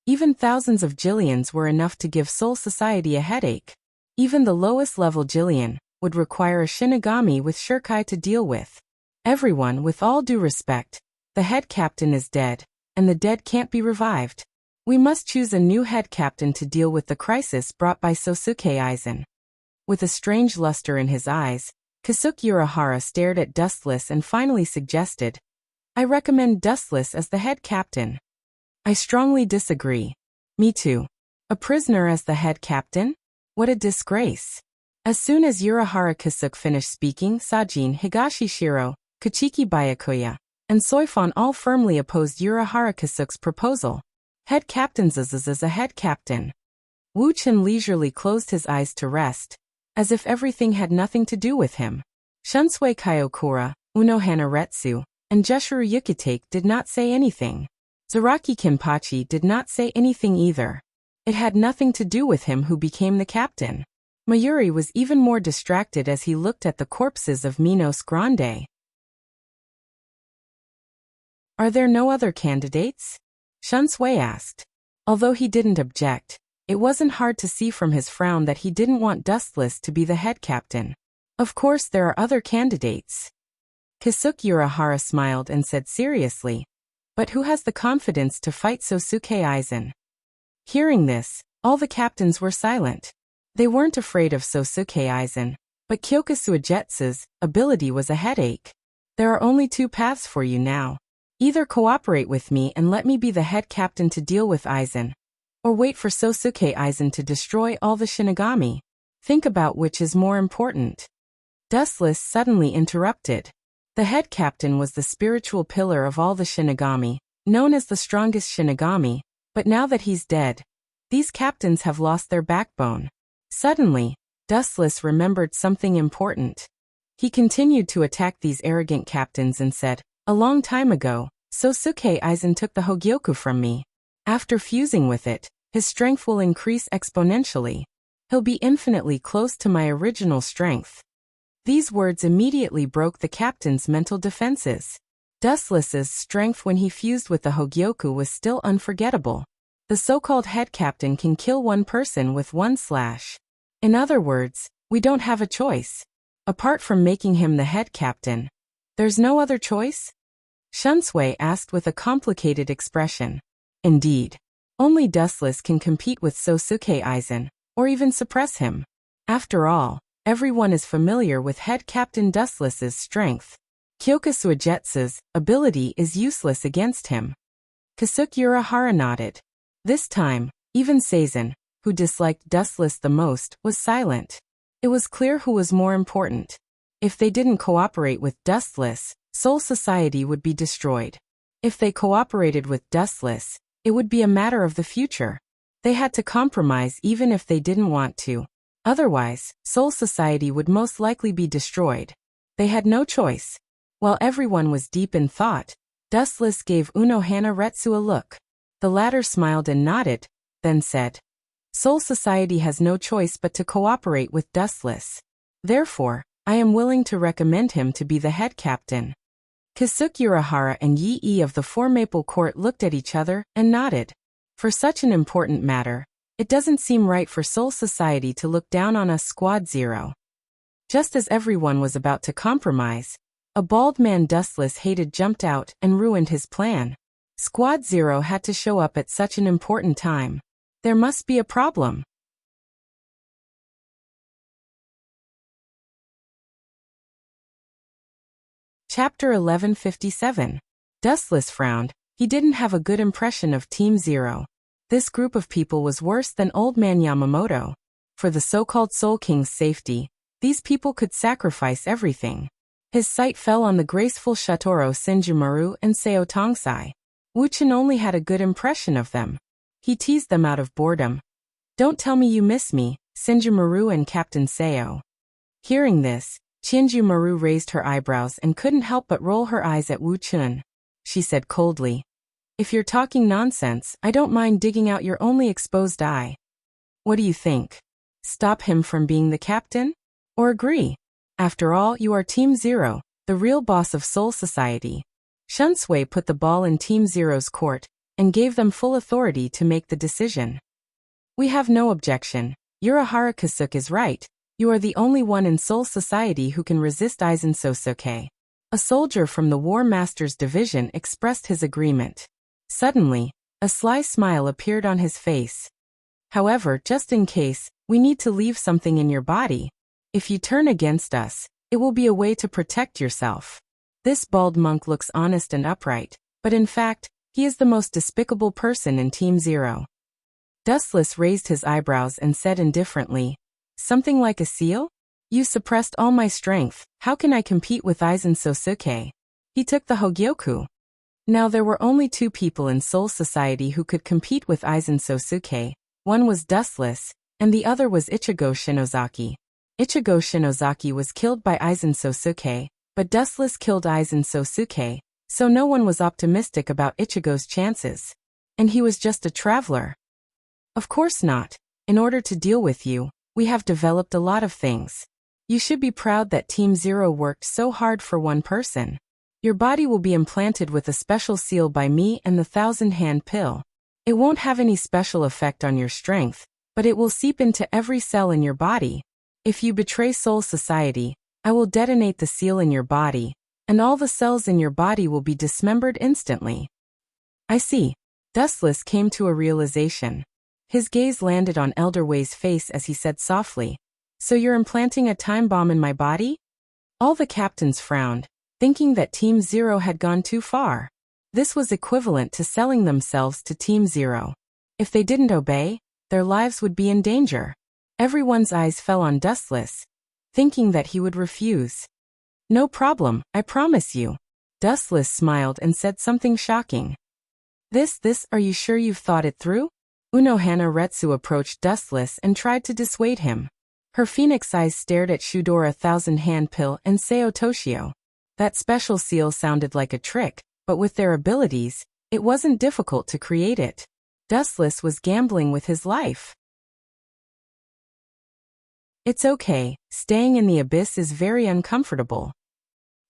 Speaker 1: Even thousands of Jillians were enough to give Soul Society a headache. Even the lowest level Jillian would require a Shinigami with Shirkai to deal with. Everyone, with all due respect, the head captain is dead, and the dead can't be revived. We must choose a new head captain to deal with the crisis brought by Sosuke Aizen. With a strange luster in his eyes, Kasuke Urahara stared at Dustless and finally suggested, I recommend Dustless as the head captain. I strongly disagree. Me too. A prisoner as the head captain? What a disgrace. As soon as Urahara Kasuke finished speaking, Sajin, Higashishiro, Kachiki Byakuya, and Soifon all firmly opposed Urahara Kasuke's proposal. Head captain's as a head captain. Wu Chun leisurely closed his eyes to rest, as if everything had nothing to do with him. Shunsui Kaiokura, Unohana Retsu, and Jushiro Yukitake did not say anything. Zaraki Kinpachi did not say anything either. It had nothing to do with him who became the captain. Mayuri was even more distracted as he looked at the corpses of Minos Grande. Are there no other candidates? Shunsui asked. Although he didn't object, it wasn't hard to see from his frown that he didn't want Dustless to be the head captain. Of course there are other candidates. Kasuke Urahara smiled and said seriously, but who has the confidence to fight Sosuke Aizen? Hearing this, all the captains were silent. They weren't afraid of Sosuke Aizen, but Kyoka Suigetsu's ability was a headache. There are only 2 paths for you now. Either cooperate with me and let me be the head captain to deal with Aizen, or wait for Sosuke Aizen to destroy all the Shinigami. Think about which is more important. Dustless suddenly interrupted. The head captain was the spiritual pillar of all the Shinigami, known as the strongest Shinigami, but now that he's dead, these captains have lost their backbone. Suddenly, Dustless remembered something important. He continued to attack these arrogant captains and said, a long time ago, Sosuke Aizen took the Hogyoku from me. After fusing with it, his strength will increase exponentially. He'll be infinitely close to my original strength. These words immediately broke the captain's mental defenses. Dustless's strength when he fused with the Hogyoku was still unforgettable. The so-called head captain can kill one person with 1 slash. In other words, we don't have a choice. Apart from making him the head captain, there's no other choice? Shunsui asked with a complicated expression. Indeed. Only Dustless can compete with Sosuke Aizen, or even suppress him. After all, everyone is familiar with head captain Dustless's strength. Kyoka Suigetsu's ability is useless against him. Kasuke Urahara nodded. This time, even Seizen, who disliked Dustless the most, was silent. It was clear who was more important. If they didn't cooperate with Dustless, Soul Society would be destroyed. If they cooperated with Dustless, it would be a matter of the future. They had to compromise even if they didn't want to. Otherwise, Soul Society would most likely be destroyed. They had no choice. While everyone was deep in thought, Dustless gave Unohana Retsu a look. The latter smiled and nodded, then said, Soul Society has no choice but to cooperate with Dustless. Therefore, I am willing to recommend him to be the head captain. Kasuke Urahara and Yi of the Four Maple Court looked at each other and nodded. For such an important matter, it doesn't seem right for Soul Society to look down on us Squad Zero. Just as everyone was about to compromise, a bald man Dustless hated jumped out and ruined his plan. Squad Zero had to show up at such an important time. There must be a problem. Chapter 1157. Dustless frowned. He didn't have a good impression of Team Zero. This group of people was worse than Old Man Yamamoto. For the so-called Soul King's safety, these people could sacrifice everything. His sight fell on the graceful Shatoro Shinjumaru and Seo Tongsai. Wuchen only had a good impression of them. He teased them out of boredom. Don't tell me you miss me, Shinjumaru and Captain Seo. Hearing this, Shinjumaru raised her eyebrows and couldn't help but roll her eyes at Wuchen. She said coldly, "If you're talking nonsense, I don't mind digging out your only exposed eye. What do you think? Stop him from being the captain? Or agree? After all, you are Team Zero, the real boss of Soul Society." Shunsui put the ball in Team Zero's court and gave them full authority to make the decision. "We have no objection. Urahara Kasuke is right. You are the only one in Soul Society who can resist Aizen Sosuke." A soldier from the War Master's division expressed his agreement. Suddenly, a sly smile appeared on his face. "However, just in case, we need to leave something in your body. If you turn against us, it will be a way to protect yourself." This bald monk looks honest and upright, but in fact, he is the most despicable person in Team Zero. Dustless raised his eyebrows and said indifferently, "Something like a seal? You suppressed all my strength, how can I compete with Aizen Sosuke?" He took the Hogyoku. Now there were only two people in Soul Society who could compete with Aizen Sosuke. One was Dustless, and the other was Ichigo Shinozaki. Ichigo Shinozaki was killed by Aizen Sosuke, but Dustless killed Aizen Sosuke, so no one was optimistic about Ichigo's chances. And he was just a traveler. "Of course not. In order to deal with you, we have developed a lot of things. You should be proud that Team Zero worked so hard for one person. Your body will be implanted with a special seal by me and the 1,000-hand pill. It won't have any special effect on your strength, but it will seep into every cell in your body. If you betray Soul Society, I will detonate the seal in your body, and all the cells in your body will be dismembered instantly." "I see." Dustless came to a realization. His gaze landed on Elder Wei's face as he said softly, "So you're implanting a time bomb in my body?" All the captains frowned, thinking that Team Zero had gone too far. This was equivalent to selling themselves to Team Zero. If they didn't obey, their lives would be in danger. Everyone's eyes fell on Dustless, thinking that he would refuse. "No problem, I promise you." Dustless smiled and said something shocking. This, are you sure you've thought it through?" Unohana Retsu approached Dustless and tried to dissuade him. Her phoenix eyes stared at Shudora 1,000-hand pill and Seo Toshio. That special seal sounded like a trick, but with their abilities, it wasn't difficult to create it. Dustless was gambling with his life. "It's okay, staying in the abyss is very uncomfortable,"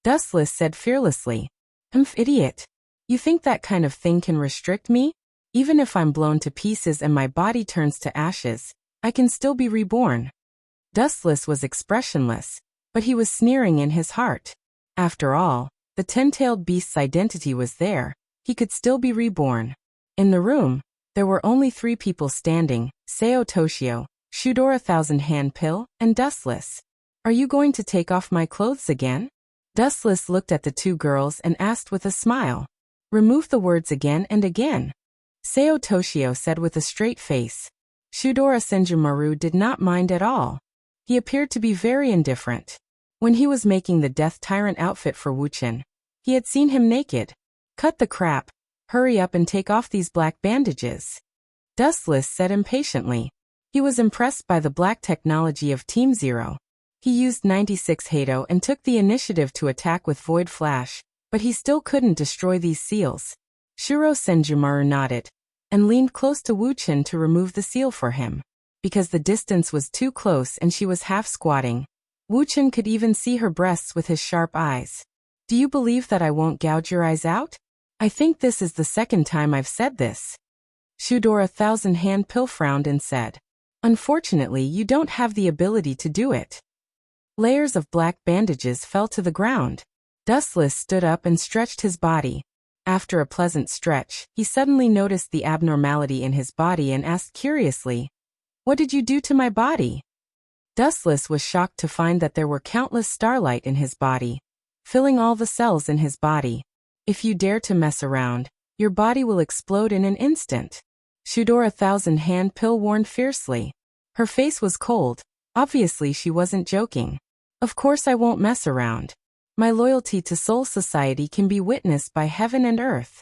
Speaker 1: Dustless said fearlessly. Idiot. You think that kind of thing can restrict me? Even if I'm blown to pieces and my body turns to ashes, I can still be reborn." Dustless was expressionless, but he was sneering in his heart. After all, the 10-tailed beast's identity was there. He could still be reborn. In the room, there were only 3 people standing: Seo Toshio, Shudora 1,000-hand pill, and Dustless. "Are you going to take off my clothes again?" Dustless looked at the 2 girls and asked with a smile. "Remove the words again and again," Seo Toshio said with a straight face. Shudora Senjumaru did not mind at all. He appeared to be very indifferent. When he was making the Death Tyrant outfit for Wuchen, he had seen him naked. "Cut the crap. Hurry up and take off these black bandages," Dustless said impatiently. He was impressed by the black technology of Team Zero. He used 96 Hado and took the initiative to attack with Void Flash, but he still couldn't destroy these seals. Shuro Senjumaru nodded and leaned close to Wuchen to remove the seal for him. Because the distance was too close and she was half squatting, Wuchen could even see her breasts with his sharp eyes. "Do you believe that I won't gouge your eyes out? I think this is the second time I've said this." Shudora 1,000-hand pill frowned and said, "Unfortunately, you don't have the ability to do it." Layers of black bandages fell to the ground. Dustless stood up and stretched his body. After a pleasant stretch, he suddenly noticed the abnormality in his body and asked curiously, "What did you do to my body?" Dustless was shocked to find that there were countless starlight in his body. filling all the cells in his body. If you dare to mess around, your body will explode in an instant. Shudor 1000-hand pill warned fiercely. Her face was cold. Obviously she wasn't joking. Of course I won't mess around. My loyalty to Soul Society can be witnessed by heaven and earth.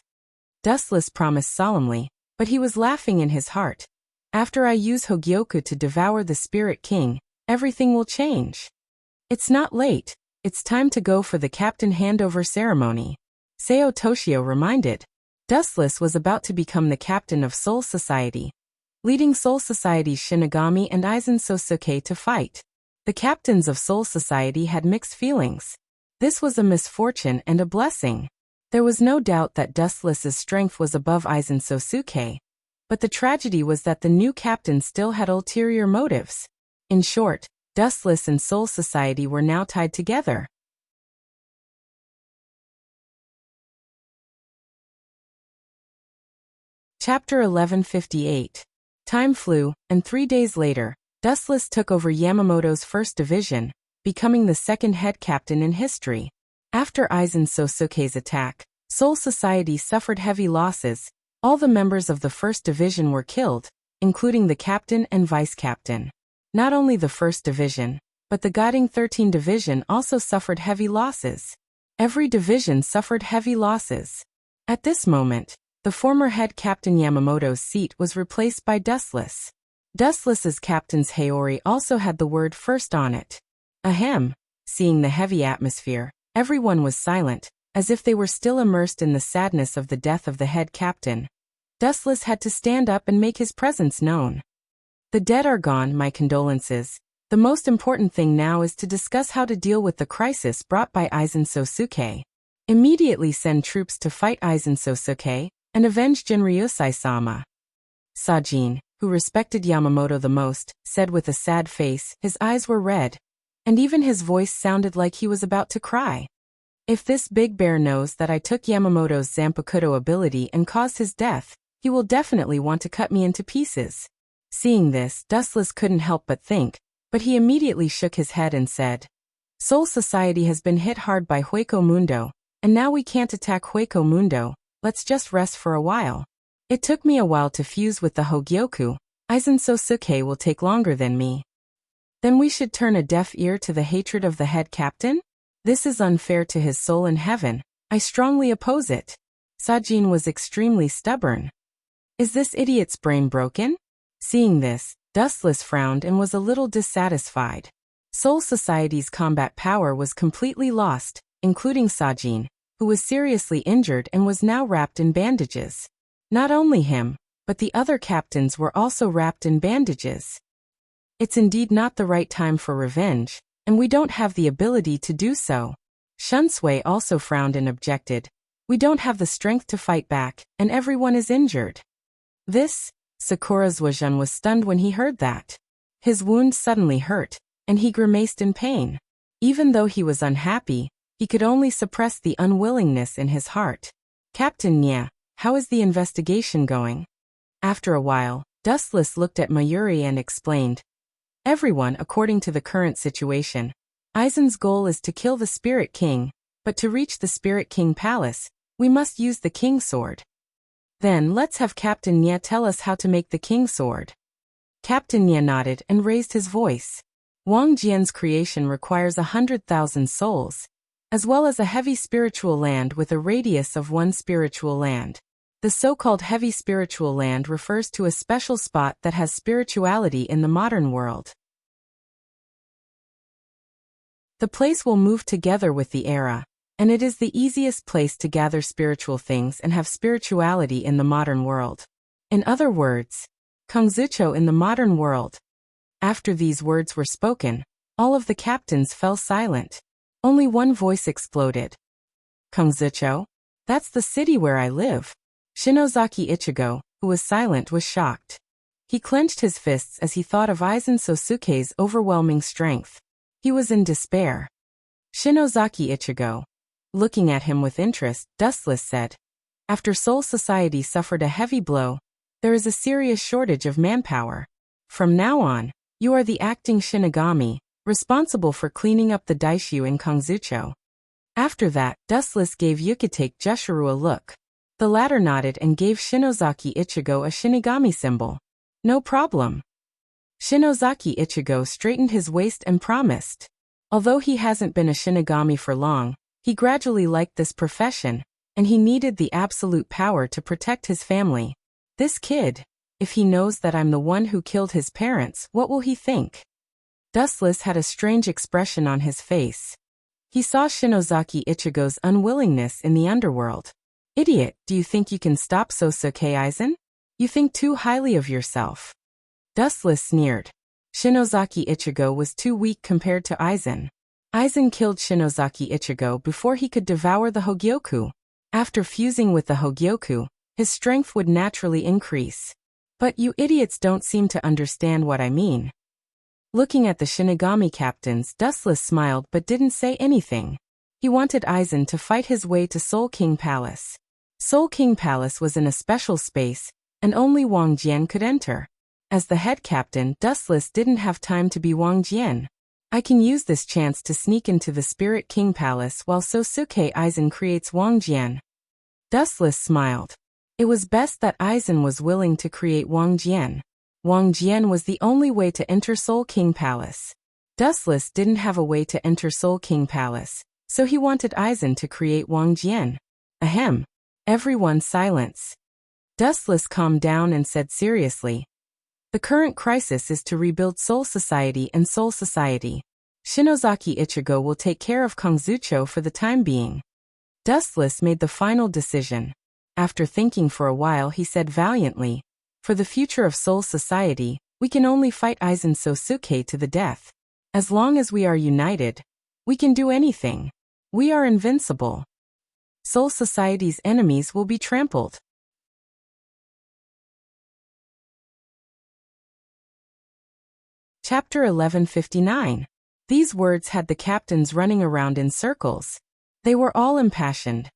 Speaker 1: Dustless promised solemnly, but he was laughing in his heart. After I use Hogyoku to devour the Spirit King, everything will change. It's not late. It's time to go for the captain handover ceremony. Seo Toshio reminded. Dustless was about to become the captain of Soul Society, leading Soul Society's Shinigami and Aizen Sosuke to fight. The captains of Soul Society had mixed feelings. This was a misfortune and a blessing. There was no doubt that Dustless's strength was above Aizen Sosuke, but the tragedy was that the new captain still had ulterior motives. In short, Dustless and Soul Society were now tied together. Chapter 1158. Time flew, and 3 days later, Dustless took over Yamamoto's first division, becoming the second head captain in history. After Aizen Sosuke's attack, Soul Society suffered heavy losses. All the members of the first division were killed, including the captain and vice-captain. Not only the first division, but the Guiding 13 division also suffered heavy losses. Every division suffered heavy losses. At this moment, the former head captain Yamamoto's seat was replaced by Dustless. Dustless's captain's Haori also had the word first on it. Ahem. Seeing the heavy atmosphere, everyone was silent, as if they were still immersed in the sadness of the death of the head captain. Dustless had to stand up and make his presence known. The dead are gone, my condolences. The most important thing now is to discuss how to deal with the crisis brought by Aizen Sosuke. Immediately send troops to fight Aizen Sosuke and avenge Jinryusai-sama. Sajin, who respected Yamamoto the most, said with a sad face. His eyes were red, and even his voice sounded like he was about to cry. If this big bear knows that I took Yamamoto's Zanpakuto ability and caused his death, he will definitely want to cut me into pieces. Seeing this, Dustless couldn't help but think, but he immediately shook his head and said, Soul Society has been hit hard by Hueco Mundo, and now we can't attack Hueco Mundo. Let's just rest for a while. It took me a while to fuse with the Hogyoku. Aizen Sosuke will take longer than me. Then we should turn a deaf ear to the hatred of the head captain? This is unfair to his soul in heaven. I strongly oppose it. Sajin was extremely stubborn. Is this idiot's brain broken? Seeing this, Dustless frowned and was a little dissatisfied. Soul Society's combat power was completely lost, including Sajin, who was seriously injured and was now wrapped in bandages. Not only him, but the other captains were also wrapped in bandages. It's indeed not the right time for revenge, and we don't have the ability to do so. Shunsui also frowned and objected. We don't have the strength to fight back, and everyone is injured. Sakura Zuozhun was stunned when he heard that. His wound suddenly hurt, and he grimaced in pain. Even though he was unhappy, he could only suppress the unwillingness in his heart. Captain Nya, how is the investigation going? After a while, Dustless looked at Mayuri and explained. Everyone according to the current situation. Aizen's goal is to kill the Spirit King, but to reach the Spirit King Palace, we must use the King Sword. Then let's have Captain Nya tell us how to make the King Sword. Captain Nya nodded and raised his voice. Wang Jian's creation requires 100,000 souls, as well as a heavy spiritual land with a radius of 1 spiritual land. The so-called heavy spiritual land refers to a special spot that has spirituality in the modern world. The place will move together with the era, and it is the easiest place to gather spiritual things and have spirituality in the modern world. In other words, Kongzucho in the modern world. After these words were spoken, all of the captains fell silent. Only one voice exploded. Kongzucho? That's the city where I live. Shinozaki Ichigo, who was silent, was shocked. He clenched his fists as he thought of Aizen Sosuke's overwhelming strength. He was in despair. Shinozaki Ichigo. Looking at him with interest, Dustless said, After Soul Society suffered a heavy blow, there is a serious shortage of manpower. From now on, you are the acting Shinigami, responsible for cleaning up the Daishu in Kongzucho. After that, Dustless gave Yukitake Jushiro a look. The latter nodded and gave Shinozaki Ichigo a Shinigami symbol. No problem. Shinozaki Ichigo straightened his waist and promised. Although he hasn't been a Shinigami for long, he gradually liked this profession, and he needed the absolute power to protect his family. This kid, if he knows that I'm the one who killed his parents, what will he think? Dustless had a strange expression on his face. He saw Shinozaki Ichigo's unwillingness in the underworld. Idiot, do you think you can stop Sosuke Aizen? You think too highly of yourself. Dustless sneered. Shinozaki Ichigo was too weak compared to Aizen. Aizen killed Shinozaki Ichigo before he could devour the Hogyoku. After fusing with the Hogyoku, his strength would naturally increase. But you idiots don't seem to understand what I mean. Looking at the Shinigami captains, Dustless smiled but didn't say anything. He wanted Aizen to fight his way to Soul King Palace. Soul King Palace was in a special space, and only Wang Jian could enter. As the head captain, Dustless didn't have time to be Wang Jian. I can use this chance to sneak into the Spirit King Palace while Sosuke Aizen creates Wang Jian. Dustless smiled. It was best that Aizen was willing to create Wang Jian. Wang Jian was the only way to enter Soul King Palace. Dustless didn't have a way to enter Soul King Palace, so he wanted Aizen to create Wang Jian. Ahem. Everyone silence. Dustless calmed down and said seriously. The current crisis is to rebuild Soul Society and Soul Society. Shinozaki Ichigo will take care of Kongzucho for the time being. Dustless made the final decision. After thinking for a while, he said valiantly, for the future of Soul Society, we can only fight Aizen Sosuke to the death. As long as we are united, we can do anything. We are invincible. Soul Society's enemies will be trampled. Chapter 1159. These words had the captains running around in circles. They were all impassioned,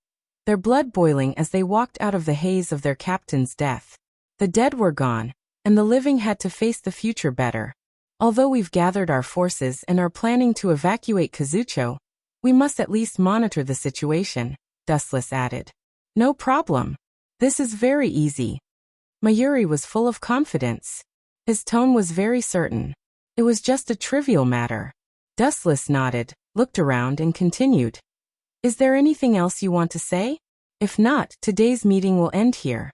Speaker 1: their blood boiling as they walked out of the haze of their captain's death. The dead were gone, and the living had to face the future better. Although we've gathered our forces and are planning to evacuate Kazucho, we must at least monitor the situation, Dustless added. No problem. This is very easy. Mayuri was full of confidence. His tone was very certain. It was just a trivial matter. Dustless nodded, looked around and continued. Is there anything else you want to say? If not, today's meeting will end here.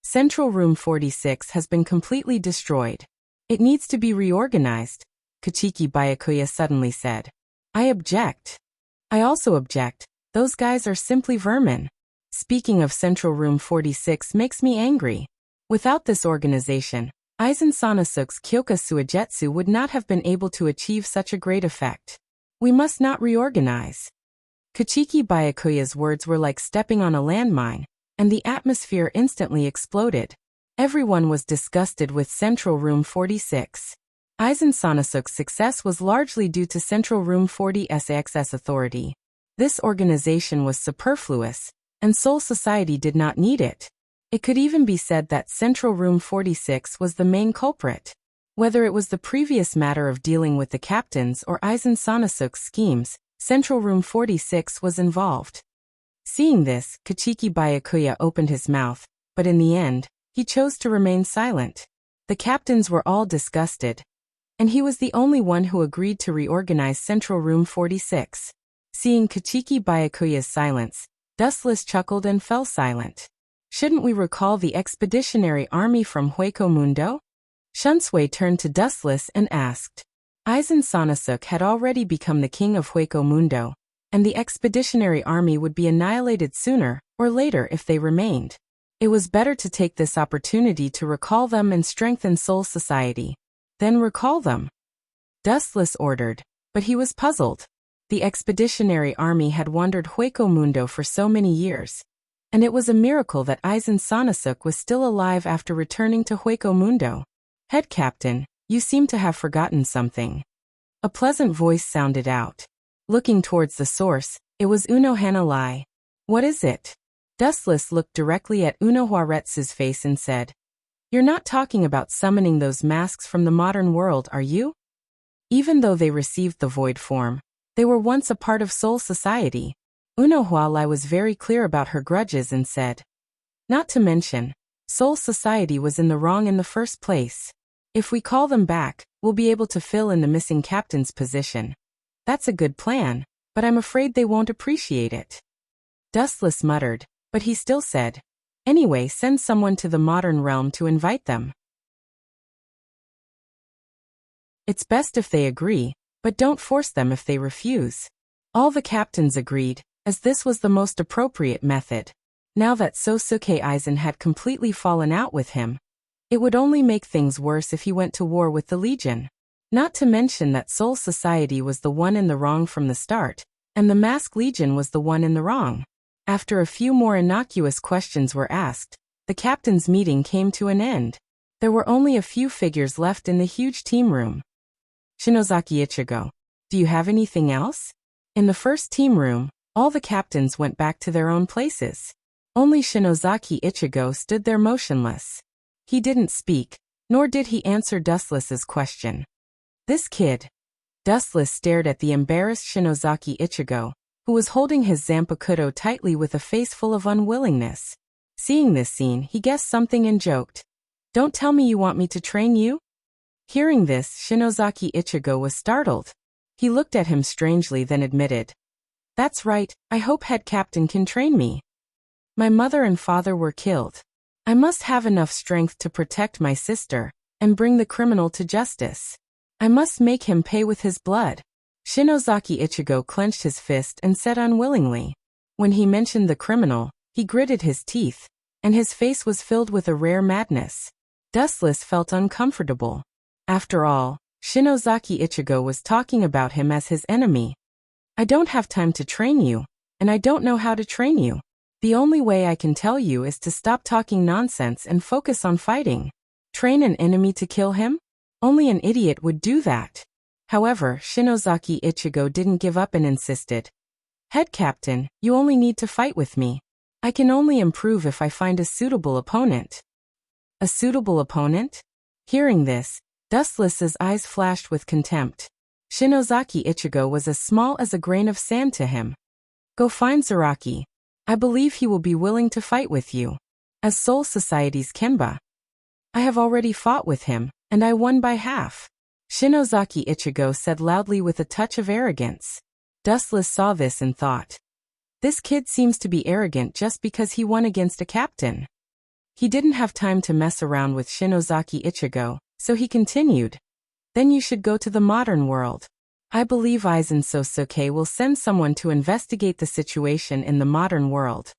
Speaker 1: Central Room 46 has been completely destroyed. It needs to be reorganized, Kachiki Byakuya suddenly said. I object. I also object. Those guys are simply vermin. Speaking of Central Room 46 makes me angry. Without this organization, Aizen Sanosuke's Kyoka Suigetsu would not have been able to achieve such a great effect. We must not reorganize. Kachiki Byakuya's words were like stepping on a landmine, and the atmosphere instantly exploded. Everyone was disgusted with Central Room 46. Aizen Sanosuke's success was largely due to Central Room 40's authority. This organization was superfluous, and Soul Society did not need it. It could even be said that Central Room 46 was the main culprit. Whether it was the previous matter of dealing with the captains or Aizen Sanosuke's schemes, Central Room 46 was involved. Seeing this, Kachiki Byakuya opened his mouth, but in the end, he chose to remain silent. The captains were all disgusted, and he was the only one who agreed to reorganize Central Room 46. Seeing Kachiki Byakuya's silence, Dustless chuckled and fell silent. Shouldn't we recall the expeditionary army from Hueco Mundo? Shunsui turned to Dustless and asked. Aizen Sanosuke had already become the king of Hueco Mundo, and the expeditionary army would be annihilated sooner or later if they remained. It was better to take this opportunity to recall them and strengthen Soul Society. Then recall them. Dustless ordered, but he was puzzled. The expeditionary army had wandered Hueco Mundo for so many years, and it was a miracle that Aizen Sanosuke was still alive after returning to Hueco Mundo. Head Captain, you seem to have forgotten something. A pleasant voice sounded out. Looking towards the source, it was Unohana Lai. What is it? Dustless looked directly at Unohuaretsu's face and said, You're not talking about summoning those masks from the modern world, are you? Even though they received the void form, they were once a part of Soul Society. Unohualai was very clear about her grudges and said, "Not to mention, Soul Society was in the wrong in the first place. If we call them back, we'll be able to fill in the missing captain's position. That's a good plan, but I'm afraid they won't appreciate it." Dustless muttered, but he still said, "Anyway, send someone to the modern realm to invite them. It's best if they agree, but don't force them if they refuse." All the captains agreed, as this was the most appropriate method. Now that Sosuke Aizen had completely fallen out with him, it would only make things worse if he went to war with the Legion. Not to mention that Soul Society was the one in the wrong from the start, and the Mask Legion was the one in the wrong. After a few more innocuous questions were asked, the captain's meeting came to an end. There were only a few figures left in the huge team room. Shinozaki Ichigo, do you have anything else? In the first team room, all the captains went back to their own places. Only Shinozaki Ichigo stood there motionless. He didn't speak, nor did he answer Dustless's question. This kid. Dustless stared at the embarrassed Shinozaki Ichigo, who was holding his Zanpakuto tightly with a face full of unwillingness. Seeing this scene, he guessed something and joked, "Don't tell me you want me to train you?" Hearing this, Shinozaki Ichigo was startled. He looked at him strangely, then admitted, "That's right, I hope head captain can train me. My mother and father were killed. I must have enough strength to protect my sister and bring the criminal to justice. I must make him pay with his blood." Shinozaki Ichigo clenched his fist and said unwillingly. When he mentioned the criminal, he gritted his teeth, and his face was filled with a rare madness. Dustless felt uncomfortable. After all, Shinozaki Ichigo was talking about him as his enemy. "I don't have time to train you, and I don't know how to train you. The only way I can tell you is to stop talking nonsense and focus on fighting. Train an enemy to kill him? Only an idiot would do that." However, Shinozaki Ichigo didn't give up and insisted, "Head captain, you only need to fight with me. I can only improve if I find a suitable opponent." A suitable opponent? Hearing this, Dustless's eyes flashed with contempt. Shinozaki Ichigo was as small as a grain of sand to him. "Go find Zaraki. I believe he will be willing to fight with you. As Soul Society's Kenba. I have already fought with him, and I won by half." Shinozaki Ichigo said loudly with a touch of arrogance. Dustless saw this and thought, "This kid seems to be arrogant just because he won against a captain." He didn't have time to mess around with Shinozaki Ichigo, so he continued, "Then you should go to the modern world. I believe Aizen Sosuke will send someone to investigate the situation in the modern world."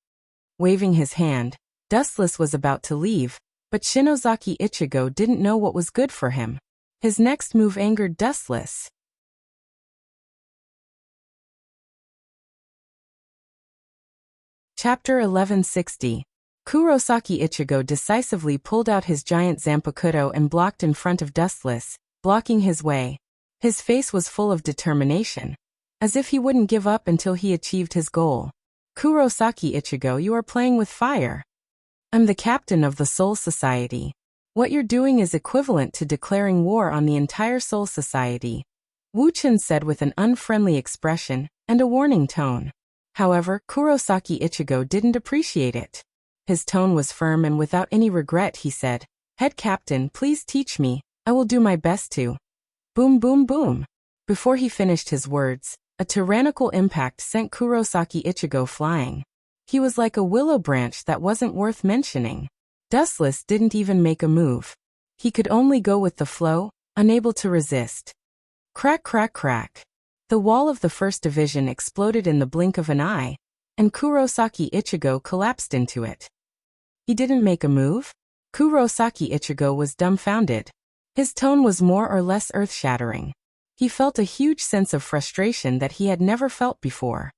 Speaker 1: Waving his hand, Dustless was about to leave, but Shinozaki Ichigo didn't know what was good for him. His next move angered Dustless. Chapter 1160. Kurosaki Ichigo decisively pulled out his giant Zanpakuto and blocked in front of Dustless, blocking his way. His face was full of determination, as if he wouldn't give up until he achieved his goal. "Kurosaki Ichigo, you are playing with fire. I'm the captain of the Soul Society. What you're doing is equivalent to declaring war on the entire Soul Society," Wu-chan said with an unfriendly expression and a warning tone. However, Kurosaki Ichigo didn't appreciate it. His tone was firm and without any regret he said, "Head captain, please teach me. I will do my best to." Boom boom boom. Before he finished his words, a tyrannical impact sent Kurosaki Ichigo flying. He was like a willow branch that wasn't worth mentioning. Dustless didn't even make a move. He could only go with the flow, unable to resist. Crack crack crack. The wall of the first division exploded in the blink of an eye, and Kurosaki Ichigo collapsed into it. He didn't make a move? Kurosaki Ichigo was dumbfounded. His tone was more or less earth-shattering. He felt a huge sense of frustration that he had never felt before.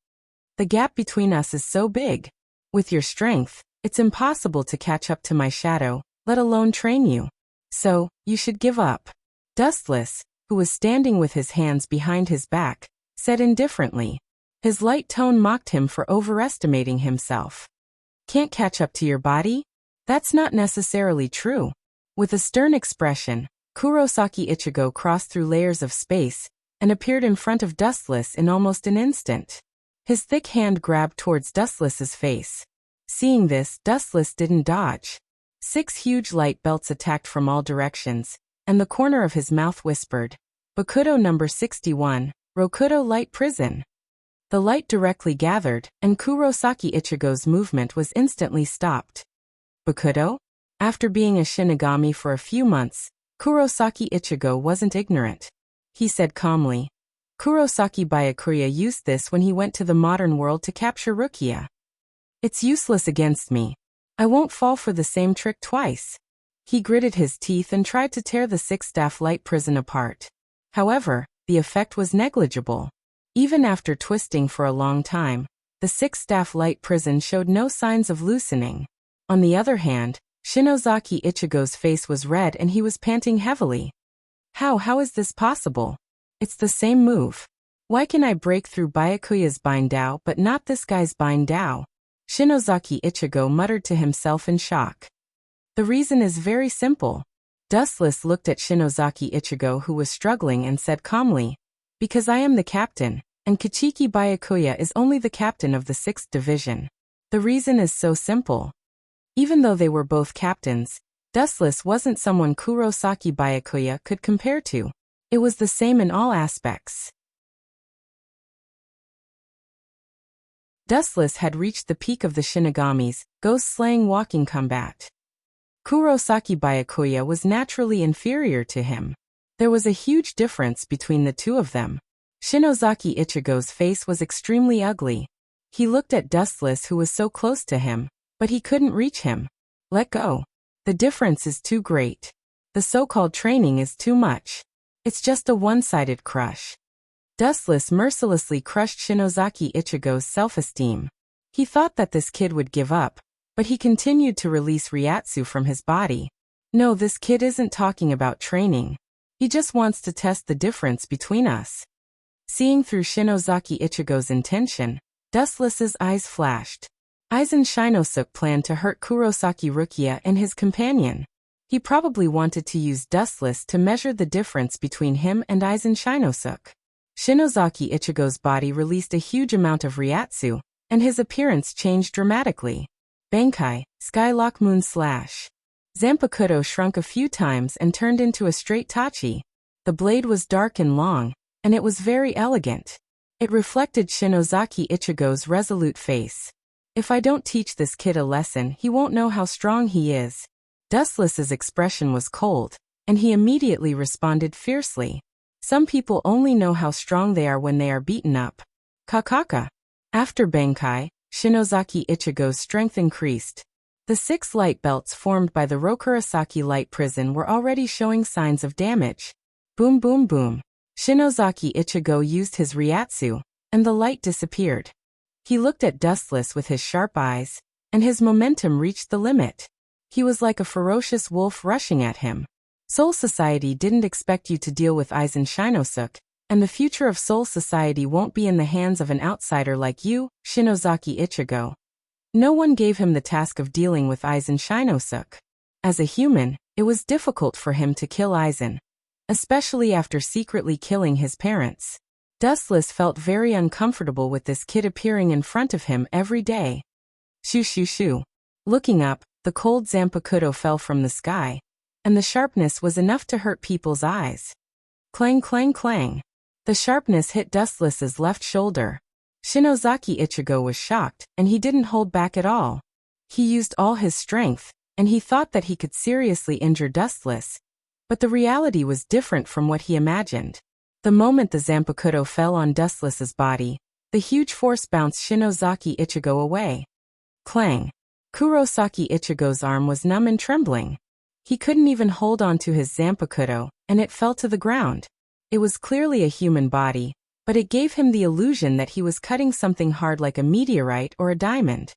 Speaker 1: "The gap between us is so big. With your strength, it's impossible to catch up to my shadow, let alone train you. So, you should give up." Dustless, who was standing with his hands behind his back, said indifferently. His light tone mocked him for overestimating himself. "Can't catch up to your body? That's not necessarily true." With a stern expression, Kurosaki Ichigo crossed through layers of space and appeared in front of Dustless in almost an instant. His thick hand grabbed towards Dustless's face. Seeing this, Dustless didn't dodge. 6 huge light belts attacked from all directions, and the corner of his mouth whispered, "Bakudo number 61, Rokudo Light Prison." The light directly gathered, and Kurosaki Ichigo's movement was instantly stopped. Bakudo? After being a Shinigami for a few months, Kurosaki Ichigo wasn't ignorant. He said calmly. Kurosaki Byakuya used this when he went to the modern world to capture Rukia. It's useless against me. I won't fall for the same trick twice. He gritted his teeth and tried to tear the 6-staff light prison apart. However, the effect was negligible. Even after twisting for a long time, the 6-staff light prison showed no signs of loosening. On the other hand, Shinozaki Ichigo's face was red and he was panting heavily. How is this possible? It's the same move. Why can I break through Byakuya's Bindao but not this guy's Bindao? Shinozaki Ichigo muttered to himself in shock. The reason is very simple. Dustless looked at Shinozaki Ichigo who was struggling and said calmly, "Because I am the captain, and Kichiki Byakuya is only the captain of the 6th division. The reason is so simple." Even though they were both captains, Dustless wasn't someone Kurosaki Byakuya could compare to. It was the same in all aspects. Dustless had reached the peak of the Shinigamis, ghost-slaying walking combat. Kurosaki Byakuya was naturally inferior to him. There was a huge difference between the two of them. Shinozaki Ichigo's face was extremely ugly. He looked at Dustless who was so close to him, but he couldn't reach him. Let go. The difference is too great. The so-called training is too much. It's just a one-sided crush. Dustless mercilessly crushed Shinozaki Ichigo's self-esteem. He thought that this kid would give up, but he continued to release Ryatsu from his body. No, this kid isn't talking about training. He just wants to test the difference between us. Seeing through Shinozaki Ichigo's intention, Dustless's eyes flashed. Aizen Shinosuke planned to hurt Kurosaki Rukia and his companion. He probably wanted to use Dustless to measure the difference between him and Aizen Shinosuke. Shinozaki Ichigo's body released a huge amount of Ryatsu, and his appearance changed dramatically. Bankai, Skylock Moon Slash. Zanpakuto shrunk a few times and turned into a straight tachi. The blade was dark and long, and it was very elegant. It reflected Shinozaki Ichigo's resolute face. If I don't teach this kid a lesson, he won't know how strong he is. Dustless's expression was cold, and he immediately responded fiercely. Some people only know how strong they are when they are beaten up. Kakaka. After Bankai, Shinozaki Ichigo's strength increased. The 6 light belts formed by the Rokurosaki light prison were already showing signs of damage. Boom boom boom. Shinozaki Ichigo used his Ryatsu, and the light disappeared. He looked at Dustless with his sharp eyes, and his momentum reached the limit. He was like a ferocious wolf rushing at him. Soul Society didn't expect you to deal with Aizen Shinosuke, and the future of Soul Society won't be in the hands of an outsider like you, Shinozaki Ichigo. No one gave him the task of dealing with Aizen Shinosuke. As a human, it was difficult for him to kill Aizen, especially after secretly killing his parents. Dustless felt very uncomfortable with this kid appearing in front of him every day. Shoo shoo shoo. Looking up, the cold Zanpakuto fell from the sky, and the sharpness was enough to hurt people's eyes. Clang clang clang. The sharpness hit Dustless's left shoulder. Shinozaki Ichigo was shocked, and he didn't hold back at all. He used all his strength, and he thought that he could seriously injure Dustless. But the reality was different from what he imagined. The moment the Zanpakuto fell on Dustless's body, the huge force bounced Shinozaki Ichigo away. Clang. Kurosaki Ichigo's arm was numb and trembling. He couldn't even hold on to his Zanpakuto, and it fell to the ground. It was clearly a human body, but it gave him the illusion that he was cutting something hard like a meteorite or a diamond.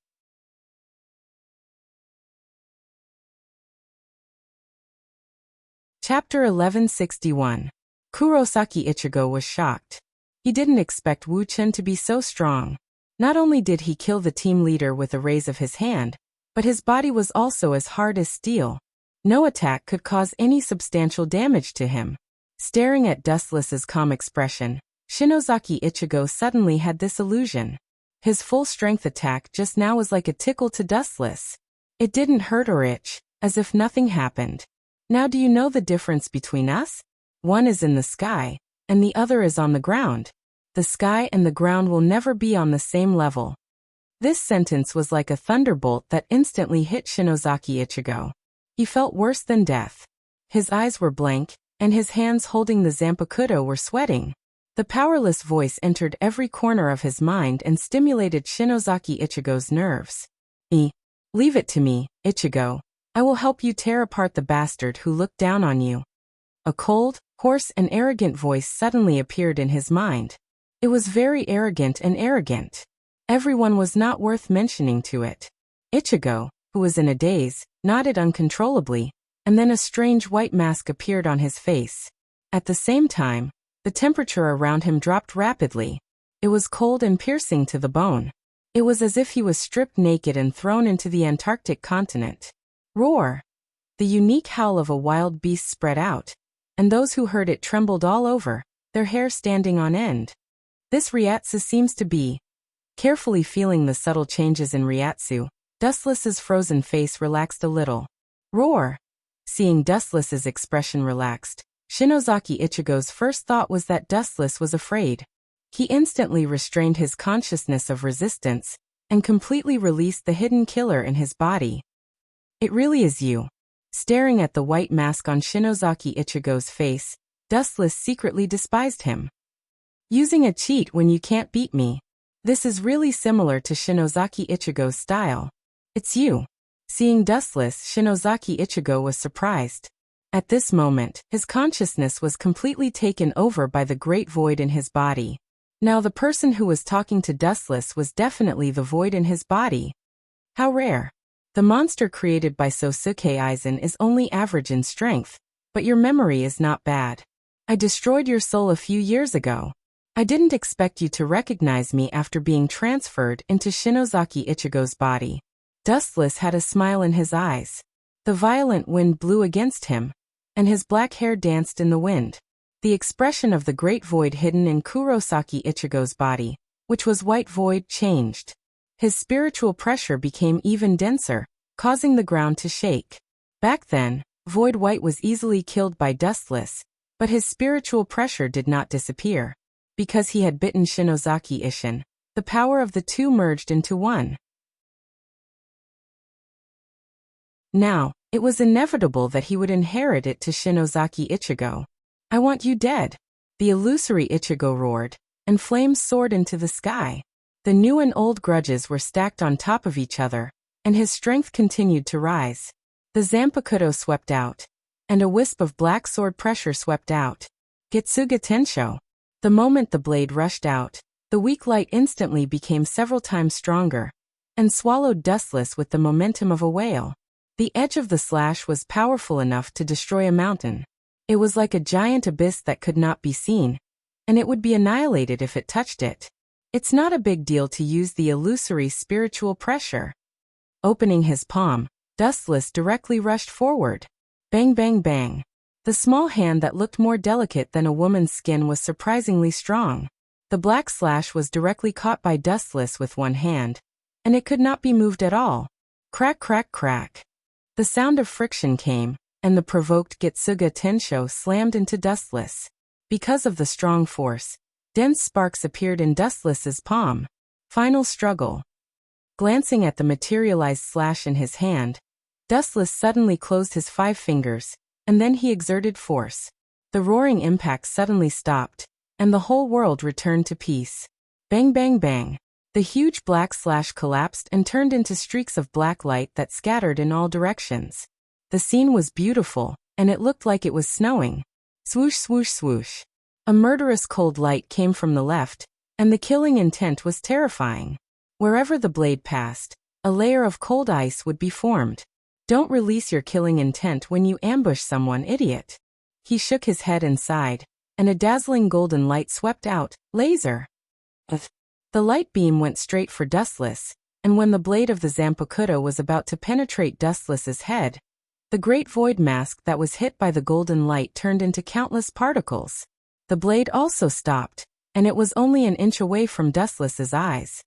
Speaker 1: Chapter 1161. Kurosaki Ichigo was shocked. He didn't expect Wu Chen to be so strong. Not only did he kill the team leader with a raise of his hand, but his body was also as hard as steel. No attack could cause any substantial damage to him. Staring at Dustless's calm expression, Shinozaki Ichigo suddenly had this illusion. His full-strength attack just now was like a tickle to Dustless. It didn't hurt or itch, as if nothing happened. Now do you know the difference between us? One is in the sky, and the other is on the ground. The sky and the ground will never be on the same level. This sentence was like a thunderbolt that instantly hit Shinozaki Ichigo. He felt worse than death. His eyes were blank, and his hands holding the Zanpakuto were sweating. The powerless voice entered every corner of his mind and stimulated Shinozaki Ichigo's nerves. Leave it to me, Ichigo. I will help you tear apart the bastard who looked down on you. A cold, hoarse and arrogant voice suddenly appeared in his mind. It was very arrogant and arrogant. Everyone was not worth mentioning to it. Ichigo, who was in a daze, nodded uncontrollably, and then a strange white mask appeared on his face. At the same time, the temperature around him dropped rapidly. It was cold and piercing to the bone. It was as if he was stripped naked and thrown into the Antarctic continent. Roar! The unique howl of a wild beast spread out, and those who heard it trembled all over, their hair standing on end. This Ryatsu seems to be. Carefully feeling the subtle changes in Ryatsu, Dustless's frozen face relaxed a little. Roar! Seeing Dustless's expression relaxed, Shinozaki Ichigo's first thought was that Dustless was afraid. He instantly restrained his consciousness of resistance and completely released the hidden killer in his body. It really is you. Staring at the white mask on Shinozaki Ichigo's face, Dustless secretly despised him. Using a cheat when you can't beat me. This is really similar to Shinozaki Ichigo's style. It's you. Seeing Dustless, Shinozaki Ichigo was surprised. At this moment, his consciousness was completely taken over by the great void in his body. Now the person who was talking to Dustless was definitely the void in his body. How rare. The monster created by Sosuke Aizen is only average in strength, but your memory is not bad. I destroyed your soul a few years ago. I didn't expect you to recognize me after being transferred into Shinozaki Ichigo's body. Dustless had a smile in his eyes. The violent wind blew against him, and his black hair danced in the wind. The expression of the great void hidden in Kurosaki Ichigo's body, which was white void, changed. His spiritual pressure became even denser, causing the ground to shake. Back then, void white was easily killed by Dustless, but his spiritual pressure did not disappear. Because he had bitten Shinozaki Ishin, the power of the two merged into one. Now, it was inevitable that he would inherit it to Shinozaki Ichigo. I want you dead. The illusory Ichigo roared, and flames soared into the sky. The new and old grudges were stacked on top of each other, and his strength continued to rise. The Zanpakuto swept out, and a wisp of black sword pressure swept out. Getsuga Tensho. The moment the blade rushed out, the weak light instantly became several times stronger, and swallowed Dustless with the momentum of a whale. The edge of the slash was powerful enough to destroy a mountain. It was like a giant abyss that could not be seen, and it would be annihilated if it touched it. It's not a big deal to use the illusory spiritual pressure. Opening his palm, Dustless directly rushed forward. Bang bang bang. The small hand that looked more delicate than a woman's skin was surprisingly strong. The black slash was directly caught by Dustless with one hand, and it could not be moved at all. Crack crack crack. The sound of friction came, and the provoked Getsuga Tensho slammed into Dustless. Because of the strong force, dense sparks appeared in Dustless's palm. Final struggle. Glancing at the materialized slash in his hand, Dustless suddenly closed his 5 fingers, and then he exerted force. The roaring impact suddenly stopped, and the whole world returned to peace. Bang bang bang. The huge black slash collapsed and turned into streaks of black light that scattered in all directions. The scene was beautiful, and it looked like it was snowing. Swoosh swoosh swoosh. A murderous cold light came from the left, and the killing intent was terrifying. Wherever the blade passed, a layer of cold ice would be formed. Don't release your killing intent when you ambush someone, idiot. He shook his head and sighed, and a dazzling golden light swept out. Laser. The light beam went straight for Dustless, and when the blade of the Zanpakuto was about to penetrate Dustless's head, the great void mask that was hit by the golden light turned into countless particles. The blade also stopped, and it was only an inch away from Dustless's eyes.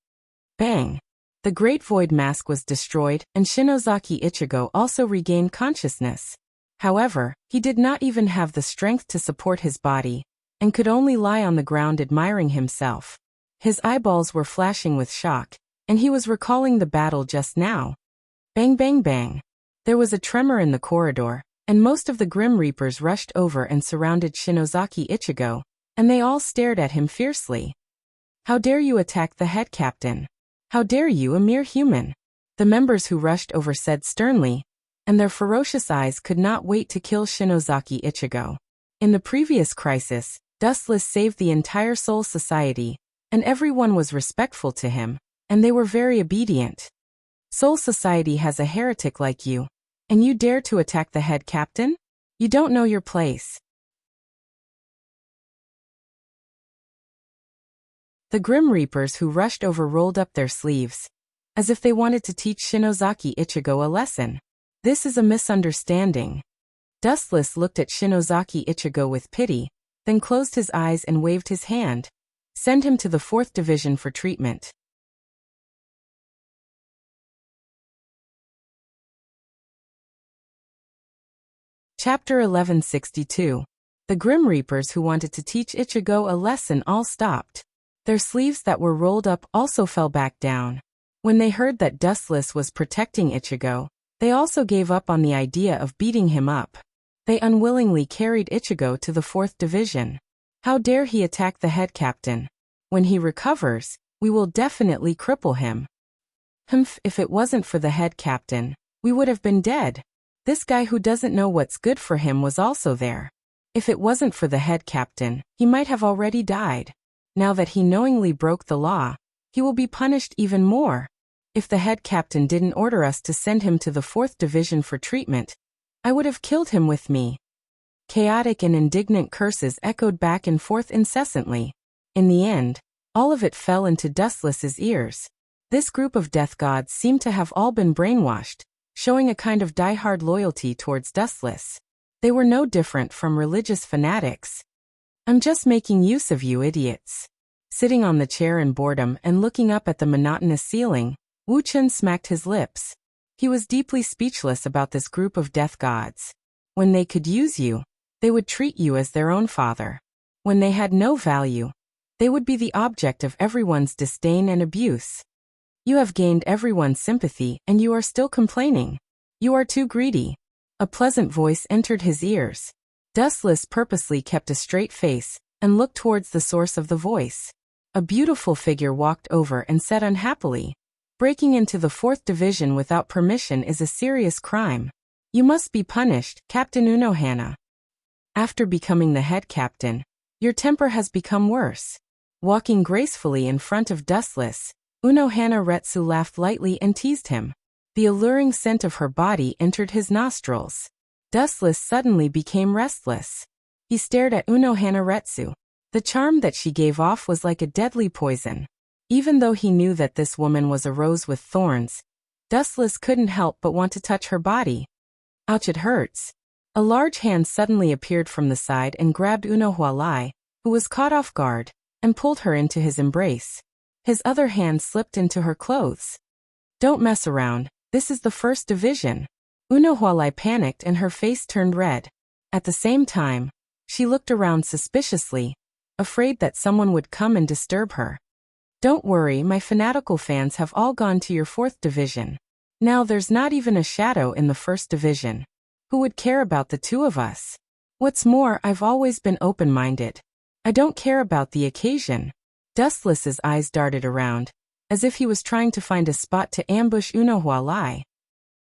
Speaker 1: Bang! The Great Void Mask was destroyed, and Shinozaki Ichigo also regained consciousness. However, he did not even have the strength to support his body, and could only lie on the ground admiring himself. His eyeballs were flashing with shock, and he was recalling the battle just now. Bang bang bang! There was a tremor in the corridor, and most of the Grim Reapers rushed over and surrounded Shinozaki Ichigo, and they all stared at him fiercely. How dare you attack the head captain? How dare you, a mere human? The members who rushed over said sternly, and their ferocious eyes could not wait to kill Shinozaki Ichigo. In the previous crisis, Dustless saved the entire Soul Society, and everyone was respectful to him, and they were very obedient. Soul Society has a heretic like you, and you dare to attack the head captain? You don't know your place. The Grim Reapers who rushed over rolled up their sleeves, as if they wanted to teach Shinozaki Ichigo a lesson. This is a misunderstanding. Dustless looked at Shinozaki Ichigo with pity, then closed his eyes and waved his hand. Send him to the 4th Division for treatment. Chapter 1162. The Grim Reapers who wanted to teach Ichigo a lesson all stopped. Their sleeves that were rolled up also fell back down. When they heard that Dustless was protecting Ichigo, they also gave up on the idea of beating him up. They unwillingly carried Ichigo to the 4th Division. How dare he attack the head captain? When he recovers, we will definitely cripple him. If it wasn't for the head captain, we would have been dead. This guy who doesn't know what's good for him was also there. If it wasn't for the head captain, he might have already died. Now that he knowingly broke the law, he will be punished even more. If the head captain didn't order us to send him to the 4th Division for treatment, I would have killed him with me. Chaotic and indignant curses echoed back and forth incessantly. In the end, all of it fell into Dustless's ears. This group of death gods seemed to have all been brainwashed, showing a kind of die-hard loyalty towards Dustless. They were no different from religious fanatics. I'm just making use of you idiots. Sitting on the chair in boredom and looking up at the monotonous ceiling, Wu Chun smacked his lips. He was deeply speechless about this group of death gods. When they could use you, they would treat you as their own father. When they had no value, they would be the object of everyone's disdain and abuse. You have gained everyone's sympathy and you are still complaining. You are too greedy. A pleasant voice entered his ears. Dustless purposely kept a straight face and looked towards the source of the voice. A beautiful figure walked over and said unhappily, "Breaking into the 4th Division without permission is a serious crime. You must be punished, Captain Unohana. After becoming the head captain, your temper has become worse." Walking gracefully in front of Dustless, Unohana Retsu laughed lightly and teased him. The alluring scent of her body entered his nostrils. Dustless suddenly became restless. He stared at Unohana Retsu. The charm that she gave off was like a deadly poison. Even though he knew that this woman was a rose with thorns, Dustless couldn't help but want to touch her body. Ouch, it hurts. A large hand suddenly appeared from the side and grabbed Unohana, who was caught off guard, and pulled her into his embrace. His other hand slipped into her clothes. Don't mess around, this is the 1st Division. Unohana panicked and her face turned red. At the same time, she looked around suspiciously, afraid that someone would come and disturb her. Don't worry, my fanatical fans have all gone to your 4th Division. Now there's not even a shadow in the 1st Division. Who would care about the two of us? What's more, I've always been open-minded. I don't care about the occasion. Dustless's eyes darted around, as if he was trying to find a spot to ambush Unohana.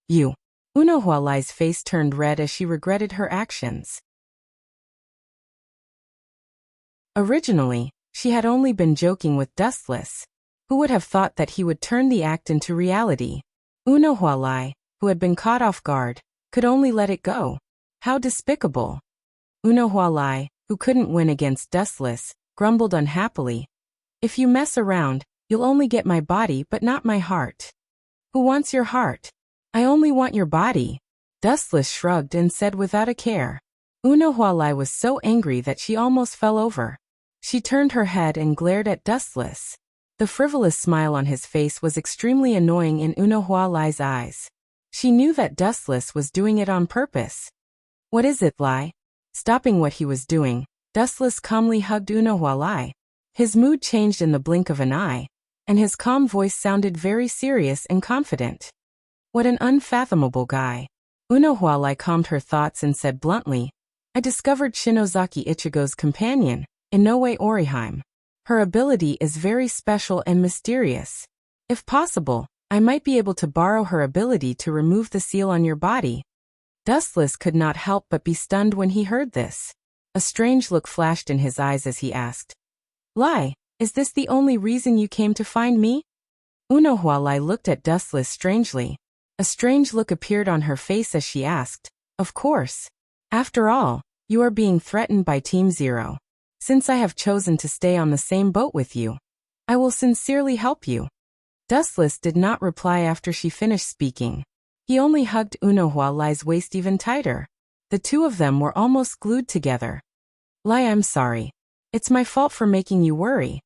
Speaker 1: You. Unohana's face turned red as she regretted her actions. Originally, she had only been joking with Dustless. Who would have thought that he would turn the act into reality? Unohana, who had been caught off guard, could only let it go. How despicable. Unohana, who couldn't win against Dustless, grumbled unhappily. If you mess around, you'll only get my body but not my heart. Who wants your heart? I only want your body. Dustless shrugged and said without a care. Unohana was so angry that she almost fell over. She turned her head and glared at Dustless. The frivolous smile on his face was extremely annoying in Unohua Lai's eyes. She knew that Dustless was doing it on purpose. What is it, Lai? Stopping what he was doing, Dustless calmly hugged Unohua Lai. His mood changed in the blink of an eye, and his calm voice sounded very serious and confident. What an unfathomable guy. Unohua Lai calmed her thoughts and said bluntly, I discovered Shinozaki Ichigo's companion, Inoue Orihime. Her ability is very special and mysterious. If possible, I might be able to borrow her ability to remove the seal on your body. Dustless could not help but be stunned when he heard this. A strange look flashed in his eyes as he asked, Lai, is this the only reason you came to find me? Unohua Lai looked at Dustless strangely. A strange look appeared on her face as she asked, Of course. After all, you are being threatened by Team Zero. Since I have chosen to stay on the same boat with you, I will sincerely help you. Dustless did not reply after she finished speaking. He only hugged Unohua Lai's waist even tighter. The two of them were almost glued together. Lai, I'm sorry. It's my fault for making you worry.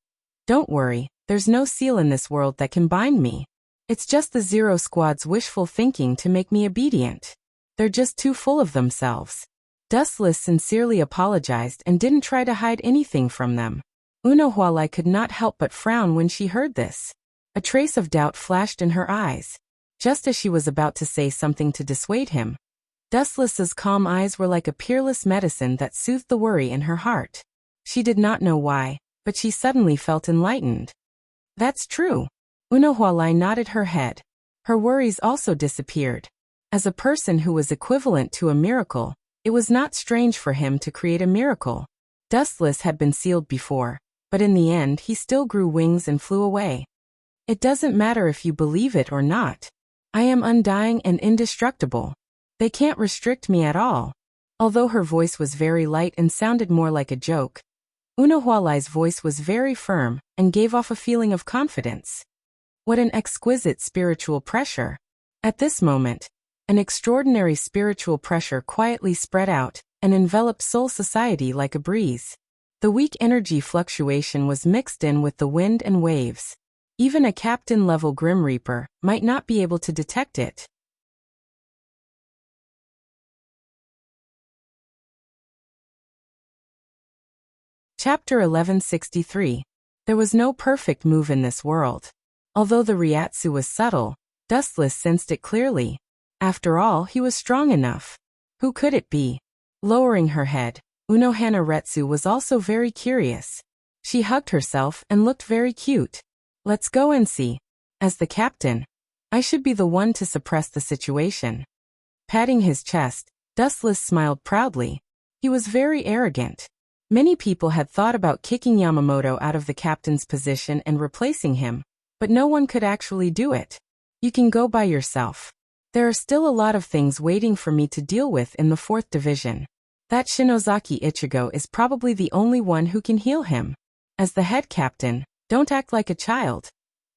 Speaker 1: Don't worry, there's no seal in this world that can bind me. It's just the Zero Squad's wishful thinking to make me obedient. They're just too full of themselves. Dustless sincerely apologized and didn't try to hide anything from them. Unohua Lai could not help but frown when she heard this. A trace of doubt flashed in her eyes. Just as she was about to say something to dissuade him, Dustless's calm eyes were like a peerless medicine that soothed the worry in her heart. She did not know why, but she suddenly felt enlightened. That's true. Unohua Lai nodded her head. Her worries also disappeared. As a person who was equivalent to a miracle, it was not strange for him to create a miracle. Dustless had been sealed before, but in the end he still grew wings and flew away. It doesn't matter if you believe it or not. I am undying and indestructible. They can't restrict me at all. Although her voice was very light and sounded more like a joke, Unohua Lai's voice was very firm and gave off a feeling of confidence. What an exquisite spiritual pressure. At this moment, an extraordinary spiritual pressure quietly spread out and enveloped Soul Society like a breeze. The weak energy fluctuation was mixed in with the wind and waves. Even a captain-level Grim Reaper might not be able to detect it. Chapter 1163. There was no perfect move in this world. Although the Ryatsu was subtle, Dustless sensed it clearly. After all, he was strong enough. Who could it be? Lowering her head, Unohana Retsu was also very curious. She hugged herself and looked very cute. Let's go and see. As the captain, I should be the one to suppress the situation. Patting his chest, Dustless smiled proudly. He was very arrogant. Many people had thought about kicking Yamamoto out of the captain's position and replacing him, but no one could actually do it. You can go by yourself. There are still a lot of things waiting for me to deal with in the 4th division. That Shinozaki Ichigo is probably the only one who can heal him. As the head captain, don't act like a child.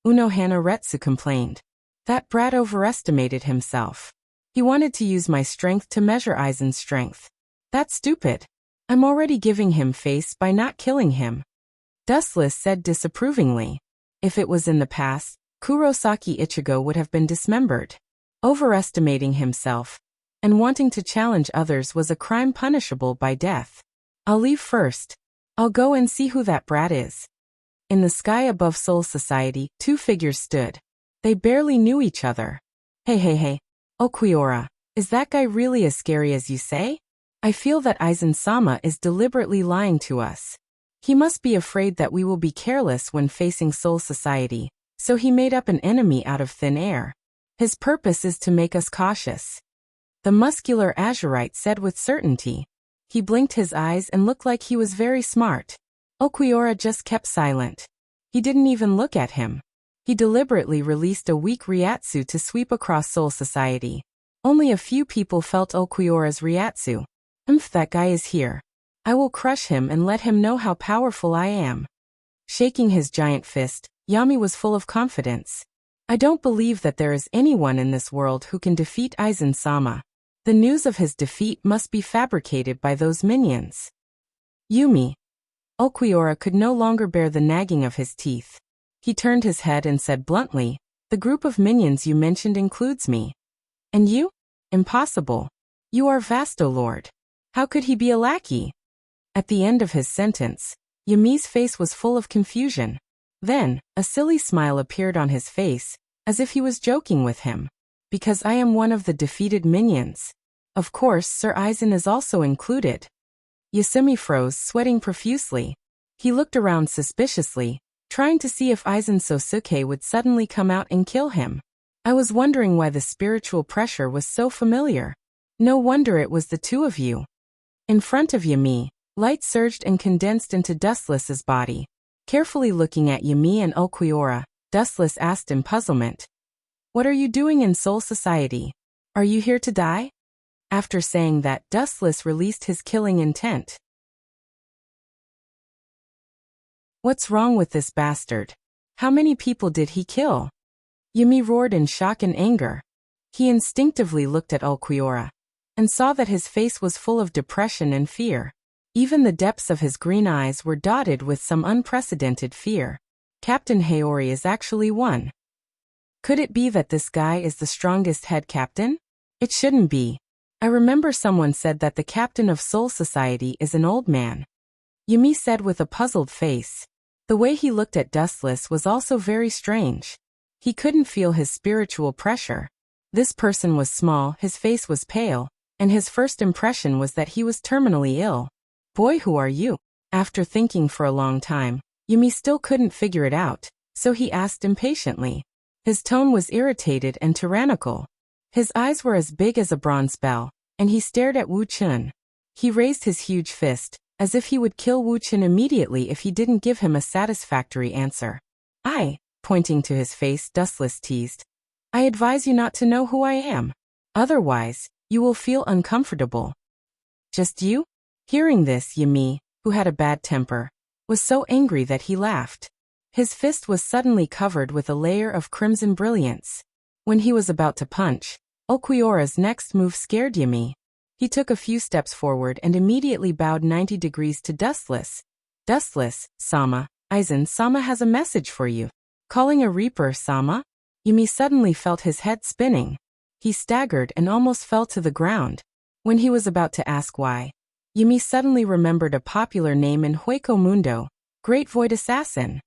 Speaker 1: Unohana Retsu complained. That brat overestimated himself. He wanted to use my strength to measure Aizen's strength. That's stupid. I'm already giving him face by not killing him. Dustless said disapprovingly. If it was in the past, Kurosaki Ichigo would have been dismembered. Overestimating himself and wanting to challenge others was a crime punishable by death. I'll leave first. I'll go and see who that brat is. In the sky above Soul Society, two figures stood. They barely knew each other. Hey. Okuiora, is that guy really as scary as you say? I feel that Aizen-sama is deliberately lying to us. He must be afraid that we will be careless when facing Soul Society, so he made up an enemy out of thin air. His purpose is to make us cautious. The muscular Azurite said with certainty. He blinked his eyes and looked like he was very smart. Okuiora just kept silent. He didn't even look at him. He deliberately released a weak Ryatsu to sweep across Soul Society. Only a few people felt Okuiora's Ryatsu. That guy is here. I will crush him and let him know how powerful I am. Shaking his giant fist, Yami was full of confidence. I don't believe that there is anyone in this world who can defeat Aizen-sama. The news of his defeat must be fabricated by those minions. Yumi. Okuiora could no longer bear the nagging of his teeth. He turned his head and said bluntly, "The group of minions you mentioned includes me. And you? Impossible. You are Vasto Lord. How could he be a lackey?" At the end of his sentence, Yumi's face was full of confusion. Then, a silly smile appeared on his face, as if he was joking with him. "Because I am one of the defeated minions. Of course, Sir Aizen is also included." Yasumi froze, sweating profusely. He looked around suspiciously, trying to see if Aizen Sosuke would suddenly come out and kill him. I was wondering why the spiritual pressure was so familiar. No wonder it was the two of you. In front of Yumi, light surged and condensed into Dustless's body. Carefully looking at Yumi and Ulquiorra, Dustless asked in puzzlement, "What are you doing in Soul Society? Are you here to die?" After saying that, Dustless released his killing intent. "What's wrong with this bastard? How many people did he kill?" Yumi roared in shock and anger. He instinctively looked at Ulquiorra and saw that his face was full of depression and fear. Even the depths of his green eyes were dotted with some unprecedented fear. Captain Haori is actually one. Could it be that this guy is the strongest head captain? It shouldn't be. I remember someone said that the captain of Soul Society is an old man. Yumi said with a puzzled face. The way he looked at Dustless was also very strange. He couldn't feel his spiritual pressure. This person was small, his face was pale, and his first impression was that he was terminally ill. "Boy, who are you?" After thinking for a long time, Yumi still couldn't figure it out, so he asked impatiently. His tone was irritated and tyrannical. His eyes were as big as a bronze bell, and he stared at Wu Chun. He raised his huge fist, as if he would kill Wu Chun immediately if he didn't give him a satisfactory answer. Pointing to his face, Dustless teased, "I advise you not to know who I am. Otherwise, you will feel uncomfortable." "Just you?" Hearing this, Yumi, who had a bad temper, was so angry that he laughed. His fist was suddenly covered with a layer of crimson brilliance. When he was about to punch, Ulquiorra's next move scared Yumi. He took a few steps forward and immediately bowed 90 degrees to Dustless. "Dustless-sama, Aizen-sama has a message for you." Calling a Reaper-sama? Yumi suddenly felt his head spinning. He staggered and almost fell to the ground. When he was about to ask why, Yumi suddenly remembered a popular name in Hueco Mundo, Great Void Assassin.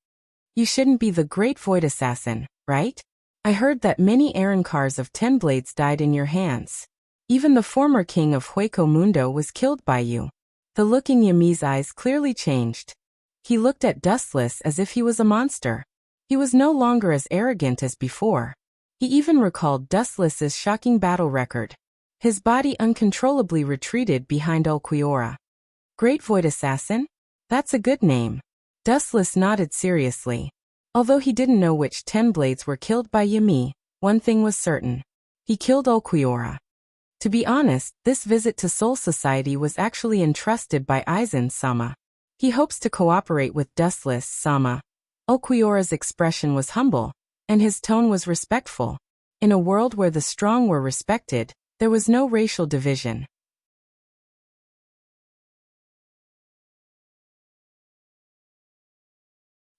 Speaker 1: You shouldn't be the Great Void Assassin, right? I heard that many Arancars of 10 blades died in your hands. Even the former king of Hueco Mundo was killed by you. The look in Yumi's eyes clearly changed. He looked at Dustless as if he was a monster. He was no longer as arrogant as before. He even recalled Dustless's shocking battle record. His body uncontrollably retreated behind Ulquiorra. Great Void Assassin? That's a good name. Dustless nodded seriously. Although he didn't know which 10 blades were killed by Yumi, one thing was certain. He killed Ulquiorra. To be honest, this visit to Soul Society was actually entrusted by Aizen-sama. He hopes to cooperate with Dustless-sama. Ulquiorra's expression was humble, and his tone was respectful. In a world where the strong were respected, there was no racial division.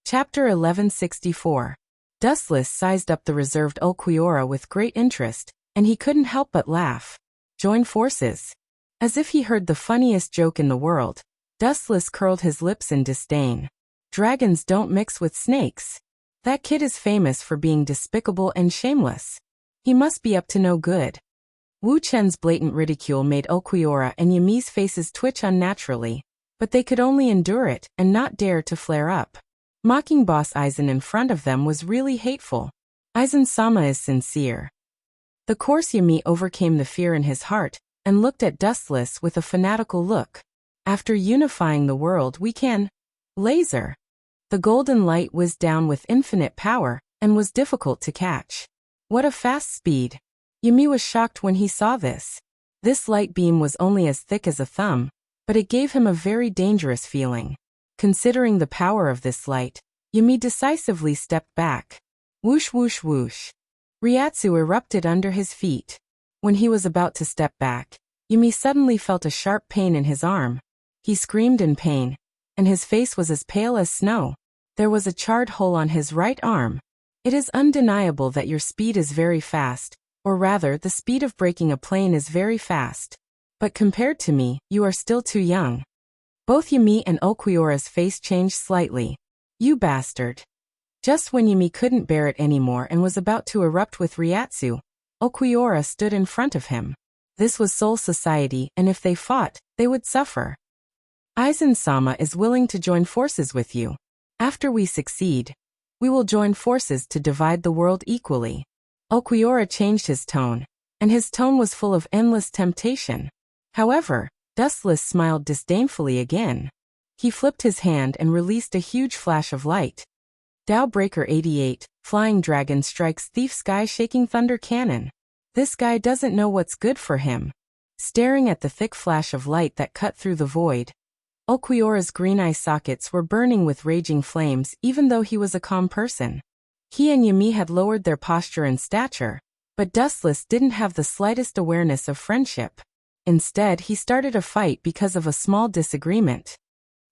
Speaker 1: Chapter 1164. Dustless sized up the reserved Ulquiorra with great interest, and he couldn't help but laugh. Join forces. As if he heard the funniest joke in the world, Dustless curled his lips in disdain. Dragons don't mix with snakes. That kid is famous for being despicable and shameless. He must be up to no good. Wu Chen's blatant ridicule made Ulquiorra and Yumi's faces twitch unnaturally, but they could only endure it and not dare to flare up. Mocking Boss Aizen in front of them was really hateful. Aizen-sama is sincere. The course Yumi overcame the fear in his heart and looked at Dustless with a fanatical look. After unifying the world we can... Laser. The golden light whizzed down with infinite power and was difficult to catch. What a fast speed. Yumi was shocked when he saw this. This light beam was only as thick as a thumb, but it gave him a very dangerous feeling. Considering the power of this light, Yumi decisively stepped back. Whoosh whoosh whoosh. Ryatsu erupted under his feet. When he was about to step back, Yumi suddenly felt a sharp pain in his arm. He screamed in pain, and his face was as pale as snow. There was a charred hole on his right arm. It is undeniable that your speed is very fast, or rather the speed of breaking a plane is very fast. But compared to me, you are still too young. Both Yumi and Okuyura's face changed slightly. You bastard. Just when Yumi couldn't bear it anymore and was about to erupt with Ryatsu, Okuyura stood in front of him. This was Soul Society, and if they fought, they would suffer. Aizen-sama is willing to join forces with you. After we succeed, we will join forces to divide the world equally. Okuyura changed his tone, and his tone was full of endless temptation. However, Dustless smiled disdainfully again. He flipped his hand and released a huge flash of light. Dowbreaker 88, Flying Dragon strikes Thief Sky-shaking Thunder Cannon. This guy doesn't know what's good for him. Staring at the thick flash of light that cut through the void, Okuyura's green eye sockets were burning with raging flames even though he was a calm person. He and Yumi had lowered their posture and stature, but Dustless didn't have the slightest awareness of friendship. Instead, he started a fight because of a small disagreement.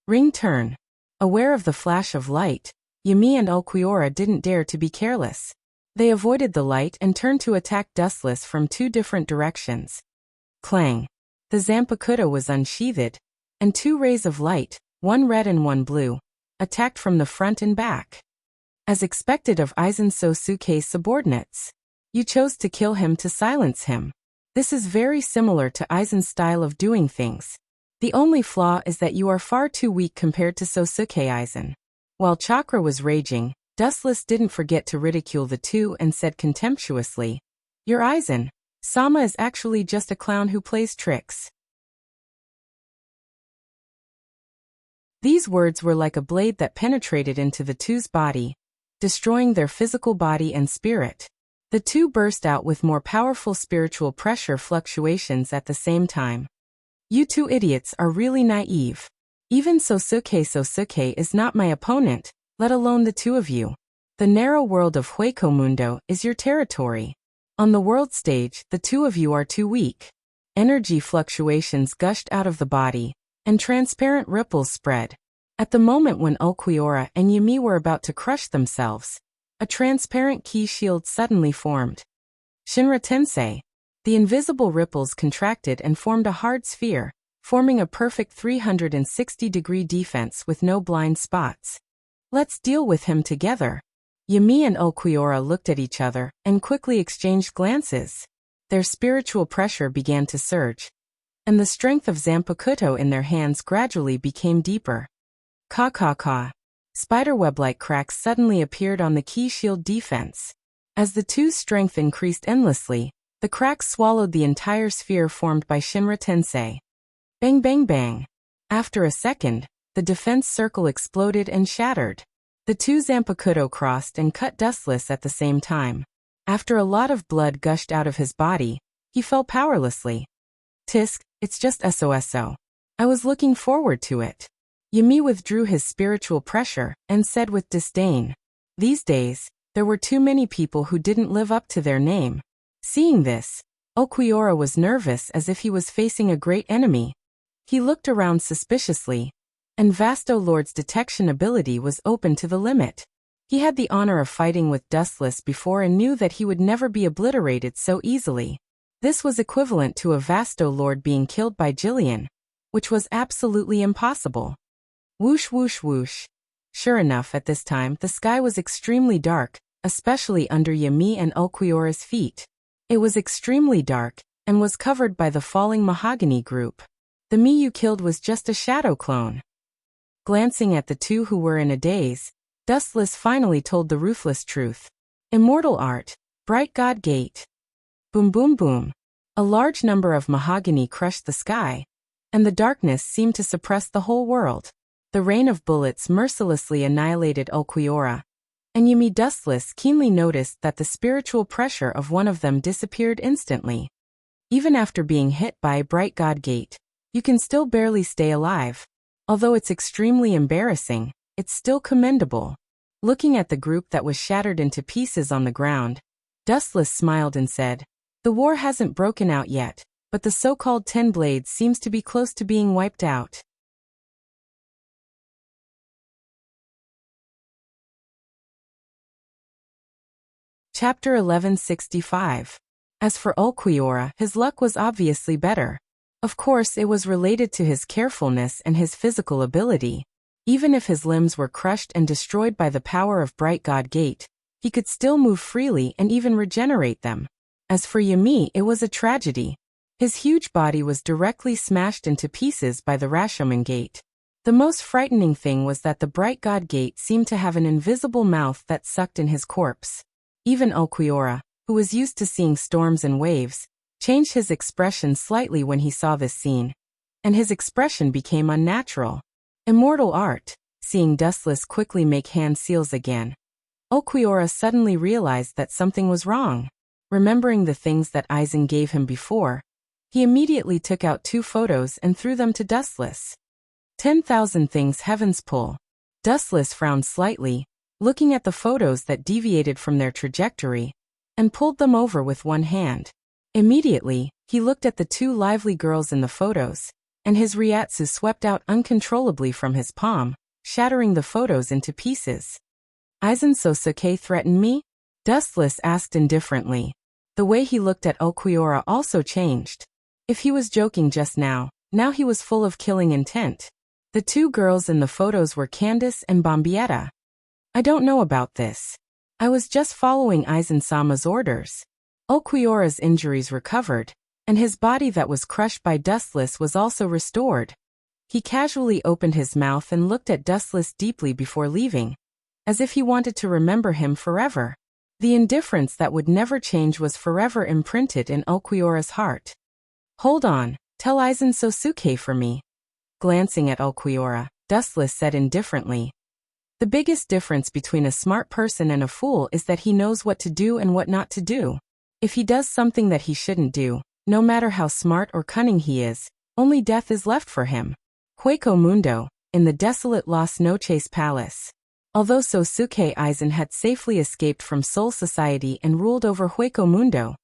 Speaker 1: Ring turn. Aware of the flash of light, Yumi and Okuyura didn't dare to be careless. They avoided the light and turned to attack Dustless from two different directions. Clang. The Zanpakuto was unsheathed, and two rays of light, one red and one blue, attacked from the front and back. As expected of Aizen Sosuke's subordinates, you chose to kill him to silence him. This is very similar to Aizen's style of doing things. The only flaw is that you are far too weak compared to Sosuke Aizen. While Chakra was raging, Dustless didn't forget to ridicule the two and said contemptuously, "Your Aizen Sama is actually just a clown who plays tricks." These words were like a blade that penetrated into the two's body, destroying their physical body and spirit. The two burst out with more powerful spiritual pressure fluctuations at the same time. You two idiots are really naive. Even Sosuke is not my opponent, let alone the two of you. The narrow world of Hueco is your territory. On the world stage, the two of you are too weak. Energy fluctuations gushed out of the body, and transparent ripples spread. At the moment when Okuyura and Yumi were about to crush themselves, a transparent ki shield suddenly formed. Shinra Tensei. The invisible ripples contracted and formed a hard sphere, forming a perfect 360-degree defense with no blind spots. Let's deal with him together. Yumi and Okuyura looked at each other and quickly exchanged glances. Their spiritual pressure began to surge, and the strength of Zanpakuto in their hands gradually became deeper. Ka. Spiderweb-like cracks suddenly appeared on the ki shield defense. As the two's strength increased endlessly, the cracks swallowed the entire sphere formed by Shinra Tensei. Bang bang bang. After a second, the defense circle exploded and shattered. The two Zanpakuto crossed and cut Dustless at the same time. After a lot of blood gushed out of his body, he fell powerlessly. Tisk, it's just SOSO. I was looking forward to it. Yumi withdrew his spiritual pressure and said with disdain, "These days, there were too many people who didn't live up to their name." Seeing this, Okuyura was nervous as if he was facing a great enemy. He looked around suspiciously, and Vasto Lord's detection ability was open to the limit. He had the honor of fighting with Dustless before and knew that he would never be obliterated so easily. This was equivalent to a Vasto Lord being killed by Jillian, which was absolutely impossible. Whoosh whoosh whoosh. Sure enough, at this time the sky was extremely dark, especially under Yumi and Okuyura's feet. It was extremely dark, and was covered by the falling mahogany group. The me you killed was just a shadow clone. Glancing at the two who were in a daze, Dustless finally told the ruthless truth. Immortal art, bright god gate. Boom boom boom. A large number of mahogany crushed the sky, and the darkness seemed to suppress the whole world. The rain of bullets mercilessly annihilated Okuyura, and Yumi Dustless keenly noticed that the spiritual pressure of one of them disappeared instantly. Even after being hit by Bright God Gate, you can still barely stay alive. Although it's extremely embarrassing, it's still commendable. Looking at the group that was shattered into pieces on the ground, Dustless smiled and said, "The war hasn't broken out yet, but the so-called 10 Blades seems to be close to being wiped out." Chapter 1165. As for Ulquiorra, his luck was obviously better. Of course, it was related to his carefulness and his physical ability. Even if his limbs were crushed and destroyed by the power of Bright God Gate, he could still move freely and even regenerate them. As for Yumi, it was a tragedy. His huge body was directly smashed into pieces by the Rashomon Gate. The most frightening thing was that the Bright God Gate seemed to have an invisible mouth that sucked in his corpse. Even Ulquiorra, who was used to seeing storms and waves, changed his expression slightly when he saw this scene. And his expression became unnatural. Immortal art, seeing Dustless quickly make hand seals again. Ulquiorra suddenly realized that something was wrong. Remembering the things that Aizen gave him before, he immediately took out 2 photos and threw them to Dustless. 10,000 things heavens pull. Dustless frowned slightly, looking at the photos that deviated from their trajectory, and pulled them over with one hand. Immediately, he looked at the 2 lively girls in the photos, and his Ryatsu swept out uncontrollably from his palm, shattering the photos into pieces. Aizen Sosuke threatened me? Dustless asked indifferently. The way he looked at Ulquiorra also changed. If he was joking just now he was full of killing intent. The 2 girls in the photos were Candace and Bombietta. I don't know about this. I was just following Aizen-sama's orders. Ulquiorra's injuries recovered, and his body that was crushed by Dustless was also restored. He casually opened his mouth and looked at Dustless deeply before leaving, as if he wanted to remember him forever. The indifference that would never change was forever imprinted in Ulquiorra's heart. Hold on, tell Aizen Sosuke for me. Glancing at Ulquiorra, Dustless said indifferently. The biggest difference between a smart person and a fool is that he knows what to do and what not to do. If he does something that he shouldn't do, no matter how smart or cunning he is, only death is left for him. Hueco Mundo, in the desolate Las Noches Palace. Although Sosuke Aizen had safely escaped from Soul Society and ruled over Hueco Mundo,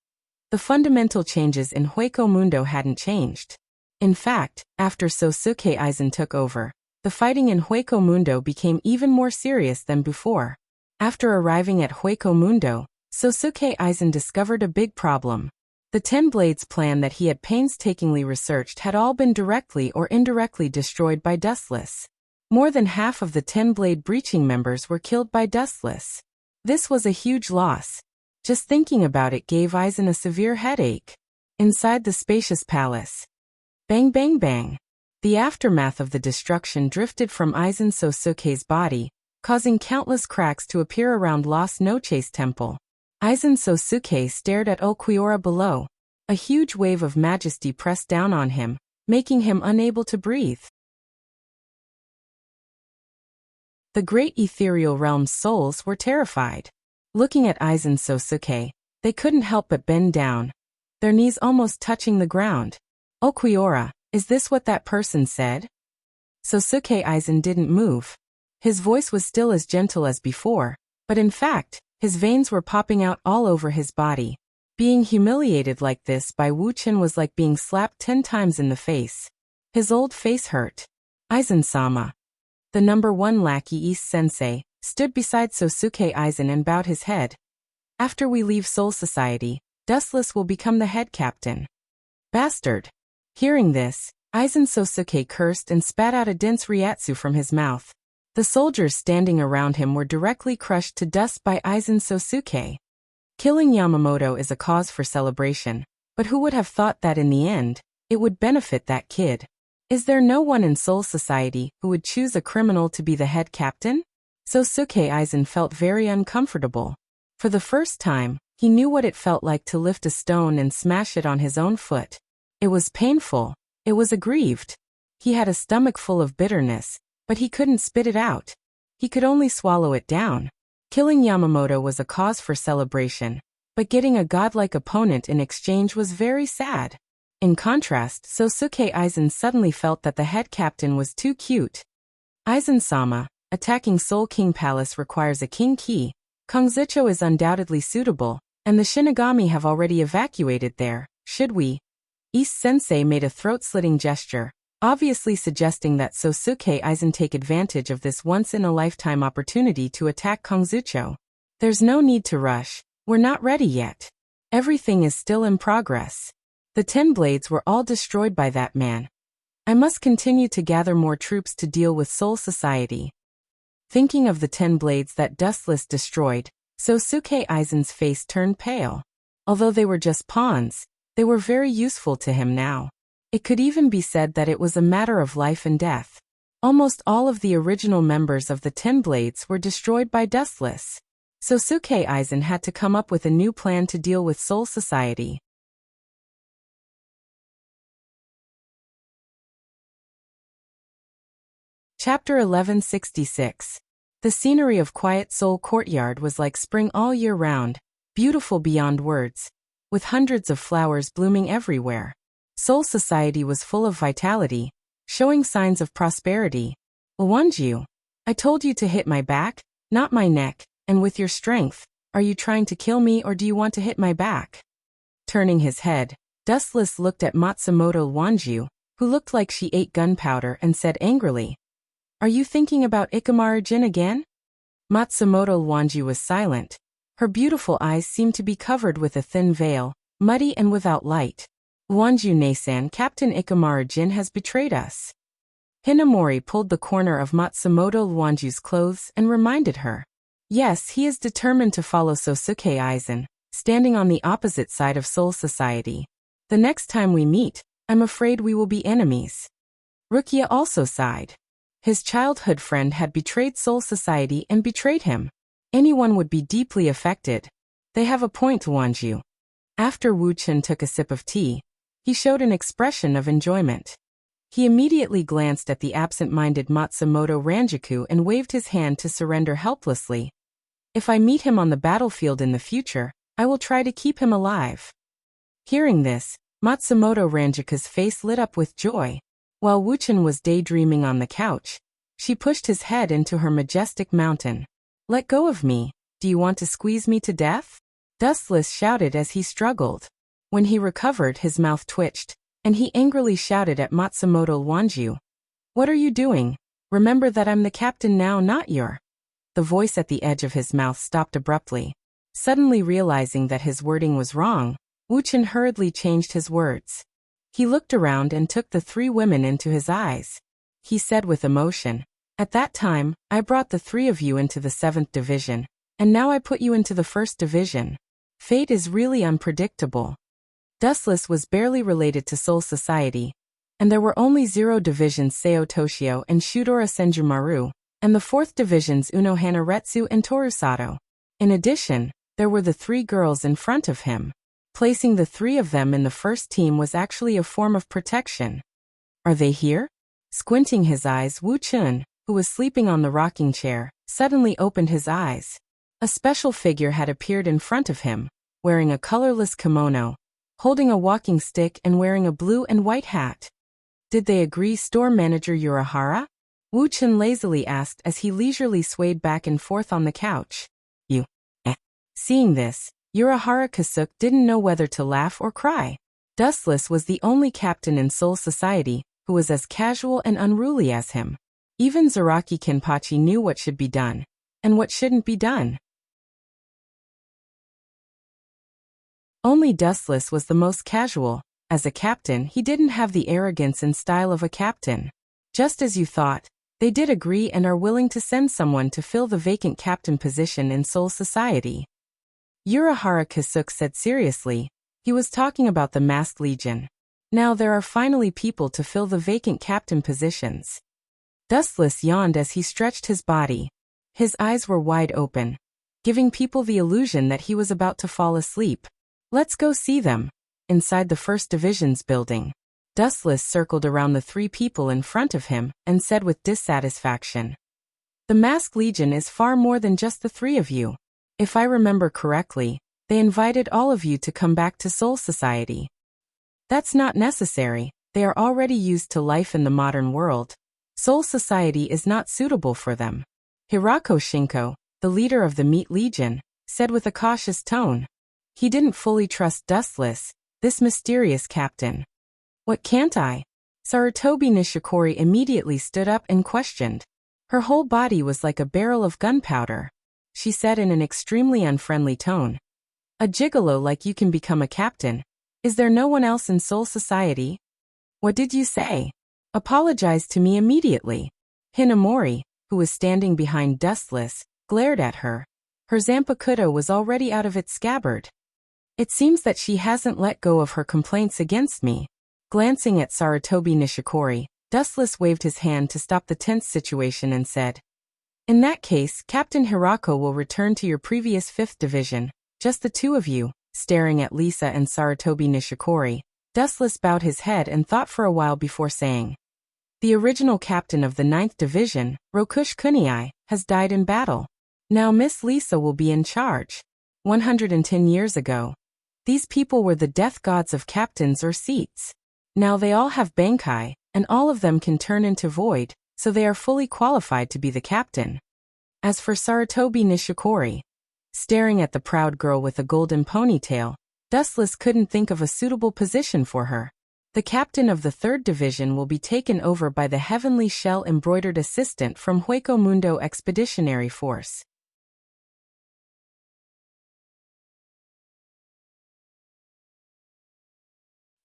Speaker 1: the fundamental changes in Hueco Mundo hadn't changed. In fact, after Sosuke Aizen took over, the fighting in Hueco Mundo became even more serious than before. After arriving at Hueco Mundo, Sosuke Aizen discovered a big problem. The 10 Blades plan that he had painstakingly researched had all been directly or indirectly destroyed by Dustless. More than half of the 10 Blade breaching members were killed by Dustless. This was a huge loss. Just thinking about it gave Aizen a severe headache. Inside the spacious palace. Bang bang bang. The aftermath of the destruction drifted from Aizen Sosuke's body, causing countless cracks to appear around Las Noches Temple. Aizen Sosuke stared at Ulquiorra below. A huge wave of majesty pressed down on him, making him unable to breathe. The great ethereal realm's souls were terrified. Looking at Aizen Sosuke, they couldn't help but bend down, their knees almost touching the ground. Ulquiorra, is this what that person said? Sosuke Aizen didn't move. His voice was still as gentle as before, but in fact, his veins were popping out all over his body. Being humiliated like this by Wu-chan was like being slapped 10 times in the face. His old face hurt. Aizen-sama. The number 1 lackey East-sensei, stood beside Sosuke Aizen and bowed his head. After we leave Soul Society, Dustless will become the head captain. Bastard. Hearing this, Aizen Sosuke cursed and spat out a dense Ryatsu from his mouth. The soldiers standing around him were directly crushed to dust by Aizen Sosuke. Killing Yamamoto is a cause for celebration, but who would have thought that in the end, it would benefit that kid? Is there no one in Soul Society who would choose a criminal to be the head captain? Sosuke Aizen felt very uncomfortable. For the first time, he knew what it felt like to lift a stone and smash it on his own foot. It was painful. It was aggrieved. He had a stomach full of bitterness, but he couldn't spit it out. He could only swallow it down. Killing Yamamoto was a cause for celebration, but getting a godlike opponent in exchange was very sad. In contrast, Sosuke Aizen suddenly felt that the head captain was too cute. Aizen-sama, attacking Soul King Palace requires a king key. Kongzucho is undoubtedly suitable, and the Shinigami have already evacuated there. Should we? East-sensei made a throat-slitting gesture, obviously suggesting that Sosuke Aizen take advantage of this once-in-a-lifetime opportunity to attack Kongzucho. There's no need to rush. We're not ready yet. Everything is still in progress. The 10 blades were all destroyed by that man. I must continue to gather more troops to deal with Soul Society. Thinking of the 10 blades that Dustless destroyed, Sosuke Aizen's face turned pale. Although they were just pawns, they were very useful to him now. It could even be said that it was a matter of life and death. Almost all of the original members of the 10 blades were destroyed by Dustless. Sosuke Aizen had to come up with a new plan to deal with Soul Society. Chapter 1166. The scenery of Quiet Soul Courtyard was like spring all year round, beautiful beyond words, with hundreds of flowers blooming everywhere. Soul Society was full of vitality, showing signs of prosperity. Wanju, I told you to hit my back, not my neck, and with your strength, are you trying to kill me or do you want to hit my back? Turning his head, Dustless looked at Matsumoto Wanju, who looked like she ate gunpowder, and said angrily, "Are you thinking about Ikamaru-jin again?" Matsumoto Wanju was silent. Her beautiful eyes seemed to be covered with a thin veil, muddy and without light. "Wanju-ne-san, Captain Ikamaru-jin has betrayed us." Hinamori pulled the corner of Matsumoto Wanju's clothes and reminded her. Yes, he is determined to follow Sosuke Aizen, standing on the opposite side of Soul Society. The next time we meet, I'm afraid we will be enemies. Rukia also sighed. His childhood friend had betrayed Soul Society and betrayed him. Anyone would be deeply affected. They have a point, Wanju. After Wu Chen took a sip of tea, he showed an expression of enjoyment. He immediately glanced at the absent-minded Matsumoto Ranjaku and waved his hand to surrender helplessly. If I meet him on the battlefield in the future, I will try to keep him alive. Hearing this, Matsumoto Ranjaku's face lit up with joy. While Wu Chen was daydreaming on the couch, she pushed his head into her majestic mountain. Let go of me, do you want to squeeze me to death? Dustless shouted as he struggled. When he recovered, his mouth twitched, and he angrily shouted at Matsumoto Wanju. What are you doing? Remember that I'm the captain now, not your. The voice at the edge of his mouth stopped abruptly. Suddenly realizing that his wording was wrong, Wu Chen hurriedly changed his words. He looked around and took the 3 women into his eyes. He said with emotion, "At that time, I brought the 3 of you into the 7th division, and now I put you into the 1st division. Fate is really unpredictable." Dustless was barely related to Soul Society, and there were only 0 divisions Seo Toshio and Shudora Senjumaru, and the 4th divisions Unohana Retsu and Torusato. In addition, there were the 3 girls in front of him. Placing the 3 of them in the first team was actually a form of protection. Are they here? Squinting his eyes, Wu Chen, who was sleeping on the rocking chair, suddenly opened his eyes. A special figure had appeared in front of him, wearing a colorless kimono, holding a walking stick and wearing a blue and white hat. Did they agree, store manager Urahara? Wu Chen lazily asked as he leisurely swayed back and forth on the couch. You. Seeing this, Urahara Kasuk didn't know whether to laugh or cry. Dustless was the only captain in Soul Society who was as casual and unruly as him. Even Zaraki Kenpachi knew what should be done, and what shouldn't be done. Only Dustless was the most casual. As a captain, he didn't have the arrogance and style of a captain. Just as you thought, they did agree and are willing to send someone to fill the vacant captain position in Soul Society. Urahara Kasuk said seriously. He was talking about the Masked Legion. Now there are finally people to fill the vacant captain positions. Dustless yawned as he stretched his body. His eyes were wide open, giving people the illusion that he was about to fall asleep. Let's go see them. Inside the 1st Division's building, Dustless circled around the 3 people in front of him and said with dissatisfaction. The Masked Legion is far more than just the 3 of you. If I remember correctly, they invited all of you to come back to Soul Society. That's not necessary, they are already used to life in the modern world. Soul Society is not suitable for them. Hirako Shinko, the leader of the Meat Legion, said with a cautious tone. He didn't fully trust Dustless, this mysterious captain. What can't I? Sarutobi Nishikori immediately stood up and questioned. Her whole body was like a barrel of gunpowder. She said in an extremely unfriendly tone. A gigolo like you can become a captain. Is there no one else in Soul Society? What did you say? Apologize to me immediately. Hinamori, who was standing behind Dustless, glared at her. Her zanpakuto was already out of its scabbard. It seems that she hasn't let go of her complaints against me. Glancing at Sarutobi Nishikori, Dustless waved his hand to stop the tense situation and said, "In that case, Captain Hirako will return to your previous 5th Division, just the two of you." Staring at Lisa and Sarutobi Nishikori, Dustless bowed his head and thought for a while before saying, "The original captain of the 9th Division, Rokush Kunai, has died in battle. Now Miss Lisa will be in charge. 110 years ago, these people were the death gods of captains or seats. Now they all have bankai, and all of them can turn into void, so they are fully qualified to be the captain." As for Sarutobi Nishikori, staring at the proud girl with a golden ponytail, Dustless couldn't think of a suitable position for her. The captain of the 3rd Division will be taken over by the Heavenly Shell embroidered assistant from Hueco Mundo Expeditionary Force.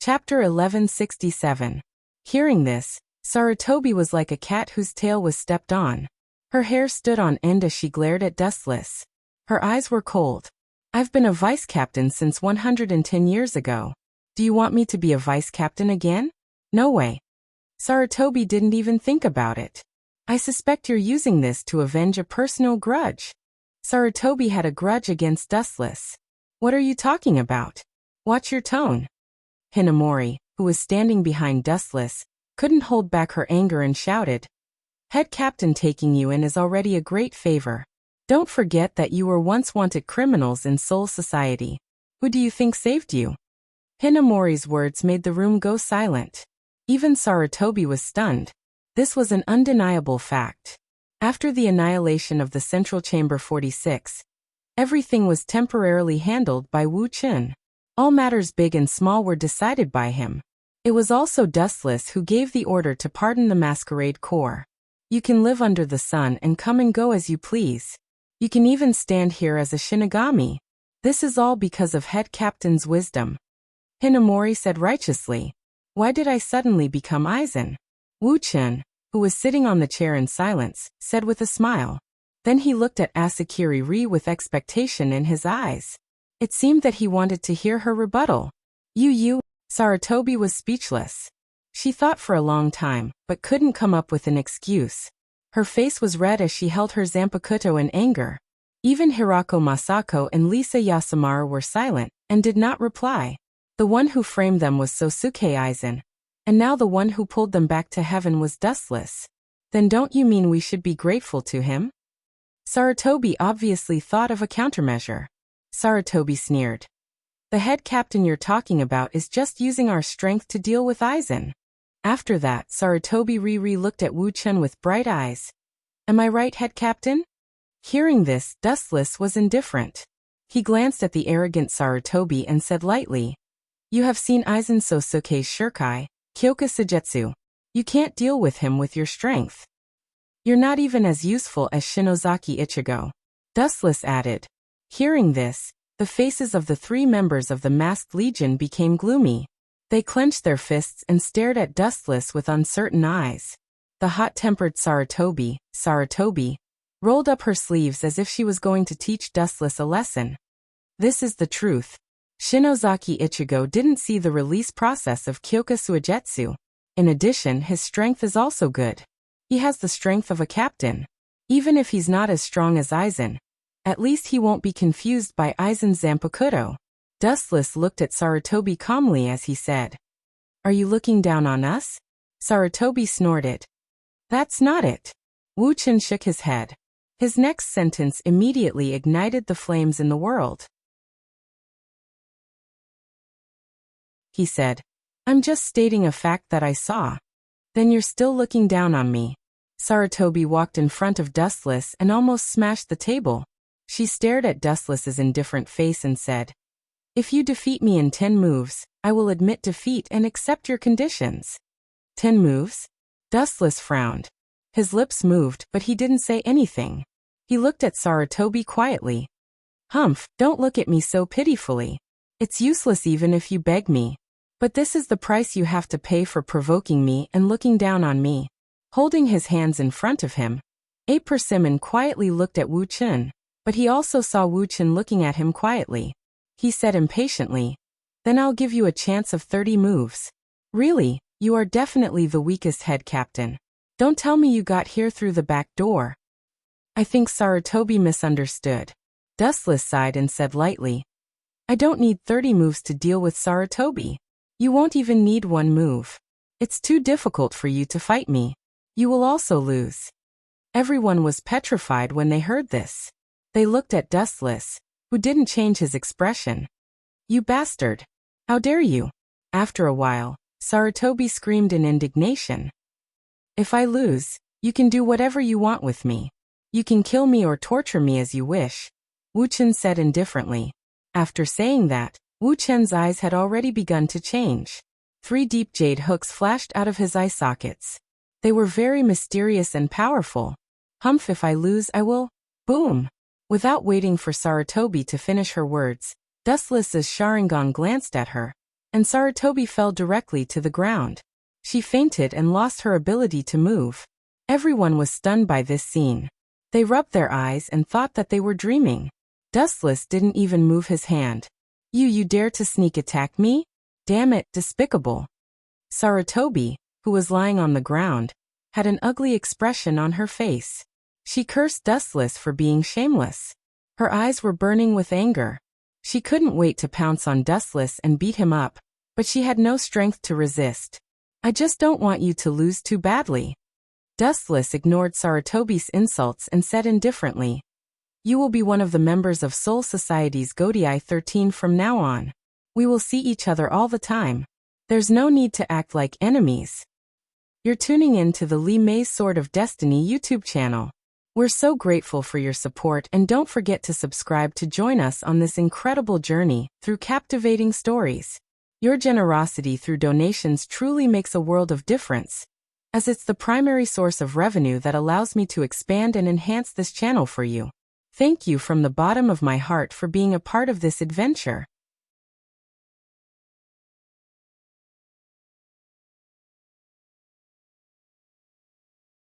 Speaker 1: Chapter 1167. Hearing this, Sarutobi was like a cat whose tail was stepped on. Her hair stood on end as she glared at Dustless. Her eyes were cold. "I've been a vice-captain since 110 years ago. Do you want me to be a vice-captain again? No way." Sarutobi didn't even think about it. "I suspect you're using this to avenge a personal grudge." Sarutobi had a grudge against Dustless. "What are you talking about? Watch your tone." Hinamori, who was standing behind Dustless, couldn't hold back her anger and shouted, "Head captain taking you in is already a great favor. Don't forget that you were once wanted criminals in Soul Society. Who do you think saved you?" Hinamori's words made the room go silent. Even Sarutobi was stunned. This was an undeniable fact. After the annihilation of the Central Chamber 46, everything was temporarily handled by Wu Chun. All matters big and small were decided by him. It was also Dustless who gave the order to pardon the Masquerade Corps. "You can live under the sun and come and go as you please. You can even stand here as a Shinigami. This is all because of head captain's wisdom." Hinamori said righteously. "Why did I suddenly become Aizen?" Wu Chun, who was sitting on the chair in silence, said with a smile. Then he looked at Asakiri with expectation in his eyes. It seemed that he wanted to hear her rebuttal. Sarutobi was speechless. She thought for a long time, but couldn't come up with an excuse. Her face was red as she held her zanpakuto in anger. Even Hirako Masako and Lisa Yasumaru were silent, and did not reply. The one who framed them was Sosuke Aizen, and now the one who pulled them back to heaven was Dustless. Then don't you mean we should be grateful to him? Sarutobi obviously thought of a countermeasure. Sarutobi sneered. "The head captain you're talking about is just using our strength to deal with Aizen." After that, Sarutobi looked at Wu Chun with bright eyes. "Am I right, head captain?" Hearing this, Dustless was indifferent. He glanced at the arrogant Sarutobi and said lightly, "You have seen Aizen Sosuke's Shirkai, Kyoka Sujetsu. You can't deal with him with your strength. You're not even as useful as Shinozaki Ichigo." Dustless added. Hearing this, the faces of the 3 members of the Masked Legion became gloomy. They clenched their fists and stared at Dustless with uncertain eyes. The hot-tempered Sarutobi, rolled up her sleeves as if she was going to teach Dustless a lesson. "This is the truth. Shinozaki Ichigo didn't see the release process of Kyoka Suigetsu. In addition, his strength is also good. He has the strength of a captain. Even if he's not as strong as Aizen, at least he won't be confused by Aizen's zanpakuto." Dustless looked at Sarutobi calmly as he said, "Are you looking down on us?" Sarutobi snorted. "That's not it." Wu Chun shook his head. His next sentence immediately ignited the flames in the world. He said, "I'm just stating a fact that I saw." "Then you're still looking down on me." Sarutobi walked in front of Dustless and almost smashed the table. She stared at Dustless's indifferent face and said, "If you defeat me in 10 moves, I will admit defeat and accept your conditions." 10 moves? Dustless frowned. His lips moved, but he didn't say anything. He looked at Sarutobi quietly. Humph, don't look at me so pitifully. It's useless even if you beg me. But this is the price you have to pay for provoking me and looking down on me. Holding his hands in front of him, a persimmon quietly looked at Wu Chen, but he also saw Wu Chen looking at him quietly. He said impatiently, "Then I'll give you a chance of 30 moves. Really, you are definitely the weakest head captain. Don't tell me you got here through the back door." I think Sarutobi misunderstood. Dustless sighed and said lightly, "I don't need 30 moves to deal with Sarutobi. You won't even need one move. It's too difficult for you to fight me. You will also lose." Everyone was petrified when they heard this. They looked at Dustless, who didn't change his expression. "You bastard! How dare you?" After a while, Sarutobi screamed in indignation. "If I lose, you can do whatever you want with me. You can kill me or torture me as you wish," Wu Chen said indifferently. After saying that, Wu Chen's eyes had already begun to change. 3 deep jade hooks flashed out of his eye sockets. They were very mysterious and powerful. "Humph, if I lose I will..." Boom! Without waiting for Sarutobi to finish her words, Dustless's Sharingan glanced at her, and Sarutobi fell directly to the ground. She fainted and lost her ability to move. Everyone was stunned by this scene. They rubbed their eyes and thought that they were dreaming. Dustless didn't even move his hand. You dare to sneak attack me? Damn it, despicable." Sarutobi, who was lying on the ground, had an ugly expression on her face. She cursed Dustless for being shameless. Her eyes were burning with anger. She couldn't wait to pounce on Dustless and beat him up, but she had no strength to resist. "I just don't want you to lose too badly." Dustless ignored Sarutobi's insults and said indifferently, "You will be one of the members of Soul Society's Godii 13 from now on. We will see each other all the time. There's no need to act like enemies." You're tuning in to the Li Mei's Sword of Destiny YouTube channel. We're so grateful for your support, and don't forget to subscribe to join us on this incredible journey through captivating stories. Your generosity through donations truly makes a world of difference, as it's the primary source of revenue that allows me to expand and enhance this channel for you. Thank you from the bottom of my heart for being a part of this adventure.